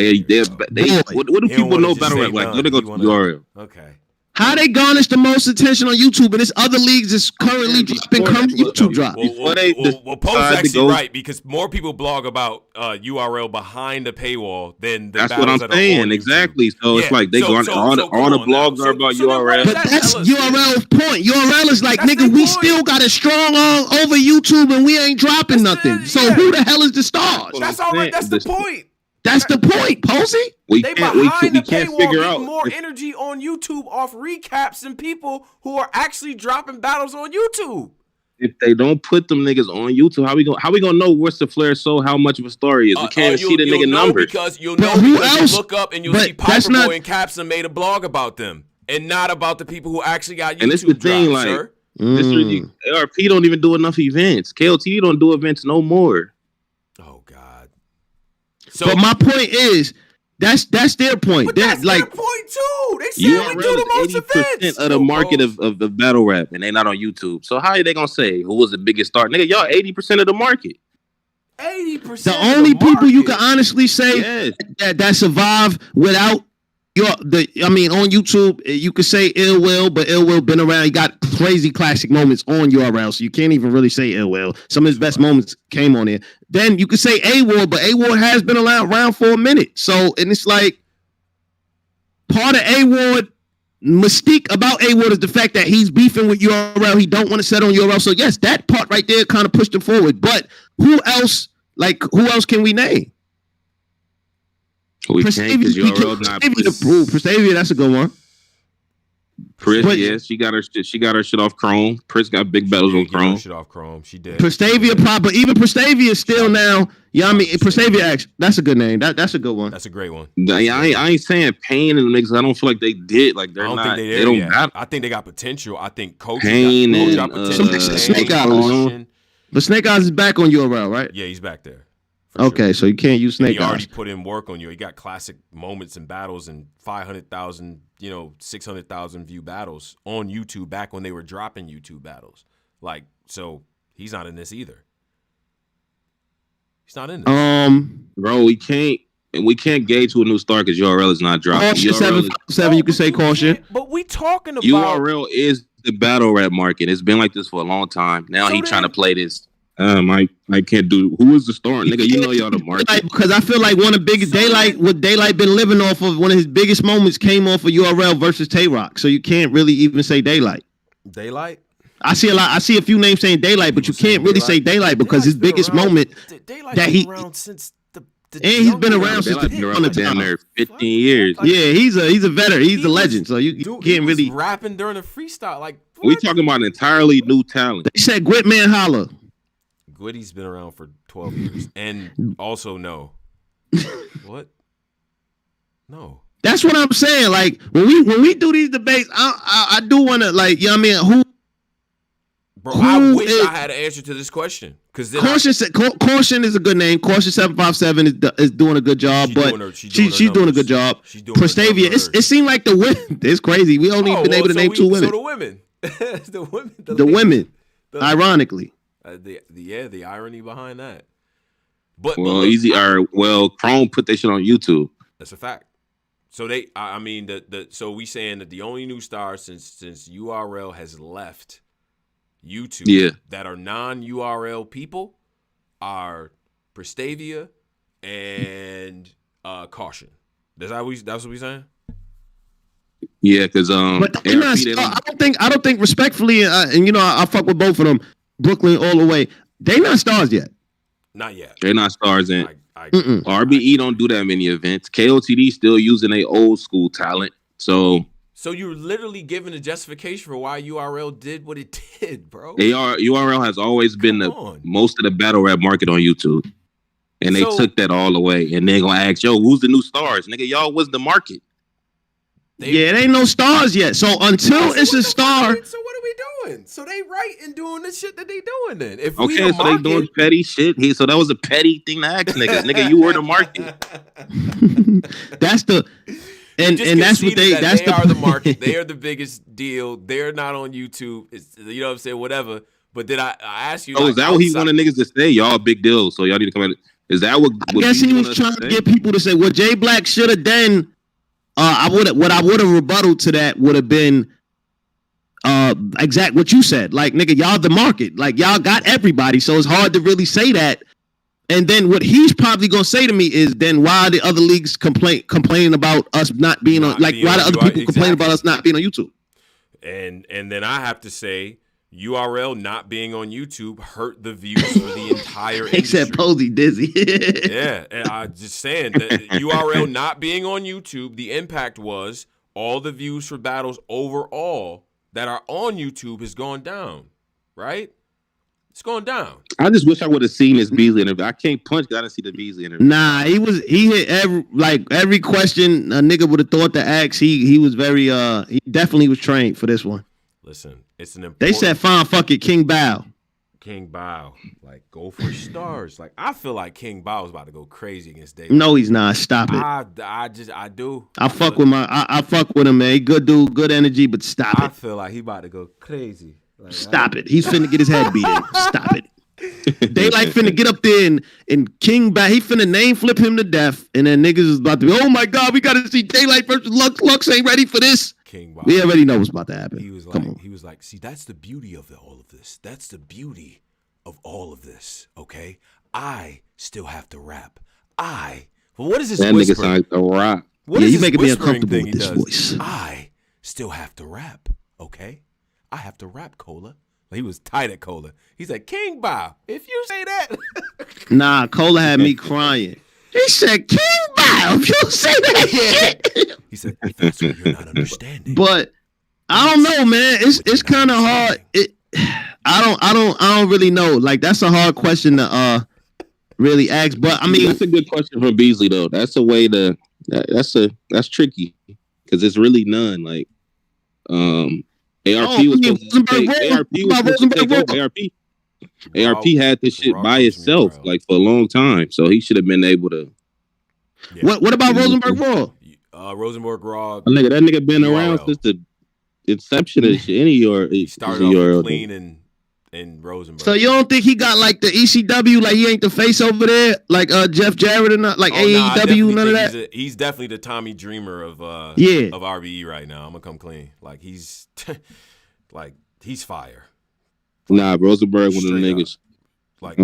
What do people know about rap? Like, let me go to URL. Okay. How they garnish the most attention on YouTube, and there's other leagues that's currently dropping current YouTube drops. Well, Poe's actually right because more people blog about URL behind the paywall than the that's what I'm saying. Exactly. So it's like all the blogs are about URL. But that's URL's point. URL is like, nigga, we still got a strong on over YouTube and we ain't dropping nothing. So who the hell is the stars? That's all right. That's the point. That's the point, Posey. We can't figure out more energy on YouTube off recaps than people who are actually dropping battles on YouTube. If they don't put them niggas on YouTube, how we gonna know what's the Flair Soul, how much of a story is? We can't see the nigga numbers. Because you'll look up and you'll see Piperboy and Capson made a blog about them and not about the people who actually got YouTube and it's the thing, drops, like, sir. ARP don't even do enough events. KLT don't do events no more. Oh God. But my point is, that's their point. But that's their point too. They say we do the most events. Of the market of the battle rap, and they not on YouTube. So how are they gonna say who was the biggest star? Nigga, y'all 80% of the market. 80%. The only people you can honestly say that survive without on YouTube, you could say Ill Will, but Ill Will been around. He got crazy classic moments on URL, so you can't even really say Ill Will. Some of his best moments came on there. Then you could say A-Ward, but A-Ward has been around for a minute. So, and it's like part of A-Ward mystique about A-Ward is the fact that he's beefing with URL. He don't want to set on URL. So yes, that part right there kind of pushed him forward. But who else can we name? We can't because URL not Prestavia, that's a good one. Pris, yes, she got her shit off Chrome. Pris got big battles on Chrome. Shit off Chrome. She did. Prestavia, but even Prestavia is still now. Yeah, I mean Prestavia actually, that's a good name. That's a good one. That's a great one. I ain't saying Pain and the niggas. I don't feel like they did. Like they're not. They don't have. I think they got potential. I think Coach Pain got potential. Snake Eyes. But Snake Eyes is back on URL, right? Yeah, he's back there. Okay, so you can't use Snake Eyes. He already put in work on you. He got classic moments and battles and 500,000, 600,000 view battles on YouTube back when they were dropping YouTube battles. Like, so he's not in this either. He's not in this. Bro, we can't gauge who a new star because URL is not dropping. Caution 757, you can say caution. But we talking about URL is the battle rap market. It's been like this for a long time. Now he trying to play this. I can't do. Who is the star, nigga? You know y'all the market. Because I feel like one of the biggest Daylight been living off of. One of his biggest moments came off of URL versus Tay Rock. So you can't really even say Daylight. Daylight. I see a few names saying Daylight, but you can't really say Daylight because his biggest moment that he around since the and he's been around since the down there 15 years. Yeah, he's a veteran. He's a legend. So you can't really rapping during a freestyle. Like what? We talking about entirely new talent. They said Gwitman Holla. Gwitty's been around for 12 years. And also, no. What? No. That's what I'm saying. Like, when we do these debates, I do want to, like, you know what I mean? I wish I had an answer to this question. Caution is a good name. Caution 757 is doing a good job, she's doing a good job. Prestavia, it seemed like the women. It's crazy. We only been able to name two women. So the women. the women, ironically. The irony behind that. Chrome put that shit on YouTube. That's a fact. So so we saying that the only new stars since URL has left YouTube that are non-URL people are Prestavia and Caution. That's what we saying? Yeah, because but I don't think respectfully, and I fuck with both of them. Brooklyn all the way. They not stars yet. Not yet. They're not stars in. RBE don't do that many events. KOTD still using a old school talent. So you're literally giving a justification for why URL did what it did, bro. URL has always been most of the battle rap market on YouTube. And they took that all away. And they're gonna ask, who's the new stars? Nigga, y'all was the market. It ain't no stars yet. So until it's a star. So what are we doing? So they right in doing the shit that they doing then. If they doing petty shit. So that was a petty thing to ask niggas. Nigga, you were the market. That's the and that's what they are the market. They are the biggest deal. They're not on YouTube. It's, you know what I'm saying? Whatever. But then I asked you. Oh, is that what he wanted niggas to say? Y'all a big deal. So y'all need to come in. Is that what I guess he was trying to get people to say what Jay Black should have done? I would have rebutted to that would have been exact what you said. Like, nigga, y'all the market. Like, y'all got everybody, so it's hard to really say that. And then what he's probably gonna say to me is, then why are the other leagues complaining about us not being on? Like, why do other people complain about us not being on YouTube? And then I have to say, URL not being on YouTube hurt the views for the entire industry. Except Posey Dizzy. Yeah, and I'm just saying that URL not being on YouTube, the impact was all the views for battles overall that are on YouTube has gone down, right? It's going down. I just wish I would have seen this Beasley interview. I can't punch because I didn't see the Beasley interview. Nah, he hit every question a nigga would have thought to ask. He was very he definitely was trained for this one. Listen, it's an important. They said, "Fine, fuck it, King Bow." King Bow, like go for stars. Like I feel like King Bow is about to go crazy against David. No, he's not. Stop it. I do. I fuck with him, man. He good dude, good energy, but stop it. I feel like he about to go crazy. Like, stop it. He's finna get his head beat in. Stop it. Daylight finna get up there and King back. He finna name flip him to death. And then niggas is about to be, oh my God, we gotta see Daylight versus Lux. Lux ain't ready for this. King Bob. We already know what's about to happen. He was like, see, that's the beauty of all of this. That's the beauty of all of this. Okay, I still have to rap. Well, what is this? That whisper? nigga sounds like a rock. What is you this making me whispering uncomfortable thing with he this does? voice. I still have to rap. Okay, I have to rap, Cola. He was tight at Cola. He's like, King Bob, if you say that. Nah, Cola had me crying. He said, King Bob, if you say that shit. He said, if that's what you're not understanding. But I don't know, man. It's kind of hard. I don't really know. Like, that's a hard question to really ask. But I mean, that's a good question from Beasley though. That's a way to that's tricky because it's really none. Like ARP was supposed to take over. ARP had this shit by itself like for a long time, so he should have been able to. Yeah. What about Rosenberg Raw? Rosenberg Raw. That nigga been around since the inception of shit. He started off clean and Rosenberg. So you don't think he got like the ECW, like he ain't the face over there, like Jeff Jarrett and like AEW, none of that? He's definitely the Tommy Dreamer of RBE right now. I'm gonna come clean. Like he's he's fire. Nah, Rosenberg one of the niggas. Like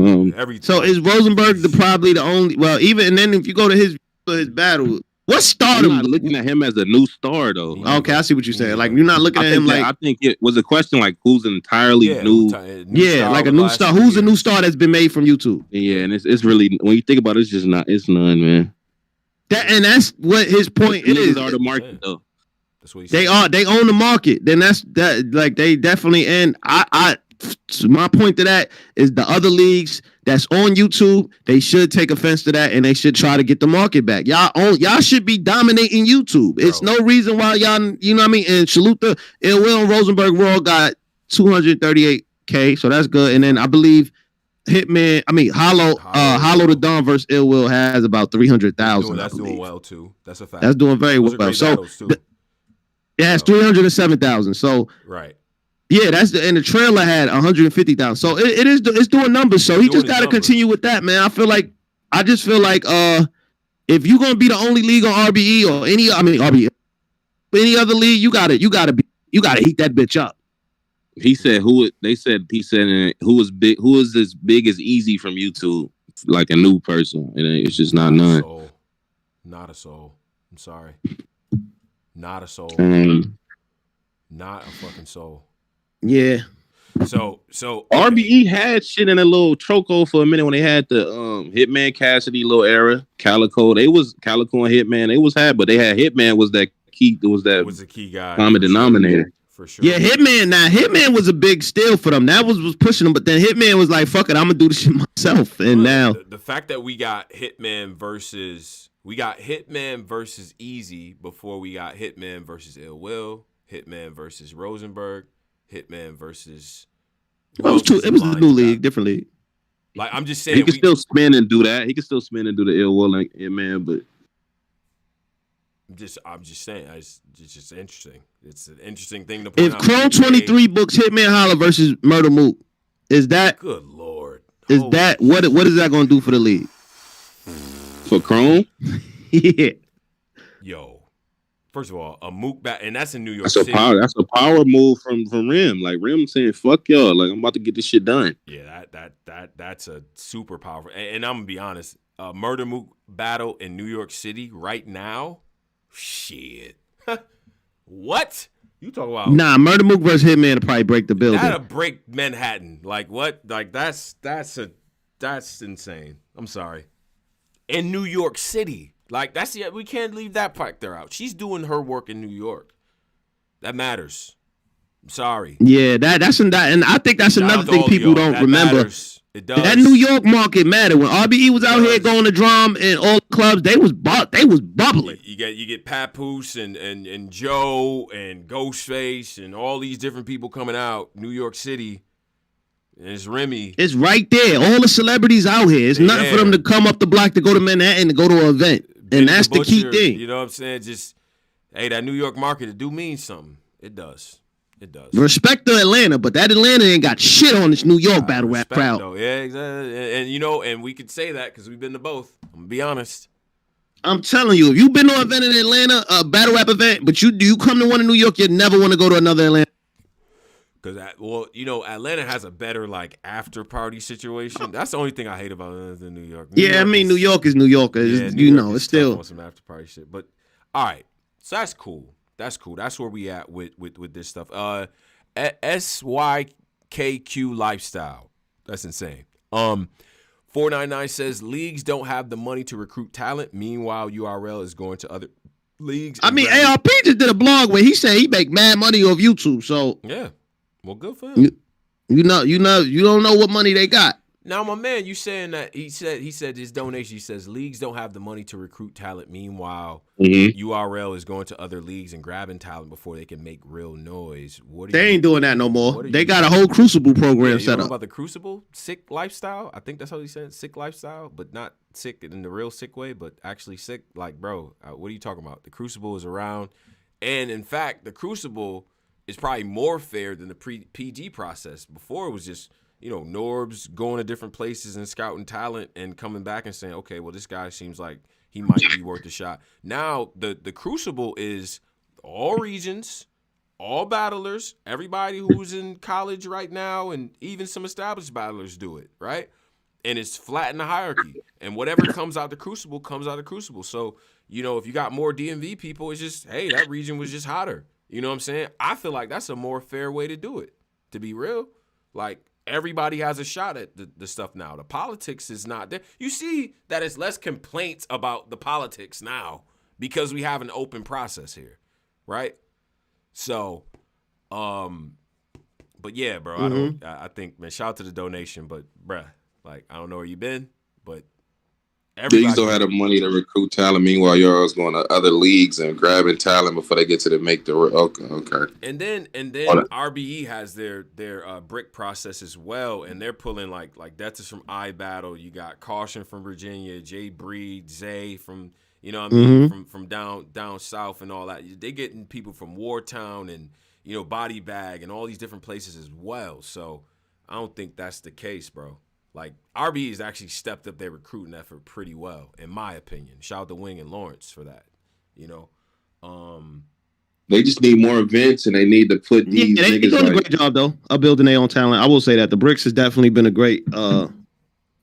So is Rosenberg probably the only? Well, even and then if you go to his battle, what started him? Looking at him as a new star though. Okay, I see what you're saying. Like you're not looking at him like. I think it was a question like who's entirely new. Like a new star. Who's a new star that's been made from YouTube? Yeah, and it's really when you think about it, it's just not. It's none, man. That's what his point is. Are the market though. That's what he said. They own the market. Then that's that. Like they definitely. And so my point to that is the other leagues that's on YouTube, they should take offense to that and they should try to get the market back. Y'all should be dominating YouTube. It's no reason why y'all, you know what I mean? And salute the Ill Will and Rosenberg Raw got 238K, so that's good. And then I believe Hollow the Dawn versus Ill Will has about 300,000. That's doing well too. That's a fact. That's doing very well. So it has 307,000. So right. Yeah, and the trailer had 150,000. So it's doing numbers. So he just got to continue with that, man. I just feel like if you're gonna be the only league on RBE or any other league, you gotta heat that bitch up. He said who is big? Who is as big as Eazy from YouTube? Like a new person, and it's just not none. Not a soul. I'm sorry. Not a soul. Not a fucking soul. Yeah. So RBE had shit in a little troco for a minute when they had the Hitman Cassidy little era. Calico and Hitman. They was had, but they had Hitman was that key. Was the key guy. Common denominator. For sure. Yeah, Hitman was a big steal for them. That was pushing them, but then Hitman was like, fuck it, I'm gonna do this shit myself. And now the fact that we got Hitman versus Eazy before we got Hitman versus Ill Will, Hitman versus Rosenberg. Hitman versus. It was a new league, different league. Like I'm just saying, he can still spin and do that. He can still spin and do the Ill Will like Hitman, but I'm just saying, it's just interesting. It's an interesting thing to point if out. If Chrome 23 books Hitman Holla versus Murder Mook, is that good lord? Is that what is that going to do for the league? For Chrome? Yeah. Yo. First of all, a Mook back, and that's in New York City. That's a power move from Rim. Like Rim saying, "Fuck y'all!" Like I'm about to get this shit done. Yeah, that's a super powerful. And I'm gonna be honest, Murder Mook battle in New York City right now, shit. What you talking about? Nah, Murder Mook versus Hitman to probably break the building. That'll break Manhattan. Like what? Like that's insane. I'm sorry. In New York City. Like we can't leave that factor out. She's doing her work in New York. That matters. I'm sorry. Yeah, that's and I think that's another thing people don't remember. Matters. It does. That New York market mattered. When RBE was out here going to drum and all the clubs, they was bubbling. You get Papoose and Joe and Ghostface and all these different people coming out. New York City. And it's Remy. It's right there. All the celebrities out here. It's nothing for them to come up the block to go to Manhattan to go to an event. And that's the key thing. You know what I'm saying? Just, hey, that New York market, it do mean something. It does. It does. Respect to Atlanta, but that Atlanta ain't got shit on this New York battle rap crowd. Though. Yeah, exactly. And you know, and we could say that because we've been to both. I'm gonna be honest. I'm telling you, if you've been to an event in Atlanta, a battle rap event, but you come to one in New York, you never want to go to another Atlanta. Because, you know, Atlanta has a better, like, after-party situation. That's the only thing I hate about New York. New York New York is New York. It's still on some after-party shit. But, all right, so that's cool. That's cool. That's where we at with this stuff. SYKQ Lifestyle. That's insane. 499 says, leagues don't have the money to recruit talent. Meanwhile, URL is going to other leagues. I mean, ARP just did a blog where he said he make mad money off YouTube. So yeah. Well, good for him. You don't know what money they got. Now, my man, you saying that he said his donation. He says leagues don't have the money to recruit talent. Meanwhile, URL is going to other leagues and grabbing talent before they can make real noise. They ain't doing that no more. They got a whole Crucible program set up. About the Crucible sick lifestyle. I think that's how he said sick lifestyle, but not sick in the real sick way, but actually sick. Like, bro, what are you talking about? The Crucible is around, and in fact, the Crucible is probably more fair than the PG process. Before it was just, you know, Norbs going to different places and scouting talent and coming back and saying, okay, well, this guy seems like he might be worth a shot. Now, the Crucible is all regions, all battlers, everybody who's in college right now, and even some established battlers do it, right? And it's flat in the hierarchy. And whatever comes out the Crucible comes out the Crucible. So, you know, if you got more DMV people, it's just, hey, that region was just hotter. You know what I'm saying? I feel like that's a more fair way to do it, to be real. Like, everybody has a shot at the stuff now. The politics is not there. You see that it's less complaints about the politics now because we have an open process here, right? So, but yeah, bro, I think, man, shout out to the donation, but bruh, like, I don't know where you been, but Leagues don't have the money to recruit talent. Meanwhile, y'all's going to other leagues and grabbing talent before they get to okay. And then RBE has their brick process as well, and they're pulling like that's just from iBattle. You got Caution from Virginia, Jay Breed, Zay from from down south and all that. They getting people from Wartown and Body Bag and all these different places as well. So I don't think that's the case, bro. Like, RB has actually stepped up their recruiting effort pretty well, in my opinion. Shout out to Wing and Lawrence for that, They just need more events, and they need to put these niggas. They're doing a great job, though, of building their own talent. I will say that. The Bricks has definitely been a great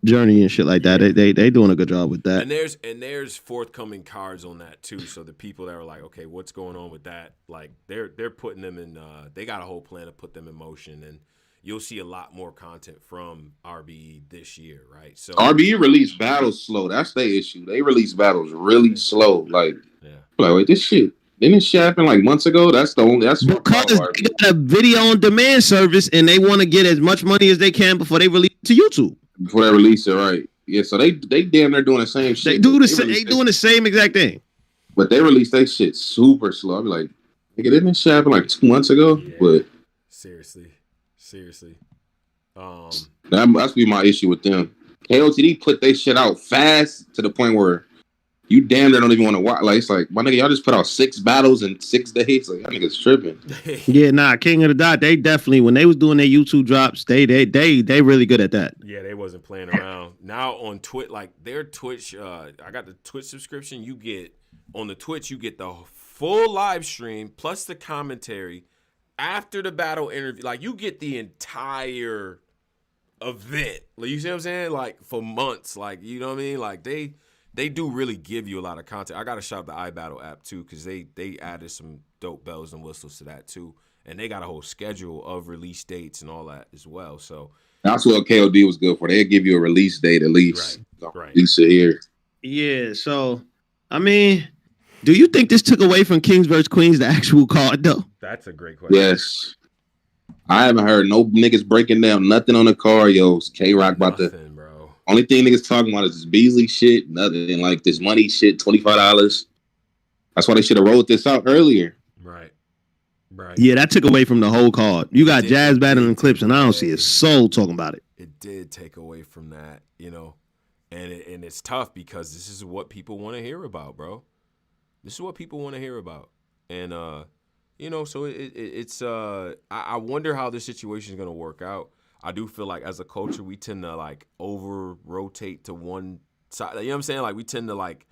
journey and shit like that. They doing a good job with that. And there's forthcoming cards on that, too. So the people that are like, okay, what's going on with that? Like, they're putting them in they got a whole plan to put them in motion, and you'll see a lot more content from RBE this year, right? So RBE release battles slow. That's their issue. They release battles really slow. Like, wait, this shit didn't this shit happen like months ago? That's because they got a video on demand service and they want to get as much money as they can before they release it to YouTube. Before they release it, right? Yeah. So they damn near doing the same shit. They doing the same exact thing. But they release their shit super slow. I'll be like, nigga, didn't this shit happen like 2 months ago? Yeah. But seriously. That must be my issue with them. KOTD put their shit out fast to the point where you damn near don't even want to watch. Like, it's like, my nigga, y'all just put out 6 battles in 6 days. Like, that nigga's tripping. Yeah, nah, King of the Dot, they definitely, when they was doing their YouTube drops, they really good at that. Yeah, they wasn't playing around. Now on Twitch, like their Twitch, I got the Twitch subscription. On the Twitch, you get the full live stream plus the commentary after the battle interview. Like, you get the entire event. Like, you see what I'm saying? Like, for months. Like, you know what I mean? Like, they do really give you a lot of content. I got to shout out the iBattle app, too, because they added some dope bells and whistles to that, too. And they got a whole schedule of release dates and all that as well. So that's what KOD was good for. They'd give you a release date at least. Right. Release it here. Yeah, so, I mean, do you think this took away from Kings vs. Queens, the actual card, though? That's a great question. Yes. I haven't heard no niggas breaking down nothing on the card, yo. K-Rock about nothing, bro. Only thing niggas talking about is this Beasley shit, nothing like this money shit, $25. That's why they should have rolled this out earlier. Right. Yeah, that took away from the whole card. You got Jazz battling Clips, and I don't see a soul talking about it. It did take away from that, and it's tough because this is what people want to hear about, bro. This is what people want to hear about, and You know, so it's I wonder how this situation is gonna work out. I do feel like as a culture we tend to like over rotate to one side. You know what I'm saying? Like we tend to like,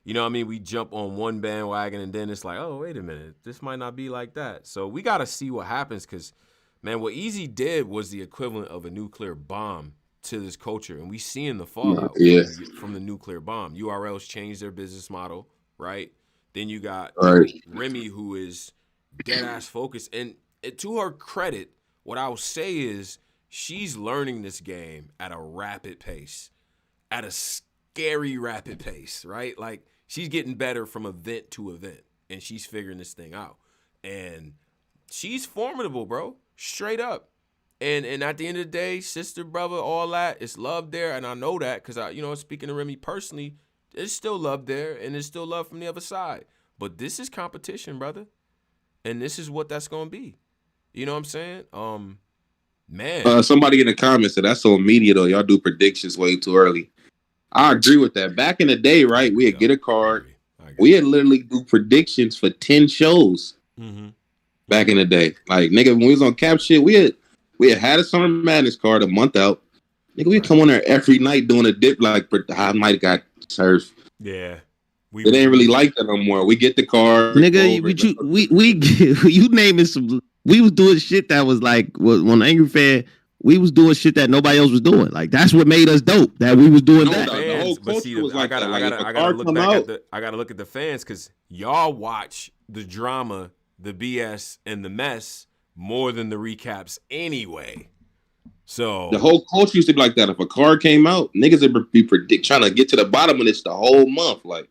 you know what I mean? We jump on one bandwagon and then it's like, oh, wait a minute, this might not be like that. So we gotta see what happens because, man, what Eazy did was the equivalent of a nuclear bomb to this culture, and we seeing the fallout from the nuclear bomb. URLs changed their business model, right? Then you got Remy, who is dead ass focused, and to her credit, what I will say is she's learning this game at a rapid pace, at a scary rapid pace, right? Like she's getting better from event to event, and she's figuring this thing out, and she's formidable, bro, straight up. And at the end of the day, sister, brother, all that, it's love there, and I know that because speaking to Remy personally, there's still love there, and there's still love from the other side. But this is competition, brother. And this is what that's gonna be. You know what I'm saying? Man. Somebody in the comments said that's so media though. Y'all do predictions way too early. I agree with that. Back in the day, right? We'd get a card. We'd literally do predictions for 10 shows. Mm-hmm. Back in the day. Like, nigga, when we was on Cap shit, we had a Summer Madness card a month out. Nigga, we'd come on there every night doing a dip like I might have got surf. Yeah. It ain't really like that no more. We get the card. Nigga, you naming some. We was doing shit that was like on Angry Fan. We was doing shit that nobody else was doing. Like that's what made us dope. That we was doing that. The whole culture was like that. I gotta look at the fans because y'all watch the drama, the BS, and the mess more than the recaps anyway. So the whole culture used to be like that. If a card came out, niggas would be trying to get to the bottom of this the whole month. Like.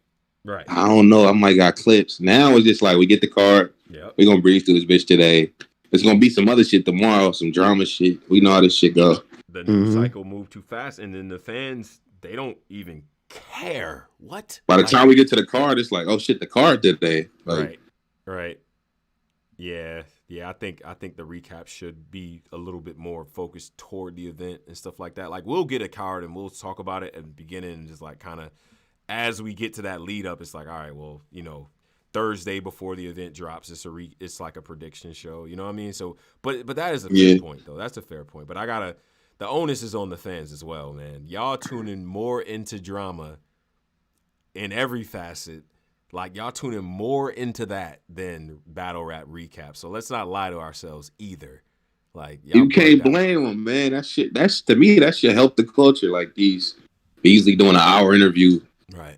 Right. I don't know. I might got clips. Now it's just like we get the card. Yep. We're gonna breeze through this bitch today. There's gonna be some other shit tomorrow, some drama shit. We know how this shit go. The news cycle moved too fast, and then the fans, they don't even care. What? By the time we get to the card, it's like, oh shit, the card today. Like, right. Yeah. I think the recap should be a little bit more focused toward the event and stuff like that. Like we'll get a card and we'll talk about it at the beginning and just like kind of. As we get to that lead up, it's like, all right, well, Thursday before the event drops, it's like a prediction show. You know what I mean? So, but that is a fair point though. That's a fair point. But the onus is on the fans as well, man. Y'all tuning more into drama in every facet. Like y'all tuning more into that than battle rap recap. So let's not lie to ourselves either. Like you can't blame them, man. That's to me, that should help the culture. Like these Beasley doing an hour interview. Right.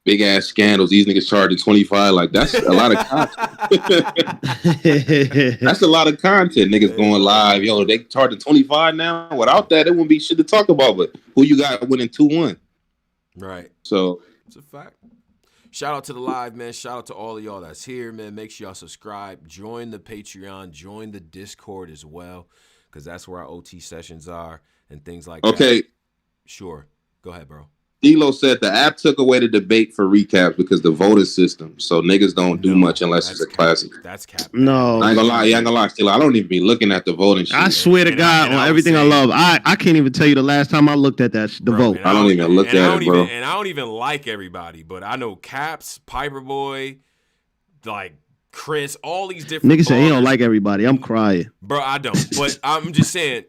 Big ass scandals. These niggas charging 25. Like that's a lot of content. That's a lot of content. Niggas going live. Yo, they charging 25 now. Without that, it wouldn't be shit to talk about. But who you got winning 2-1? Right. So it's a fact. Shout out to the live, man. Shout out to all of y'all that's here, man. Make sure y'all subscribe. Join the Patreon. Join the Discord as well, because that's where our OT sessions are and things like that. Okay. Sure. Go ahead, bro. D-Lo said the app took away the debate for recaps because the voting system. So niggas don't do much unless it's a classic. That's cap. No. I ain't gonna lie. Still, I don't even be looking at the voting shit. I swear to God, on everything I love. I can't even tell you the last time I looked at the vote. I don't even look at it, bro. And I don't even like everybody, but I know Caps, Piper Boy, like Chris, all these different niggas say he don't like everybody. I'm crying, bro. I don't, but I'm just saying.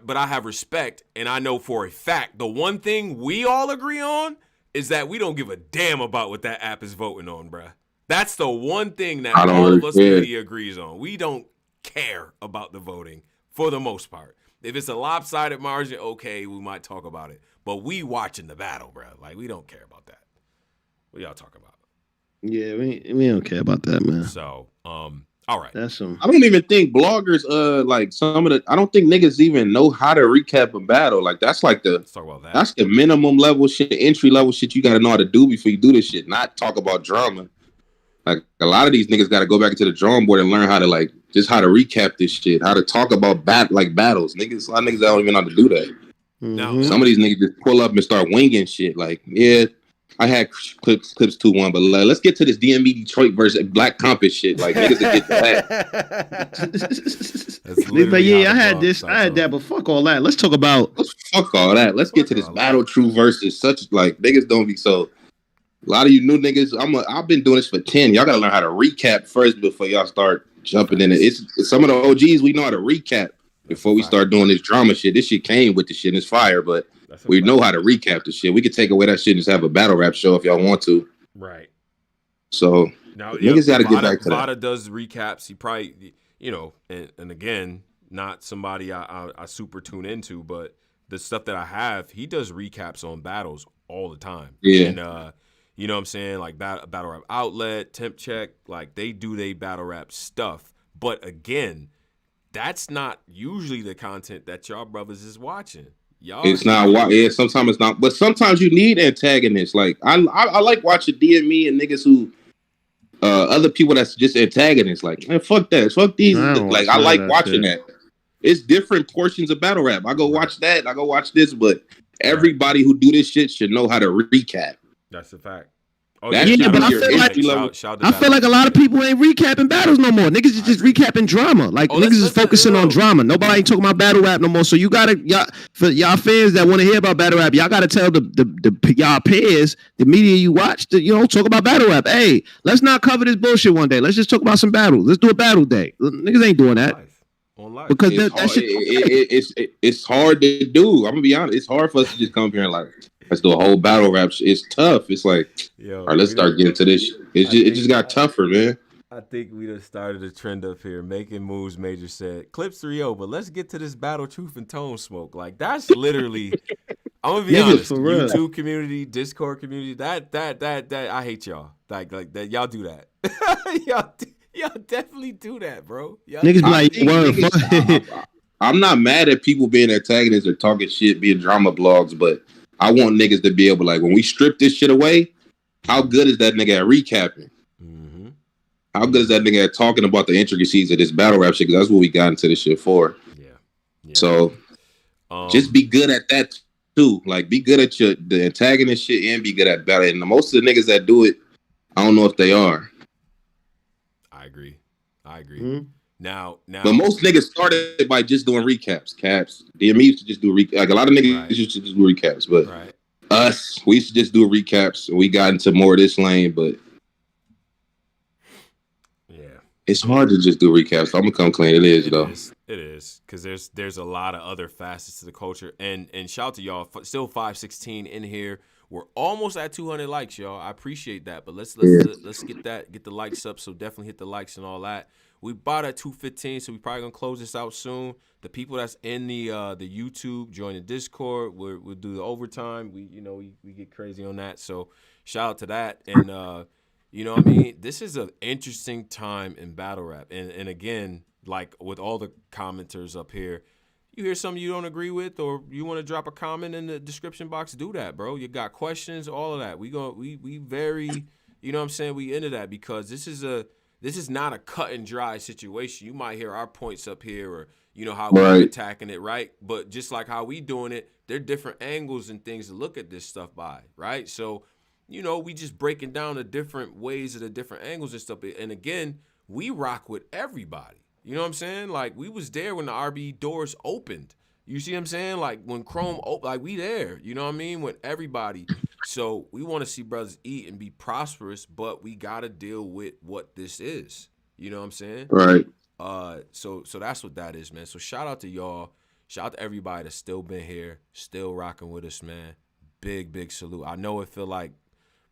But I have respect, and I know for a fact the one thing we all agree on is that we don't give a damn about what that app is voting on, bro. That's the one thing that all of us media agrees on. We don't care about the voting for the most part. If it's a lopsided margin, okay, we might talk about it. But we watching the battle, bro. Like we don't care about that. What y'all talking about? Yeah, we don't care about that, man. So, all right. That's some. I don't even think bloggers, like some of the. I don't think niggas even know how to recap a battle. Like that's like let's talk about that. That's the minimum level shit, entry level shit you got to know how to do before you do this shit. Not talk about drama. Like a lot of these niggas got to go back into the drawing board and learn how to how to recap this shit, how to talk about battles. Niggas, a lot of niggas don't even know how to do that. Mm-hmm. Some of these niggas just pull up and start winging shit. Like, yeah. I had clips 2-1, but let's get to this DMV Detroit versus Black Compass shit. Like niggas will get to that. But yeah, I had that, but fuck all that. Let's talk about fuck all that. Let's get to this Battle True versus such like niggas don't be so. A lot of you new niggas, I've been doing this for 10. Y'all gotta learn how to recap first before y'all start jumping in it. It's some of the OGs we know how to recap before we start doing this drama shit. This shit came with the shit and it's fire, but we know how to recap the shit. We could take away that shit and just have a battle rap show if y'all want to. Right. So now niggas gotta get back to that. Vada does recaps. He probably, and again, not somebody I super tune into, but the stuff that I have, he does recaps on battles all the time. Yeah. And you know what I'm saying? Like Battle Rap Outlet, Temp Check, like they do they battle rap stuff. But again, that's not usually the content that y'all brothers is watching. It's not. Yeah, sometimes it's not. But sometimes you need antagonists. Like I like watching DME and niggas who other people that's just antagonists. Like, man, fuck that. Fuck these. Like I like watching that. It's different portions of battle rap. I go watch that. I go watch this. But everybody who do this shit should know how to recap. That's a fact. But I feel like a lot of people ain't recapping battles no more. Niggas is just recapping drama. Like niggas is focusing on drama. Nobody ain't talking about battle rap no more. So you gotta for y'all fans that want to hear about battle rap, y'all gotta tell the y'all peers, the media you watch, to talk about battle rap. Hey, let's not cover this bullshit one day. Let's just talk about some battles. Let's do a battle day. Niggas ain't doing that. On life. Because it's hard to do. I'm gonna be honest. It's hard for us to just come up here and like let's do a whole battle rap. It's tough. It's like, all right, let's start getting to this. It just got tougher, man. I think we just started a trend up here, making moves. Major said clips 3-0, but let's get to this battle truth and tone smoke. Like that's literally. I'm gonna be honest. YouTube community, Discord community. That I hate y'all. Like that. Y'all do that. y'all definitely do that, bro. Niggas be like, I'm not mad at people being antagonists or talking shit, being drama blogs, but I want niggas to be able, like, when we strip this shit away, how good is that nigga at recapping? Mm-hmm. How good is that nigga at talking about the intricacies of this battle rap shit? Because that's what we got into this shit for. Yeah. So just be good at that too. Like, be good at the antagonist shit and be good at battle. And most of the niggas that do it, I don't know if they are. I agree. Mm-hmm. Now, but most niggas started by just doing recaps. Caps. DME used to just do like a lot of niggas used to just do recaps, but us, we used to just do recaps. And we got into more of this lane, but it's hard to just do recaps. So I'm gonna come clean. It is though. It is because there's a lot of other facets to the culture. And shout out to y'all. Still 516 in here. We're almost at 200 likes, y'all. I appreciate that, but let's get the likes up. So definitely hit the likes and all that. We bought at 215, so we probably gonna close this out soon. The people that's in the YouTube, join the Discord. We'll do the overtime. We get crazy on that. So shout out to that. And you know what I mean? This is an interesting time in battle rap. And again, like with all the commenters up here, you hear something you don't agree with, or you want to drop a comment in the description box, do that, bro. You got questions, all of that. We very, you know what I'm saying? We into that because this is not a cut and dry situation. You might hear our points up here or, how we're attacking it, right? But just like how we doing it, there are different angles and things to look at this stuff by, right? So, we just breaking down the different ways of the different angles and stuff. And again, we rock with everybody. You know what I'm saying? Like, we was there when the RB doors opened. You see what I'm saying? Like, when Chrome opened, like, we there. You know what I mean? With everybody. So we want to see brothers eat and be prosperous, but we got to deal with what this is. You know what I'm saying? Right. So that's what that is, man. So shout out to y'all. Shout out to everybody that's still been here, still rocking with us, man. Big salute. I know it feel like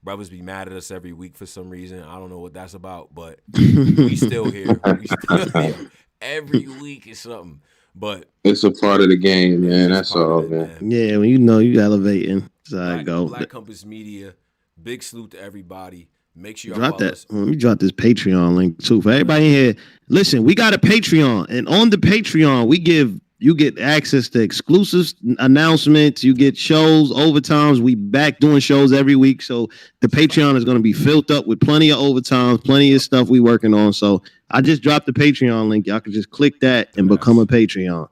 brothers be mad at us every week for some reason. I don't know what that's about, but we still here. We still here. Every week is something. But it's a part of the game, man. That's all, man. Yeah, when you elevating. So I go. Black Compass Media. Big salute to everybody. Make sure y'all follow us. Let me drop this Patreon link too for everybody in here. Listen, we got a Patreon, and on the Patreon, you get access to exclusive announcements. You get shows, overtimes. We back doing shows every week. So the Patreon is going to be filled up with plenty of overtimes, plenty of stuff we working on. So I just dropped the Patreon link. Y'all can just click that and become a Patreon.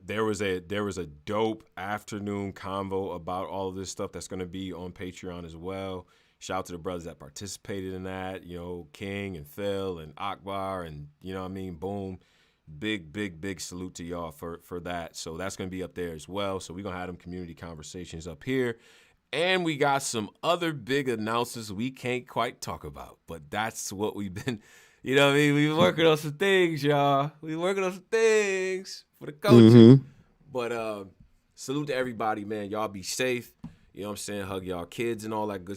There was a dope afternoon convo about all of this stuff that's going to be on Patreon as well. Shout out to the brothers that participated in that. King and Phil and Akbar and Boom. Big salute to y'all for that. So that's going to be up there as well. So we're going to have them community conversations up here. And we got some other big announcements we can't quite talk about, but that's what we've been, you know what I mean? We've been working on some things, y'all. We're working on some things for the coaching. But salute to everybody, man. Y'all be safe. You know what I'm saying? Hug y'all kids and all that good